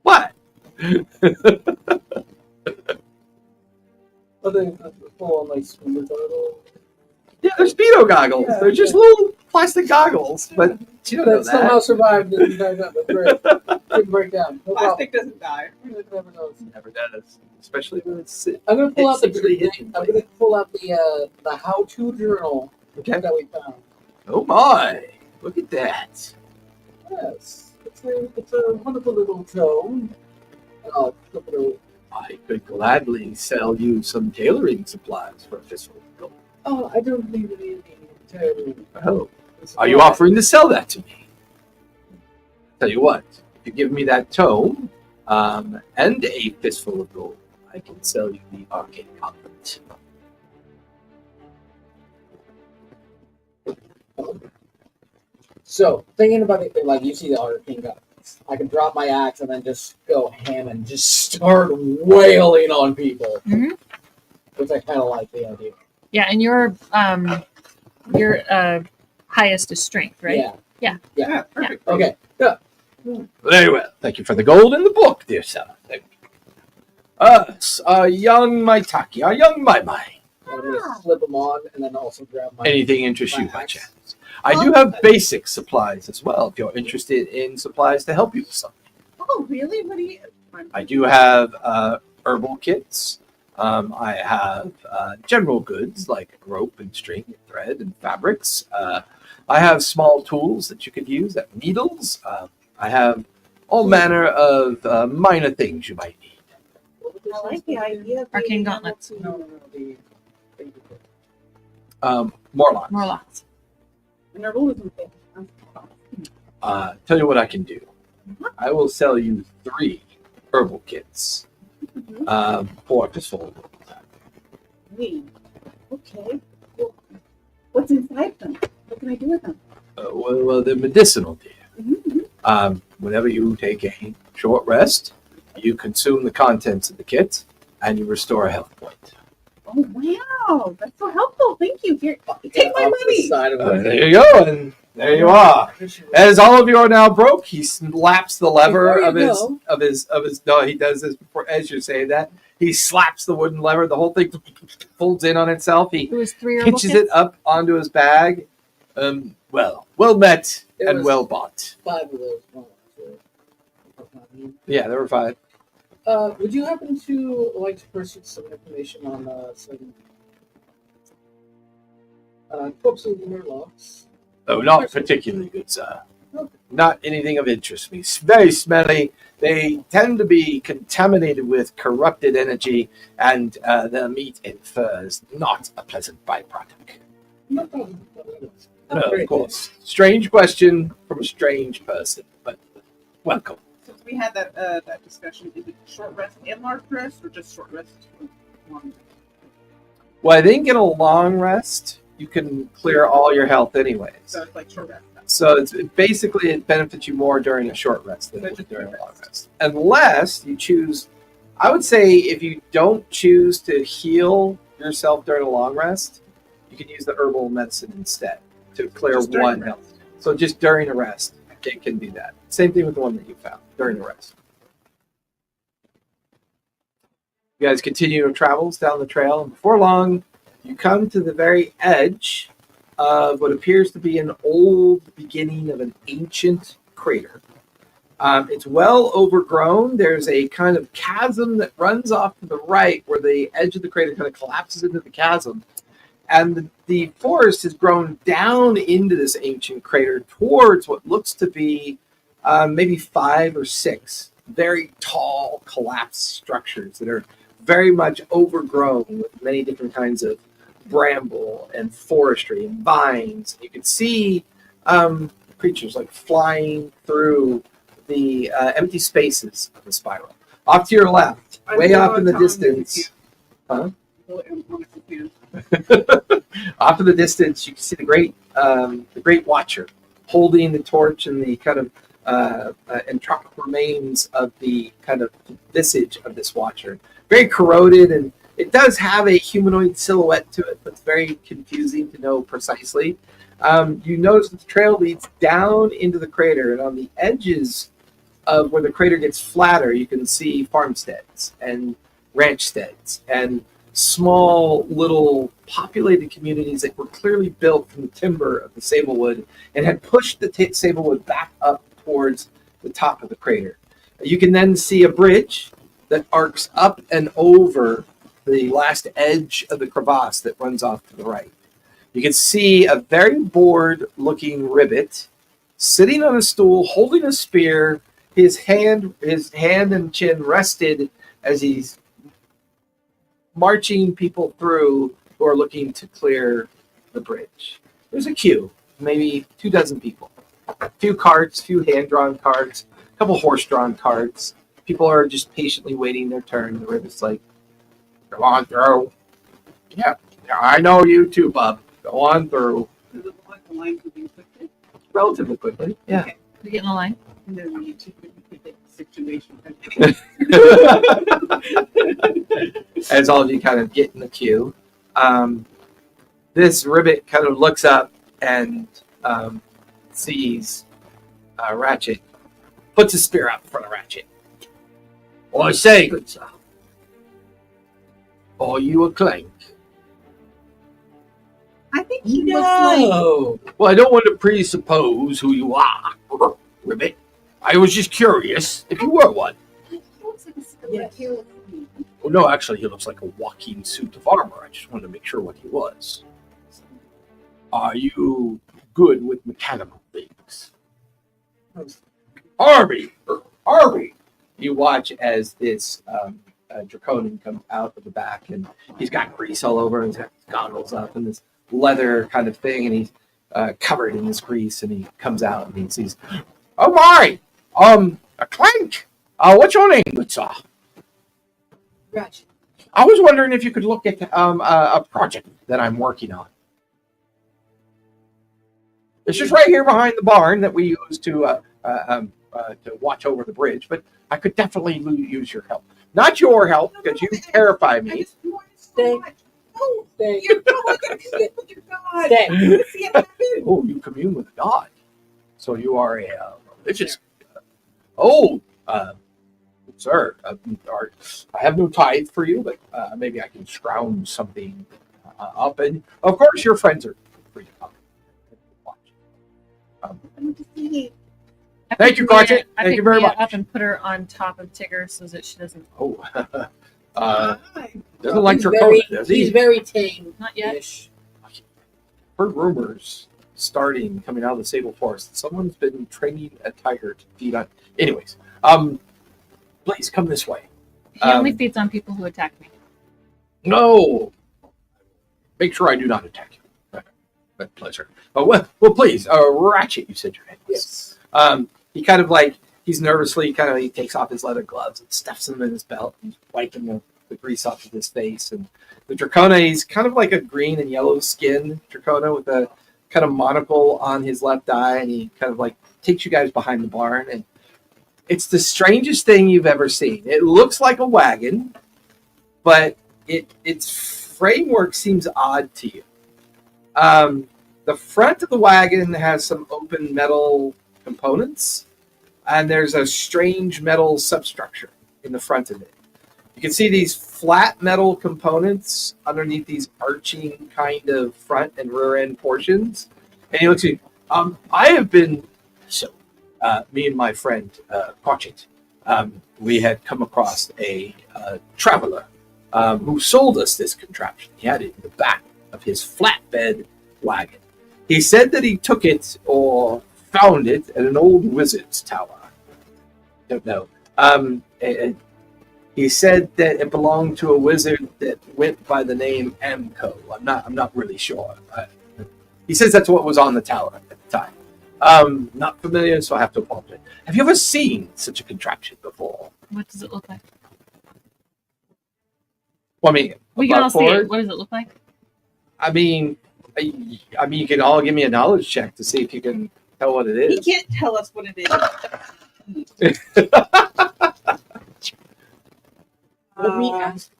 What? I think that's full on like speed bottle. Yeah, they're Speedo goggles. Yeah, They're just little plastic goggles, but you don't know That somehow that. survived and back up. That's great. Didn't break down. No problem. Plastic doesn't die. Never knows. Never does, especially when it's I'm gonna pull It's out the secretly hidden. I'm gonna pull out the how-to journal okay. that we found. Oh my! Look at that. Yes, it's a wonderful little tome. Oh, flip it over. I could gladly sell you some tailoring supplies for a fistful of gold. Oh, I don't need any tailoring. Oh, are you offering to sell that to me? Tell you what, if you give me that tome and a fistful of gold, I can sell you the arcane gauntlet. So, thinking about it, like you see the arcane guns, I can drop my axe and then just go ham and just start wailing on people. Mhm. Which I kind of like the idea. Yeah, and your Your highest is strength, right? Yeah. Yeah, perfect. Okay. Very well. Thank you for the gold in the book, dear sir. Thank you. Young Maitaki, young Mai Mai. I'm going to slip them on and then also grab my. Anything interests you by axe. chance? I do have basic supplies as well, if you're interested in supplies to help you with something. Oh, really? What do you? I do have herbal kits. I have general goods like rope and string and thread and fabrics. I have small tools that you could use, like needles. I have all manner of minor things you might need. I like the idea of Arcane being able gauntlets. to- No, the. Morlocks. Morlocks. And their rules and things. Tell you what I can do. I will sell you 3 herbal kits for just full. Wait. Okay. Well, what's inside them? What can I do with them? Well, they're medicinal, dear. Mm-hmm. Whenever you take a short rest, you consume the contents of the kit, and you restore a health point. Oh wow, that's so helpful. Thank you. Here, take my Off the money. side of it. There you go, and there you are. As all of you are now broke, he slaps the lever Before of you his, go- of his of his. No, he does this before. As you're saying that, he slaps the wooden lever. The whole thing folds in on itself. He It was 3 herbal pitches kits? it up onto his bag. Well met It and was- well bought. 5 of those. Right? Yeah, there were 5. Would you happen to like to pursue some information on some corpses and murlocs? Oh, not particularly good, sir. Not anything of interest to me. Very smelly. They tend to be contaminated with corrupted energy, and the meat and fur is not a pleasant byproduct. No problem. No, of course. Strange question from a strange person, but welcome. Since we had that discussion, is it short rest and large rest, or just short rest? Long? Well, I think in a long rest, you can clear all your health anyways. So it's like short rest. So it benefits you more during a short rest than it would during a long rest. Unless you choose, I would say if you don't choose to heal yourself during a long rest, you can use the herbal medicine instead to clear Just during one the health. So just during a rest, it can do that. Same thing with the one that you found during the rest. You guys continue your travels down the trail, and before long, you come to the very edge of what appears to be an old beginning of an ancient crater. It's well overgrown. There's a kind of chasm that runs off to the right where the edge of the crater kind of collapses into the chasm. And the forest has grown down into this ancient crater towards what looks to be maybe 5 or 6 very tall collapsed structures that are very much overgrown with many different kinds of bramble and forestry and vines. You can see creatures like flying through the empty spaces of the spiral. Off to your left, way off in the distance. Huh? Off in the distance, you can see the great Watcher holding the torch and the kind of entropic remains of the kind of visage of this Watcher. Very corroded, and it does have a humanoid silhouette to it, but it's very confusing to know precisely. You notice that the trail leads down into the crater, and on the edges of where the crater gets flatter, you can see farmsteads and ranchsteads and small little populated communities that were clearly built from the timber of the sablewood and had pushed the sablewood back up towards the top of the crater. You can then see a bridge that arcs up and over the last edge of the crevasse that runs off to the right. You can see a very bored-looking ribbit sitting on a stool, holding a spear, his hand and chin rested as he's marching people through who are looking to clear the bridge. There's a queue, maybe 24 people. A few carts, a few hand-drawn carts, a couple horse-drawn carts. People are just patiently waiting their turn. The ribbit's like, go on through. Yeah, I know you too, bub. Go on through. Does it look like the lines moving quickly? Relatively quickly, yeah. Okay. We get in the line. And then we need to take the situation. As all of you kind of get in the queue. This Ribbit kind of looks up and sees Ratchet, puts his spear up in front of Ratchet. I say, good sir, are you a clank? I think he looks like. No. Well, I don't want to presuppose who you are, Ribbit. I was just curious if you were one. He looks like a skeleton. Well, no, actually, he looks like a walking suit of armor. I just wanted to make sure what he was. Are you good with mechanical things? Harvey! You watch as this draconian comes out of the back, and he's got grease all over, and he's got his goggles up, and this leather kind of thing, and he's covered in this grease, and he comes out, and he sees, oh my! A clank! What's your name, good sir? Ratchet. I was wondering if you could look at a project that I'm working on. It's just right here behind the barn that we use to watch over the bridge, but I could definitely use your help. Not your help, because you terrify me. Stay. No, Stay. you're probably going to commune with your God. Stay. I want to see it happen. Oh, you commune with God. So you are a religious... sir, I have no tithe for you, but maybe I can scrounge something up. And, of course, your friends are free to come. I want to see. Thank you, Carter. Thank you very much. Up and put her on top of Tigger so that she doesn't. Oh, Hi. doesn't like He's your very, coat, does he's he? very tame. Not yet. Heard rumors coming out of the Sable Forest that someone's been training a tiger to feed on. Anyways, please come this way. He only feeds on people who attack me. No, make sure I do not attack you. With pleasure. Well, please, Ratchet. You said your name was. Yes. He kind of like he's nervously he takes off his leather gloves and stuffs them in his belt and wiping the grease off of his face. And the Dracona, he's kind of like a green and yellow skin Dracona with a kind of monocle on his left eye, and he kind of like takes you guys behind the barn, and it's the strangest thing you've ever seen. It looks like a wagon, but its framework seems odd to you. The front of the wagon has some open metal components, and there's a strange metal substructure in the front of it. You can see these flat metal components underneath these arching kind of front and rear end portions. And he looks at you. I have been me and my friend Crotchet, we had come across a traveler who sold us this contraption. He had it in the back of his flatbed wagon. He said that he took it or found it at an old wizard's tower. Don't know. And he said that it belonged to a wizard that went by the name Amco. I'm not really sure. He says that's what was on the tower at the time. Not familiar, so I have to apologize. Have you ever seen such a contraption before? What does it look like? Well, I mean, We can all see forward? it. What does it look like? I mean, you can all give me a knowledge check to see if you can tell what it He is. can't tell us what it is. Let me ask.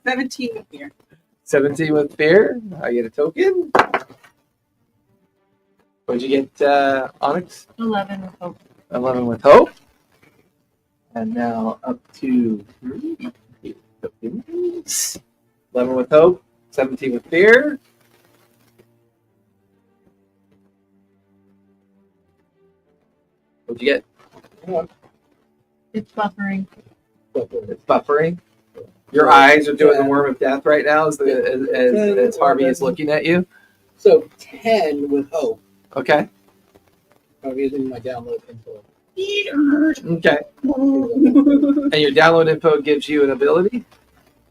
17 with here. 17 with fear. I get a token. What'd you get, Onyx? 11 with hope. 11 with hope. And now up to 11 with hope, 17 with fear. What'd you get? It's buffering. It's buffering. Your eyes are doing the worm of death right now as Harvey is looking at you. So 10 with hope. Okay. I'm using my download info. Okay. And your download info gives you an ability?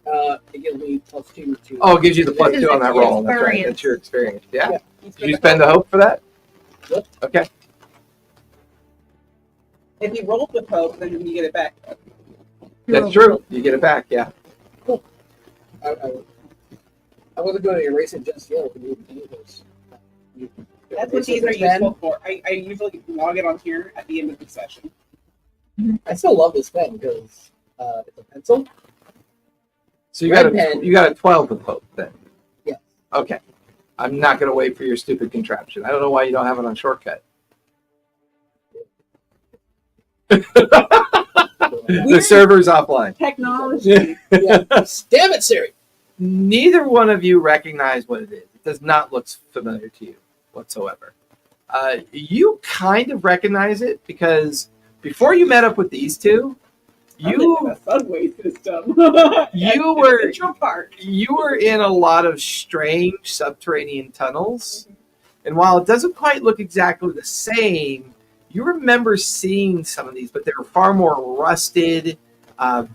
It gives me +2 to. Oh, it gives you the +2 It's on that roll. That's right. experience. That's your experience. Yeah. Yeah. Did you spend the hope for that? Yep. Okay. If you roll with hope, then you get it back. That's true. You get it back. Yeah. I wasn't going to erase it just yet. We would do this. That's what these are useful for. I usually log it on here at the end of the session. I still love this pen because it's a pencil. So you Red got pen. you got a 12 with hope then. Yes. Okay. I'm not going to wait for your stupid contraption. I don't know why you don't have it on shortcut. The server's offline. Technology. Yeah. Damn it, Siri. Neither one of you recognize what it is. It does not look familiar to you whatsoever. You kind of recognize it because before you met up with these two, you a subway system. You were- Central Park. you were in a lot of strange subterranean tunnels. And while it doesn't quite look exactly the same, you remember seeing some of these, but they were far more rusted,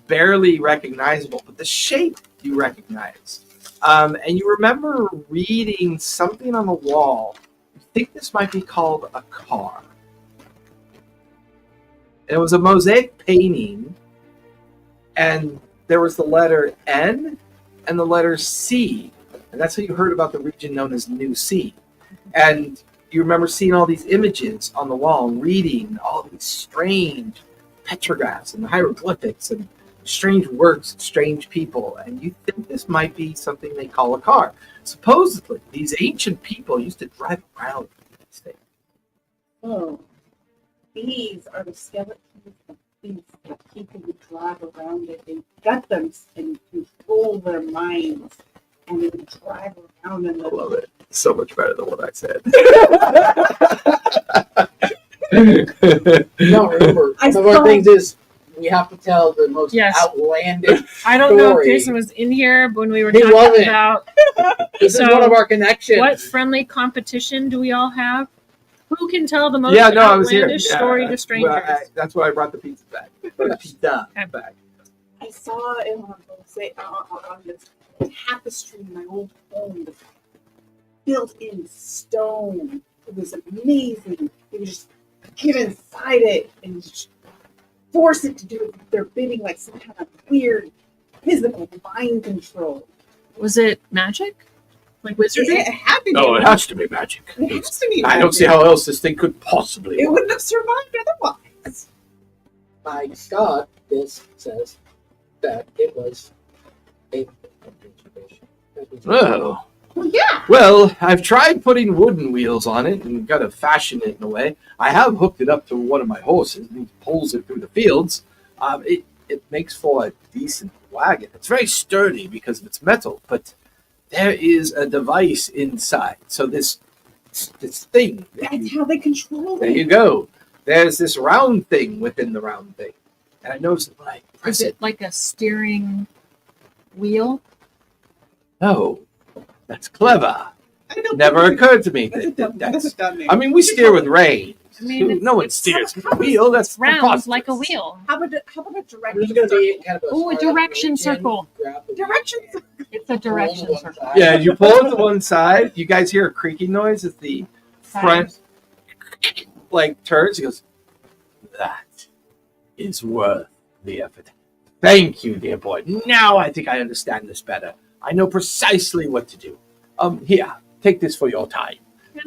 barely recognizable. But the shape you recognize. And you remember reading something on the wall. You think this might be called a car. And it was a mosaic painting, and there was the letter N and the letter C. And that's how you heard about the region known as New Sea. And you remember seeing all these images on the wall and reading all these strange petrographs and hieroglyphics and strange works, strange people. And you think this might be something they call a car. Supposedly, these ancient people used to drive around these things. Oh, these are the skeletons of things that people would drive around it and gut them and control their minds. And they would drive around in I the love it. So much better than what I said. No, remember, I one of our saw- things is we have to tell the most Yes. outlandish. I don't know if Story. Jason was in here when we were He talking wasn't. about This So, is one of our connections. what friendly competition do we all have? Who can tell the most Yeah, no, I was here. outlandish story to strangers? That's why I brought the pizza back. The pizza Okay. back. I saw it on this tapestry in my old home, this built in stone. It was amazing. You could just get inside it and just force it to do their bidding, like some kind of weird physical mind control. Was it magic? Like wizardry? It had to be. No, it has to be magic. It has to be. I don't see how else this thing could possibly It work. wouldn't have survived otherwise. My God, this says that it was a. Oh. Well, yeah. Well, I've tried putting wooden wheels on it and got to fashion it in a way. I have hooked it up to one of my horses and he pulls it through the fields. It makes for a decent wagon. It's very sturdy because of its metal, but there is a device inside. So this thing. That's how they control There it. you go. There's this round thing within the round thing. And I noticed that when I press Is it, it like a steering wheel? no, that's clever. I don't Never think occurred to me. That's a That, dumb, that's a that's, dumb name. I mean, we steer with reins. I mean, it's- No one steers with a wheel. That's Round preposterous. like a wheel. How about a direction? There's going to be kind of a. Ooh, a start up direction region, circle. grab the Directions. It's a direction roll to one circle. side. Yeah, you pull it to one side. You guys hear a creaking noise as the front like turns. He goes, "That is worth the effort. Thank you, dear boy. Now I think I understand this better. I know precisely what to do. Here, take this for your time."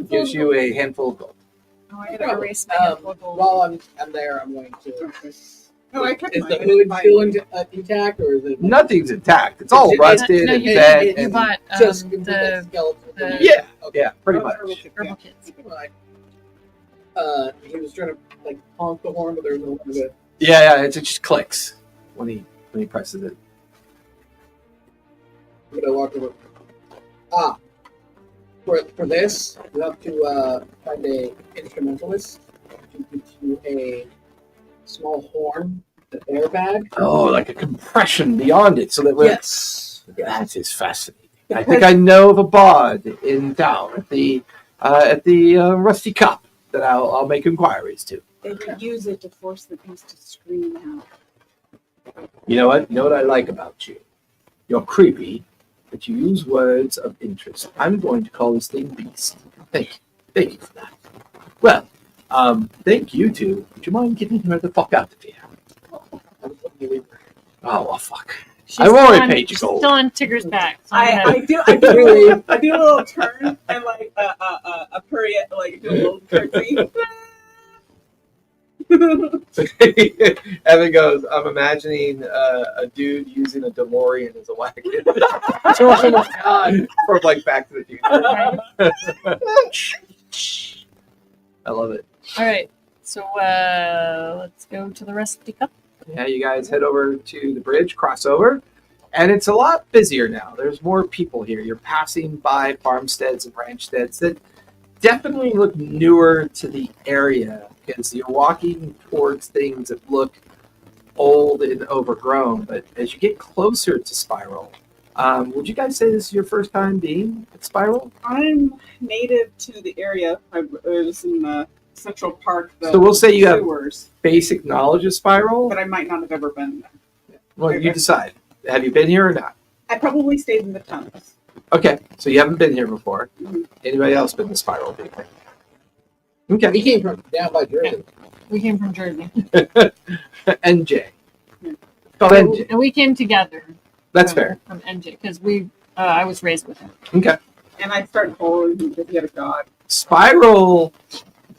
Gives you a handful of gold. Oh, I gotta erase my handful of gold. While I'm there, I'm going to. Oh, I kept Is mine. the I didn't hood buy still it. intact, or is it? Nothing's intact. It's all It's- rusted No, and you, bent. you and- bought Just the skeleton. the- Yeah, Okay. yeah, pretty Oh, much. herbal tip, herbal yeah. kits. Right. He was trying to like honk the horn, but there was no one to do it. Yeah, it just clicks when he presses it. I'm gonna walk over. For this, you have to find a instrumentalist to get you a small horn, the airbag. Oh, like a compression beyond it, so that we're Yes. That is fascinating. I think I know of a bard in town at the Rusty Cup that I'll make inquiries to. They would use it to force the beast to scream out. You know what? You know what I like about you? You're creepy, but you use words of interest. I'm going to call this thing Beast. Thank you for that. Well, thank you two. Would you mind getting her the fuck out of here? Oh well, fuck. She's I've already still on- paid you she's gold. Still on Tigger's back. So I'm gonna- I do a little turn and like a period, like do a little curtsy. Evan goes, I'm imagining a dude using a DeLorean as a wagon. Oh my god. From like Back to the Future. I love it. All right. So let's go to the Rusty Cup. Yeah, you guys head over to the bridge, cross over, and it's a lot busier now. There's more people here. You're passing by farmsteads and ranchsteads that definitely look newer to the area because you're walking towards things that look old and overgrown. But as you get closer to Spiral, would you guys say this is your first time being at Spiral? I'm native to the area. I was in the Central Park. So we'll say you have sewers, basic knowledge of Spiral. but I might not have ever been there. Well, you decide. Have you been here or not? I probably stayed in the tunnels. Okay, so you haven't been here before. Mhm. Anybody else been to Spiral? Do you think? Okay. He came from down by Jersey. We came from Jersey, NJ. Yeah. Called NJ. and we came together. That's from, fair. From NJ because I was raised with him. Okay. And I started following him because he had a god. Spiral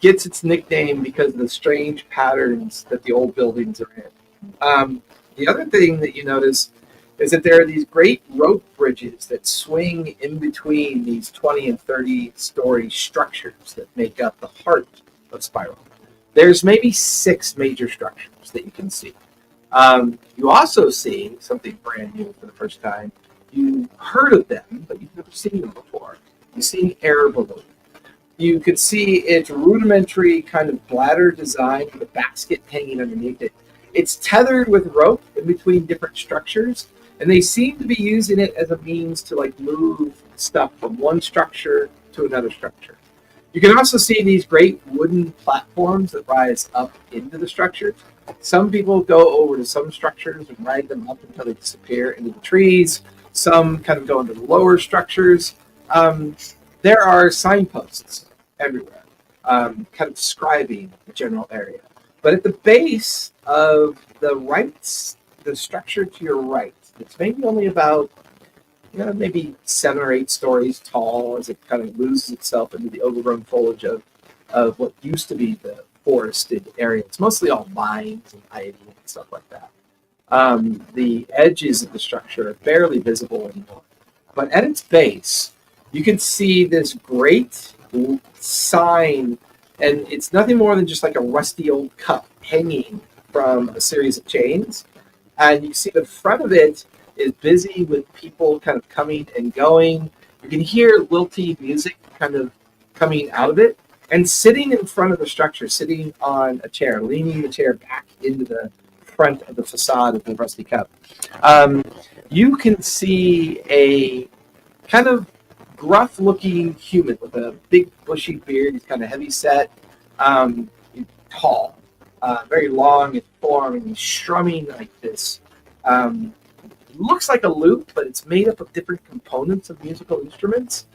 gets its nickname because of the strange patterns that the old buildings are in. The other thing that you notice is that there are these great rope bridges that swing in between these 20 and 30 story structures that make up the heart of Spiral. There's maybe 6 major structures that you can see. You also see something brand new for the first time. You've heard of them, but you've never seen them before. You've seen air balloon. You could see its rudimentary kind of bladder design with a basket hanging underneath it. It's tethered with rope in between different structures, and they seem to be using it as a means to like move stuff from one structure to another structure. You can also see these great wooden platforms that rise up into the structures. Some people go over to some structures and ride them up until they disappear into the trees. Some kind of go into the lower structures. There are signposts everywhere, kind of describing the general area. But at the base of the structure to your right, it's maybe only about maybe 7 or 8 stories tall as it kind of loses itself into the overgrown foliage of what used to be the forested area. It's mostly all vines and ivy and stuff like that. The edges of the structure are barely visible anymore. But at its base, you can see this great sign, and it's nothing more than just like a rusty old cup hanging from a series of chains. And you see the front of it is busy with people kind of coming and going. You can hear lilty music kind of coming out of it. And sitting in front of the structure, sitting on a chair, leaning the chair back into the front of the facade of the Rusty Cup, you can see a kind of gruff-looking human with a big bushy beard. He's kind of heavy-set, tall, very long in form, and he's strumming like this. Looks like a lute, but it's made up of different components of musical instruments.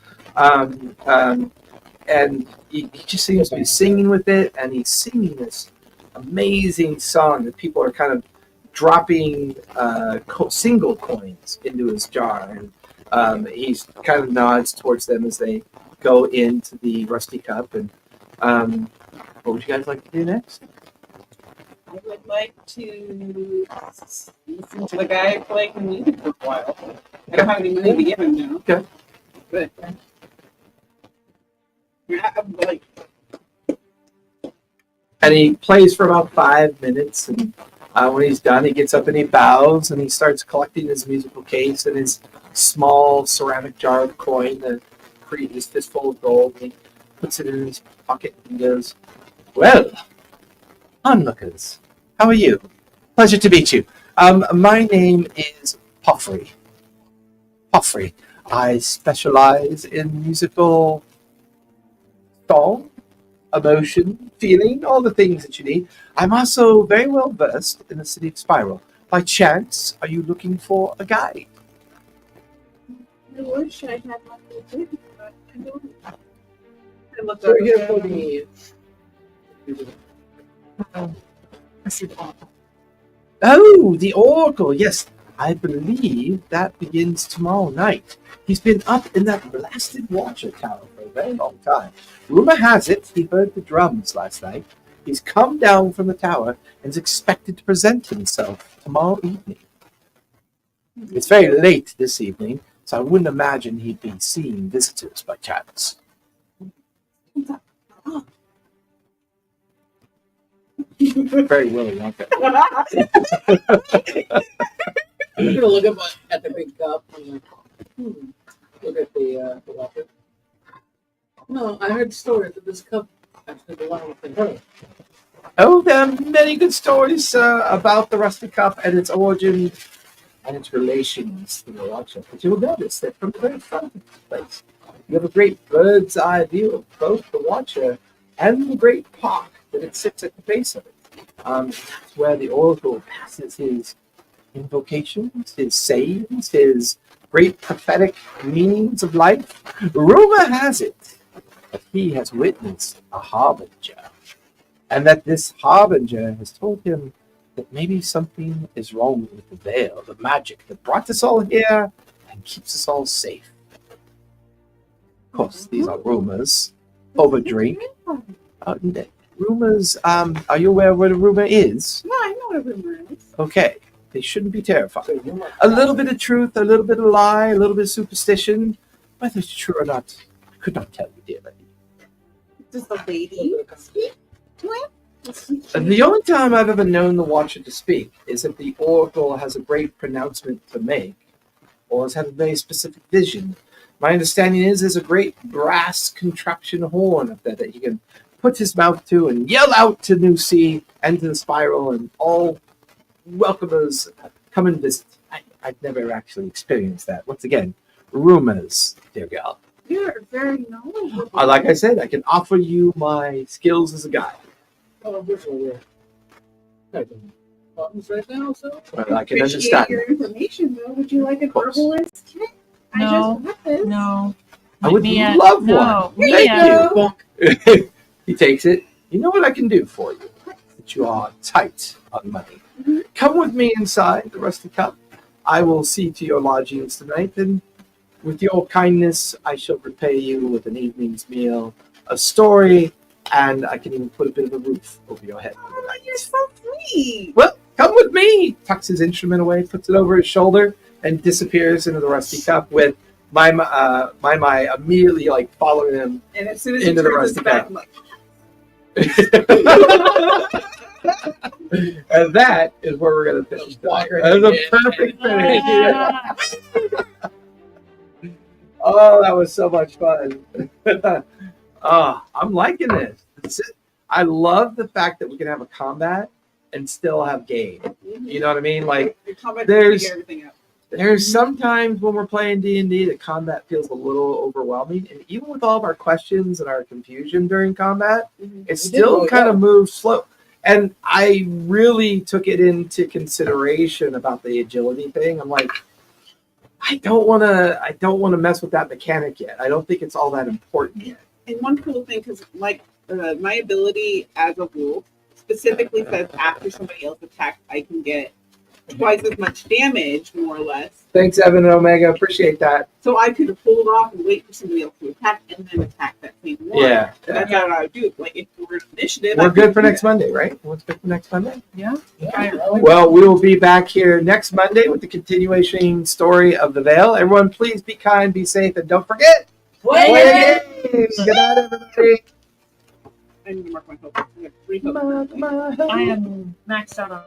And he just seems to be singing with it, and he's singing this amazing song that people are kind of dropping single coins into his jar. And he's kind of nods towards them as they go into the Rusty Cup. And what would you guys like to do next? I would like to listen to the guy playing the music for a while. I don't have any money to give him now. Okay. But I'm like, And he plays for about 5 minutes, and when he's done, he gets up and he bows, and he starts collecting his musical case and his small ceramic jar of coin, his fistful of gold, and he puts it in his pocket and goes, "Well, onlookers, how are you? Pleasure to meet you. My name is Poffrey. Poffrey. I specialize in musical song, emotion, feeling, all the things that you need. I'm also very well versed in the city of Spiral. By chance, are you looking for a guide?" I wish I had money to give him, but I don't. I looked So up we're here for the. Oh, the Oracle. Yes, I believe that begins tomorrow night. He's been up in that blasted water tower for a very long time. Rumor has it he heard the drums last night. He's come down from the tower and is expected to present himself tomorrow evening. It's very late this evening, so I wouldn't imagine he'd be seeing visitors by chance. Very willing, aren't I'm gonna look at the big cup and like, look at the water. No, I heard stories that this cup actually belongs to her. Oh, there are many good stories about the rusty cup and its origin and its relations to the Watcher. But you'll notice that from the very front of this place, you have a great bird's eye view of both the Watcher and the great park that it sits at the base of it. That's where the Oracle passes his invocations, his sayings, his great prophetic meanings of life. Rumor has it that he has witnessed a Harbinger, and that this Harbinger has told him that maybe something is wrong with the veil, the magic that brought us all here and keeps us all safe. Of course, these are rumors over drink. Rumors, are you aware of what a rumor is? Yeah, I know what a rumor is. Okay, they shouldn't be terrified. A little bit of truth, a little bit of lie, a little bit of superstition. Whether it's true or not, I could not tell you, dear lady. Does the lady speak to him? The only time I've ever known the Watcher to speak is if the Oracle has a great pronouncement to make, or has had a very specific vision. My understanding is there's a great brass contraption horn up there that he can put his mouth to and yell out to New Sea and to the Spiral, and all welcomers come and visit. I've never actually experienced that. Once again, rumors, dear gal. You're very knowledgeable. Like I said, I can offer you my skills as a guide. Oh, this one, we're typing buttons right now, so. Well, I can Appreciate understand. your information, though. Would you like a course. herbalist kit? No, I just got this. No. I would Meet me at- love no, one. meet Thank me at- you. He takes it. You know what I can do for you? That you are tight on money. Mhm. Come with me inside the Rusty Cup. I will see to your lodgings tonight, and with your kindness, I shall repay you with an evening's meal, a story, and I can even put a bit of a roof over your head. Oh, you're so sweet. Well, come with me. Tucks his instrument away, puts it over his shoulder, and disappears into the Rusty Cup with my immediately like following him. And as soon as he Into the turns his rusty back, cup. I'm like, And that is where we're going to finish. Walk right That is in. a perfect finish. Ah. Oh, that was so much fun. Oh, I'm liking this. I love the fact that we can have a combat and still have game. You know what I mean? Like, your comment there's- figure everything out. there's sometimes when we're playing D&D that combat feels a little overwhelming, and even with all of our questions and our confusion during combat, Mhm. it still kind of moves slow. And I really took it into consideration about the agility thing. I'm like, I don't want to mess with that mechanic yet. I don't think it's all that important yet. And one cool thing, because like my ability as a wolf specifically says after somebody else attacks, I can get twice as much damage, more or less. Thanks, Evan and Omega. Appreciate that. So I could hold off and wait for somebody else to attack and then attack that same one. Yeah. And that's how I would do it. Like if we're initiative, We're I good could for do next that. Monday, right? What's good for next Monday? Yeah. Well, we will be back here next Monday with the continuation story of the Veil. Everyone, please be kind, be safe, and don't forget, play games. Good night, everybody. I need to mark my hope. I have 3 hopes. I am maxed out on